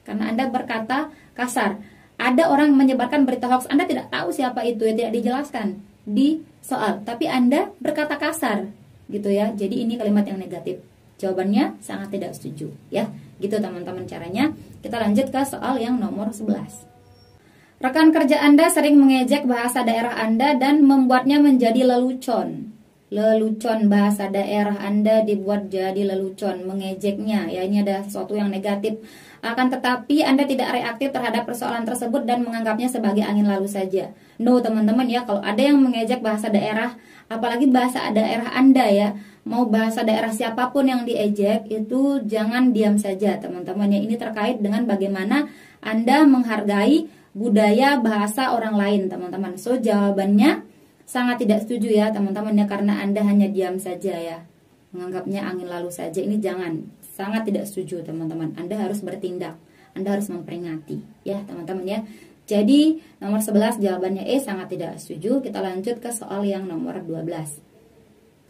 Karena Anda berkata kasar. Ada orang menyebarkan berita hoax, Anda tidak tahu siapa itu ya, tidak dijelaskan di soal, tapi Anda berkata kasar gitu ya. Jadi ini kalimat yang negatif. Jawabannya sangat tidak setuju ya. Gitu teman-teman caranya. Kita lanjut ke soal yang nomor 11. Rekan kerja Anda sering mengejek bahasa daerah Anda dan membuatnya menjadi lelucon. Lelucon, bahasa daerah Anda dibuat jadi lelucon, mengejeknya ya, ini ada sesuatu yang negatif. Akan tetapi Anda tidak reaktif terhadap persoalan tersebut dan menganggapnya sebagai angin lalu saja. No teman-teman ya, kalau ada yang mengejek bahasa daerah, apalagi bahasa daerah Anda ya, mau bahasa daerah siapapun yang diejek, itu jangan diam saja teman-teman ya. Ini terkait dengan bagaimana Anda menghargai budaya bahasa orang lain teman-teman. So jawabannya sangat tidak setuju ya teman-teman ya, karena Anda hanya diam saja ya, menganggapnya angin lalu saja. Ini jangan, sangat tidak setuju teman-teman. Anda harus bertindak, Anda harus memperingati ya teman-teman ya. Jadi nomor 11 jawabannya E, sangat tidak setuju. Kita lanjut ke soal yang nomor 12.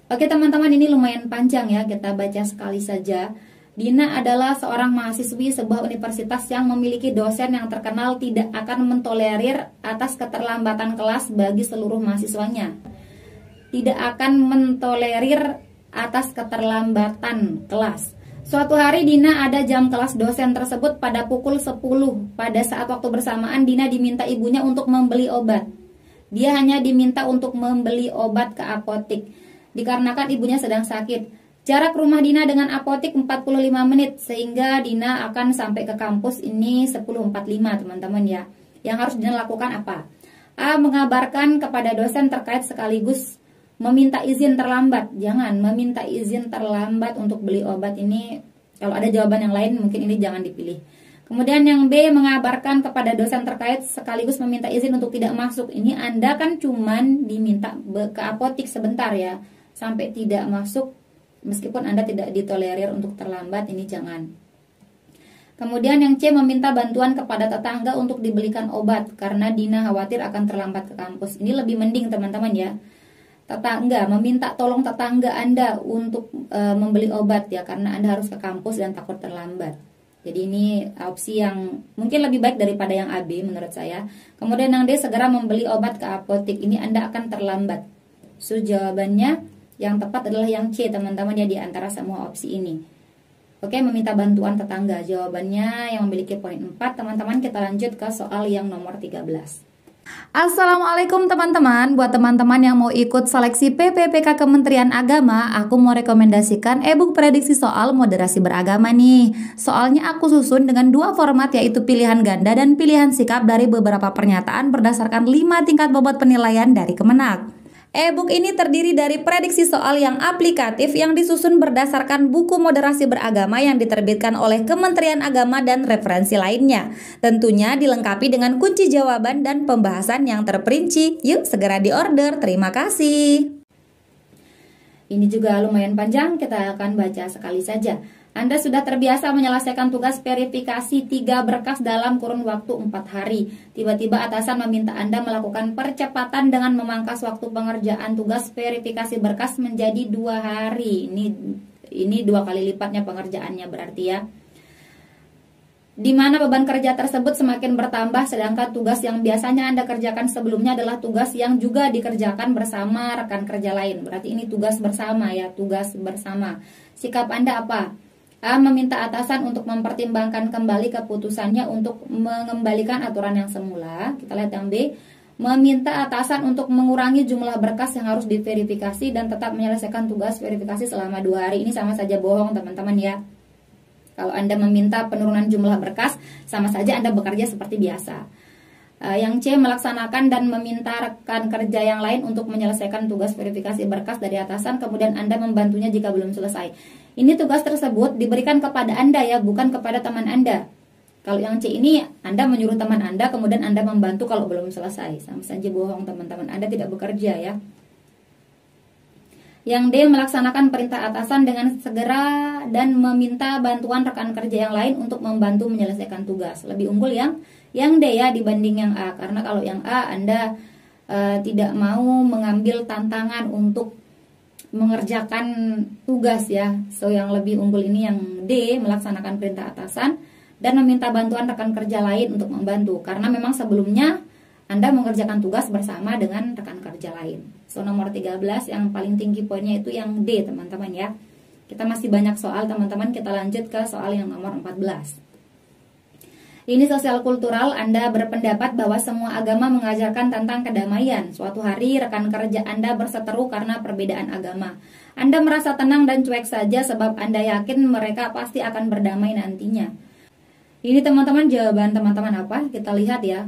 Oke teman-teman, ini lumayan panjang ya, kita baca sekali saja. Dina adalah seorang mahasiswi sebuah universitas yang memiliki dosen yang terkenal tidak akan mentolerir atas keterlambatan kelas bagi seluruh mahasiswanya. Tidak akan mentolerir atas keterlambatan kelas. Suatu hari Dina ada jam kelas dosen tersebut pada pukul 10. Pada saat waktu bersamaan Dina diminta ibunya untuk membeli obat. Dia hanya diminta untuk membeli obat ke apotik dikarenakan ibunya sedang sakit. Jarak rumah Dina dengan apotik 45 menit sehingga Dina akan sampai ke kampus ini 10.45 teman-teman ya. Yang harus Dina lakukan apa? A. Mengabarkan kepada dosen terkait sekaligus meminta izin terlambat. Jangan meminta izin terlambat untuk beli obat ini. Kalau ada jawaban yang lain mungkin ini jangan dipilih. Kemudian yang B, mengabarkan kepada dosen terkait sekaligus meminta izin untuk tidak masuk. Ini Anda kan cuman diminta ke apotik sebentar ya, sampai tidak masuk meskipun Anda tidak ditolerir untuk terlambat, ini jangan. Kemudian yang C, meminta bantuan kepada tetangga untuk dibelikan obat karena Dina khawatir akan terlambat ke kampus. Ini lebih mending teman-teman ya. Tetangga, meminta tolong tetangga Anda untuk membeli obat ya, karena Anda harus ke kampus dan takut terlambat. Jadi ini opsi yang mungkin lebih baik daripada yang AB menurut saya. Kemudian yang D, segera membeli obat ke apotik. Ini Anda akan terlambat. So jawabannya yang tepat adalah yang C teman-teman ya, di antara semua opsi ini. Oke, meminta bantuan tetangga. Jawabannya yang memiliki poin 4. Teman-teman, kita lanjut ke soal yang nomor 13. Assalamualaikum teman-teman. Buat teman-teman yang mau ikut seleksi PPPK Kementerian Agama, aku mau rekomendasikan e-book prediksi soal moderasi beragama nih. Soalnya aku susun dengan 2 format, yaitu pilihan ganda dan pilihan sikap dari beberapa pernyataan berdasarkan 5 tingkat bobot penilaian dari Kemenak. E-book ini terdiri dari prediksi soal yang aplikatif yang disusun berdasarkan buku moderasi beragama yang diterbitkan oleh Kementerian Agama dan referensi lainnya. Tentunya dilengkapi dengan kunci jawaban dan pembahasan yang terperinci. Yuk segera diorder. Terima kasih. Ini juga lumayan panjang, kita akan baca sekali saja. Anda sudah terbiasa menyelesaikan tugas verifikasi 3 berkas dalam kurun waktu 4 hari. Tiba-tiba atasan meminta Anda melakukan percepatan dengan memangkas waktu pengerjaan tugas verifikasi berkas menjadi 2 hari. Ini 2 kali lipatnya pengerjaannya berarti ya. Di mana beban kerja tersebut semakin bertambah, sedangkan tugas yang biasanya Anda kerjakan sebelumnya adalah tugas yang juga dikerjakan bersama rekan kerja lain. Berarti ini tugas bersama ya, tugas bersama. Sikap Anda apa? A. Meminta atasan untuk mempertimbangkan kembali keputusannya untuk mengembalikan aturan yang semula. Kita lihat yang B. Meminta atasan untuk mengurangi jumlah berkas yang harus diverifikasi dan tetap menyelesaikan tugas verifikasi selama 2 hari. Ini sama saja bohong teman-teman ya. Kalau Anda meminta penurunan jumlah berkas, sama saja Anda bekerja seperti biasa. Yang C, melaksanakan dan meminta rekan kerja yang lain untuk menyelesaikan tugas verifikasi berkas dari atasan, kemudian Anda membantunya jika belum selesai. Ini tugas tersebut diberikan kepada Anda ya, bukan kepada teman Anda. Kalau yang C ini, Anda menyuruh teman Anda, kemudian Anda membantu kalau belum selesai. Sama saja bohong teman-teman, Anda tidak bekerja ya. Yang D, melaksanakan perintah atasan dengan segera dan meminta bantuan rekan kerja yang lain untuk membantu menyelesaikan tugas. Lebih unggul yang D ya dibanding yang A, karena kalau yang A Anda tidak mau mengambil tantangan untuk mengerjakan tugas ya. So yang lebih unggul ini yang D, melaksanakan perintah atasan dan meminta bantuan rekan kerja lain untuk membantu, karena memang sebelumnya Anda mengerjakan tugas bersama dengan rekan kerja lain. So nomor 13 yang paling tinggi poinnya itu yang D teman-teman ya. Kita masih banyak soal teman-teman, kita lanjut ke soal yang nomor 14. Ini sosial kultural. Anda berpendapat bahwa semua agama mengajarkan tentang kedamaian. Suatu hari rekan kerja Anda berseteru karena perbedaan agama. Anda merasa tenang dan cuek saja sebab Anda yakin mereka pasti akan berdamai nantinya. Ini teman-teman jawaban teman-teman apa? Kita lihat ya.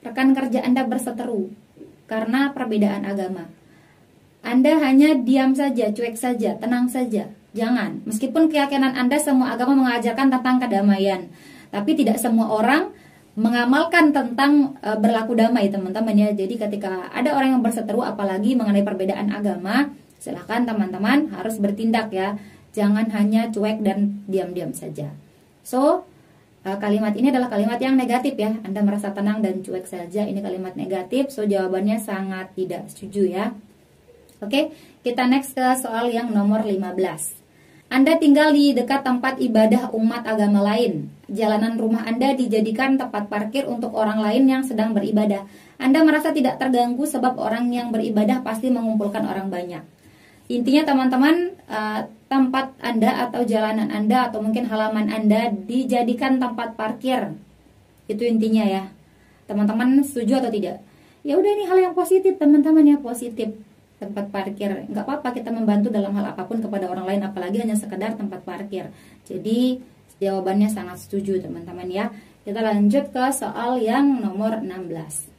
Rekan kerja Anda berseteru karena perbedaan agama. Anda hanya diam saja, cuek saja, tenang saja. Jangan. Meskipun keyakinan Anda semua agama mengajarkan tentang kedamaian, tapi tidak semua orang mengamalkan tentang berlaku damai teman-teman ya. Jadi ketika ada orang yang berseteru apalagi mengenai perbedaan agama, silahkan teman-teman harus bertindak ya. Jangan hanya cuek dan diam-diam saja. So kalimat ini adalah kalimat yang negatif ya. Anda merasa tenang dan cuek saja, ini kalimat negatif. So jawabannya sangat tidak setuju ya. Oke, kita next ke soal yang nomor 15. Anda tinggal di dekat tempat ibadah umat agama lain. Jalanan rumah Anda dijadikan tempat parkir untuk orang lain yang sedang beribadah. Anda merasa tidak terganggu sebab orang yang beribadah pasti mengumpulkan orang banyak. Intinya teman-teman, tempat Anda atau jalanan Anda atau mungkin halaman Anda dijadikan tempat parkir. Itu intinya ya. Teman-teman setuju atau tidak? Ya udah, ini hal yang positif teman-teman ya, positif. Tempat parkir, nggak apa-apa kita membantu dalam hal apapun kepada orang lain, apalagi hanya sekedar tempat parkir. Jadi jawabannya sangat setuju teman-teman ya. Kita lanjut ke soal yang nomor 16.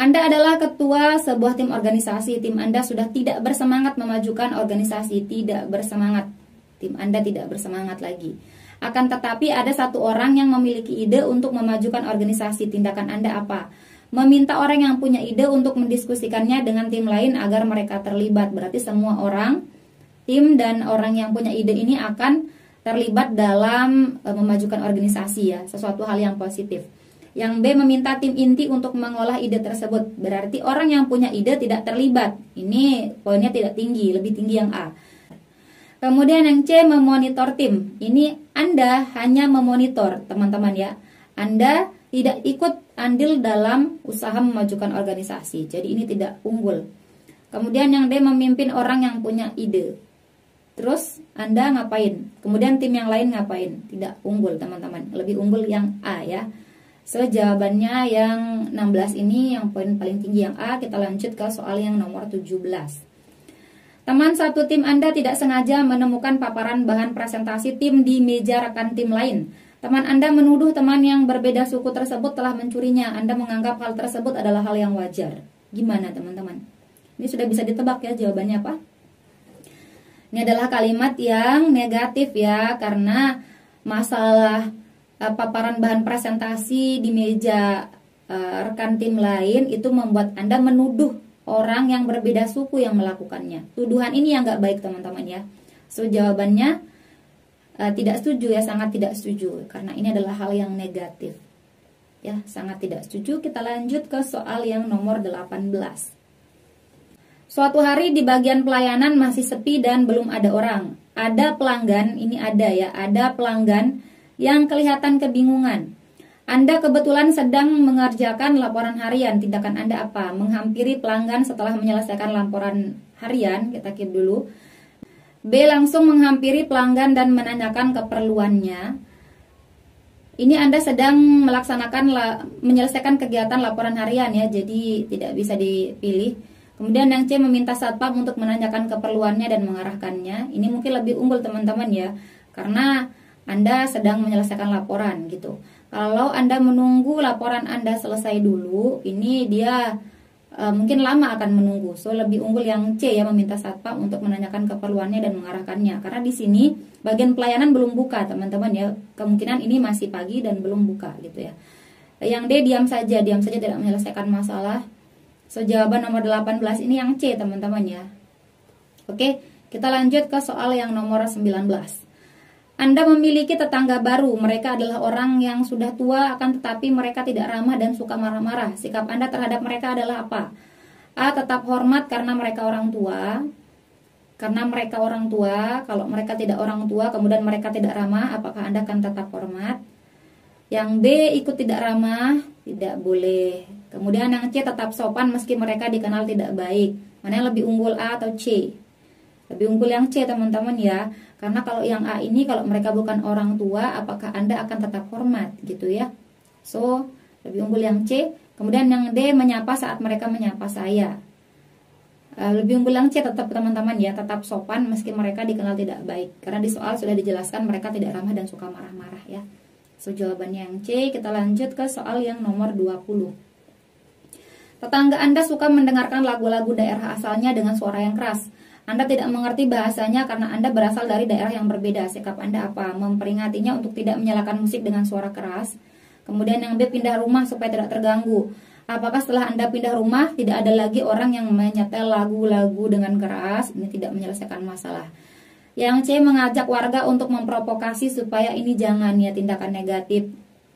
Anda adalah ketua sebuah tim organisasi. Tim Anda sudah tidak bersemangat memajukan organisasi. Tidak bersemangat. Tim Anda tidak bersemangat lagi. Akan tetapi ada satu orang yang memiliki ide untuk memajukan organisasi. Tindakan Anda apa? Meminta orang yang punya ide untuk mendiskusikannya dengan tim lain agar mereka terlibat. Berarti semua orang, tim dan orang yang punya ide ini akan terlibat dalam memajukan organisasi ya. Sesuatu hal yang positif. Yang B, meminta tim inti untuk mengolah ide tersebut. Berarti orang yang punya ide tidak terlibat. Ini poinnya tidak tinggi, lebih tinggi yang A. Kemudian yang C, memonitor tim. Ini Anda hanya memonitor teman-teman ya. Anda tidak ikut andil dalam usaha memajukan organisasi. Jadi ini tidak unggul. Kemudian yang D, memimpin orang yang punya ide. Terus Anda ngapain? Kemudian tim yang lain ngapain? Tidak unggul teman-teman. Lebih unggul yang A ya. So, jawabannya yang 16 ini yang poin paling tinggi yang A. Kita lanjut ke soal yang nomor 17. Teman satu tim Anda tidak sengaja menemukan paparan bahan presentasi tim di meja rekan tim lain. Teman Anda menuduh teman yang berbeda suku tersebut telah mencurinya. Anda menganggap hal tersebut adalah hal yang wajar. Gimana teman-teman? Ini sudah bisa ditebak ya jawabannya apa? Ini adalah kalimat yang negatif ya, karena masalah paparan bahan presentasi di meja rekan tim lain itu membuat Anda menuduh orang yang berbeda suku yang melakukannya. Tuduhan ini yang nggak baik teman-teman ya. So, jawabannya tidak setuju ya, sangat tidak setuju, karena ini adalah hal yang negatif ya, sangat tidak setuju. Kita lanjut ke soal yang nomor 18. Suatu hari di bagian pelayanan masih sepi dan belum ada orang. Ada pelanggan, ini ada ya, ada pelanggan yang kelihatan kebingungan. Anda kebetulan sedang mengerjakan laporan harian. Tindakan Anda apa? Menghampiri pelanggan setelah menyelesaikan laporan harian. Kita keep dulu. B, langsung menghampiri pelanggan dan menanyakan keperluannya. Ini Anda sedang menyelesaikan kegiatan laporan harian ya, jadi tidak bisa dipilih. Kemudian yang C, meminta satpam untuk menanyakan keperluannya dan mengarahkannya. Ini mungkin lebih unggul teman-teman ya, karena Anda sedang menyelesaikan laporan gitu. Kalau Anda menunggu laporan Anda selesai dulu, ini dia mungkin lama akan menunggu. So, lebih unggul yang C ya, meminta satpam untuk menanyakan keperluannya dan mengarahkannya. Karena di sini bagian pelayanan belum buka teman-teman ya. Kemungkinan ini masih pagi dan belum buka gitu ya. Yang D, diam saja tidak menyelesaikan masalah. So, jawaban nomor 18 ini yang C teman-teman ya. Oke, kita lanjut ke soal yang nomor 19. Anda memiliki tetangga baru. Mereka adalah orang yang sudah tua, akan tetapi mereka tidak ramah dan suka marah-marah. Sikap Anda terhadap mereka adalah apa? A, tetap hormat karena mereka orang tua. Karena mereka orang tua. Kalau mereka tidak orang tua, kemudian mereka tidak ramah, apakah Anda akan tetap hormat? Yang B, ikut tidak ramah. Tidak boleh. Kemudian yang C, tetap sopan meski mereka dikenal tidak baik. Mana yang lebih unggul, A atau C? Lebih unggul yang C teman-teman ya. Karena kalau yang A ini, kalau mereka bukan orang tua, apakah Anda akan tetap hormat gitu ya. So, lebih unggul yang C. Kemudian yang D, menyapa saat mereka menyapa saya. Lebih unggul yang C tetap teman-teman ya, tetap sopan meski mereka dikenal tidak baik. Karena di soal sudah dijelaskan mereka tidak ramah dan suka marah-marah ya. So, jawabannya yang C. Kita lanjut ke soal yang nomor 20. Tetangga Anda suka mendengarkan lagu-lagu daerah asalnya dengan suara yang keras. Anda tidak mengerti bahasanya karena Anda berasal dari daerah yang berbeda. Sikap Anda apa? Memperingatinya untuk tidak menyalakan musik dengan suara keras. Kemudian yang B, pindah rumah supaya tidak terganggu. Apakah setelah Anda pindah rumah tidak ada lagi orang yang menyetel lagu-lagu dengan keras? Ini tidak menyelesaikan masalah. Yang C, mengajak warga untuk memprovokasi supaya ini jangan ya, tindakan negatif.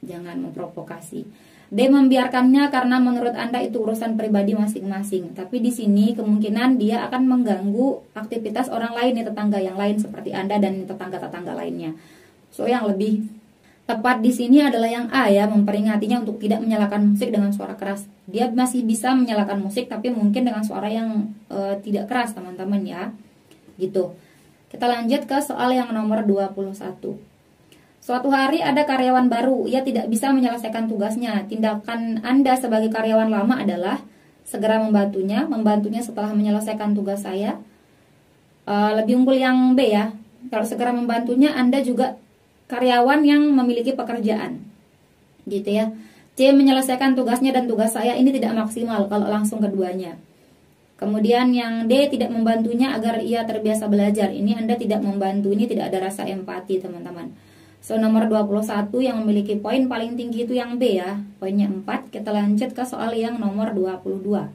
Jangan memprovokasi. D, membiarkannya karena menurut Anda itu urusan pribadi masing-masing. Tapi di sini kemungkinan dia akan mengganggu aktivitas orang lain nih, tetangga yang lain seperti Anda dan tetangga-tetangga lainnya. So, yang lebih tepat di sini adalah yang A ya, memperingatinya untuk tidak menyalakan musik dengan suara keras. Dia masih bisa menyalakan musik tapi mungkin dengan suara yang tidak keras teman-teman ya. Gitu. Kita lanjut ke soal yang nomor 21. Suatu hari ada karyawan baru, ia tidak bisa menyelesaikan tugasnya. Tindakan Anda sebagai karyawan lama adalah segera membantunya setelah menyelesaikan tugas saya. Lebih unggul yang B ya. Kalau segera membantunya, Anda juga karyawan yang memiliki pekerjaan, gitu ya. C, menyelesaikan tugasnya dan tugas saya ini tidak maksimal kalau langsung keduanya. Kemudian yang D, tidak membantunya agar ia terbiasa belajar. Ini Anda tidak membantu, ini tidak ada rasa empati teman-teman. So nomor 21 yang memiliki poin paling tinggi itu yang B ya, poinnya 4. Kita lanjut ke soal yang nomor 22.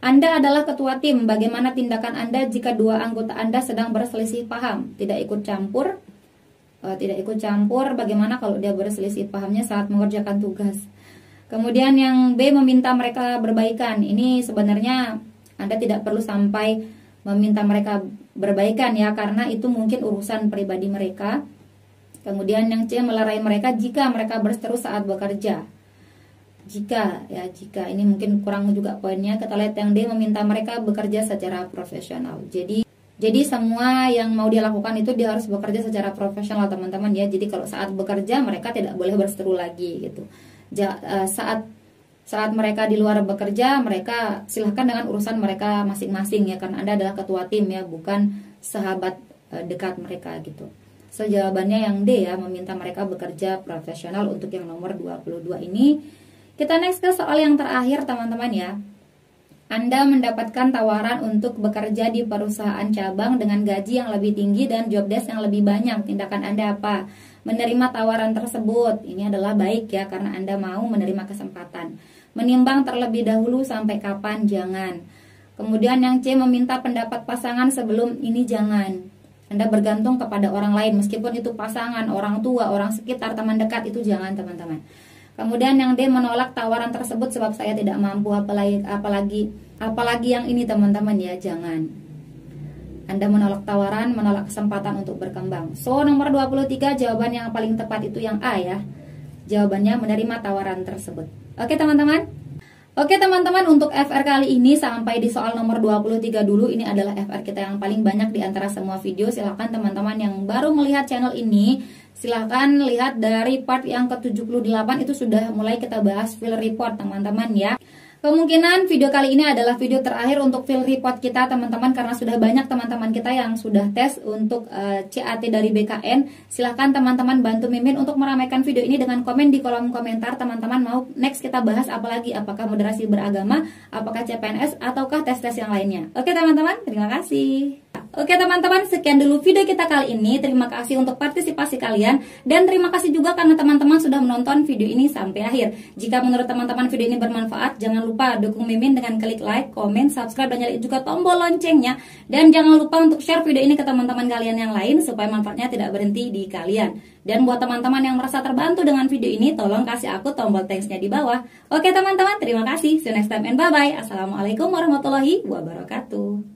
Anda adalah ketua tim, bagaimana tindakan Anda jika dua anggota Anda sedang berselisih paham? Tidak ikut campur, bagaimana kalau dia berselisih pahamnya saat mengerjakan tugas. Kemudian yang B, meminta mereka berbaikan. Ini sebenarnya Anda tidak perlu sampai meminta mereka berbaikan ya, karena itu mungkin urusan pribadi mereka. Kemudian yang C, melerai mereka jika mereka berseteru saat bekerja. Jika ini mungkin kurang juga poinnya. Kita lihat yang D, meminta mereka bekerja secara profesional. Jadi semua yang mau dia lakukan itu dia harus bekerja secara profesional teman-teman ya. Jadi kalau saat bekerja mereka tidak boleh berseteru lagi gitu. Saat mereka di luar bekerja, mereka silahkan dengan urusan mereka masing-masing ya, karena Anda adalah ketua tim ya, bukan sahabat dekat mereka gitu. So jawabannya yang D ya, meminta mereka bekerja profesional untuk yang nomor 22 ini. Kita next ke soal yang terakhir teman-teman ya. Anda mendapatkan tawaran untuk bekerja di perusahaan cabang dengan gaji yang lebih tinggi dan job desk yang lebih banyak. Tindakan Anda apa? Menerima tawaran tersebut. Ini adalah baik ya, karena Anda mau menerima kesempatan. Menimbang terlebih dahulu sampai kapan? Jangan. Kemudian yang C, meminta pendapat pasangan sebelum ini, jangan. Anda bergantung kepada orang lain, meskipun itu pasangan, orang tua, orang sekitar, teman dekat, itu jangan teman-teman. Kemudian yang D, menolak tawaran tersebut sebab saya tidak mampu, apalagi yang ini teman-teman ya, jangan. Anda menolak tawaran, menolak kesempatan untuk berkembang. So nomor 23 jawaban yang paling tepat itu yang A ya. Jawabannya menerima tawaran tersebut. Oke teman-teman, untuk FR kali ini sampai di soal nomor 23 dulu. Ini adalah FR kita yang paling banyak di antara semua video. Silahkan teman-teman yang baru melihat channel ini, silahkan lihat dari part yang ke-78, itu sudah mulai kita bahas field report teman-teman ya. Kemungkinan video kali ini adalah video terakhir untuk field report kita teman-teman, karena sudah banyak teman-teman kita yang sudah tes untuk CAT dari BKN. Silahkan teman-teman bantu Mimin untuk meramaikan video ini dengan komen di kolom komentar. Teman-teman mau next kita bahas apa lagi? Apakah moderasi beragama, apakah CPNS, ataukah tes-tes yang lainnya? Oke teman-teman, terima kasih. Oke teman-teman, sekian dulu video kita kali ini. Terima kasih untuk partisipasi kalian, dan terima kasih juga karena teman-teman sudah menonton video ini sampai akhir. Jika menurut teman-teman video ini bermanfaat, jangan lupa dukung Mimin dengan klik like, komen, subscribe, dan nyalain juga tombol loncengnya. Dan jangan lupa untuk share video ini ke teman-teman kalian yang lain supaya manfaatnya tidak berhenti di kalian. Dan buat teman-teman yang merasa terbantu dengan video ini, tolong kasih aku tombol thanks-nya di bawah. Oke teman-teman, terima kasih. See you next time and bye-bye. Assalamualaikum warahmatullahi wabarakatuh.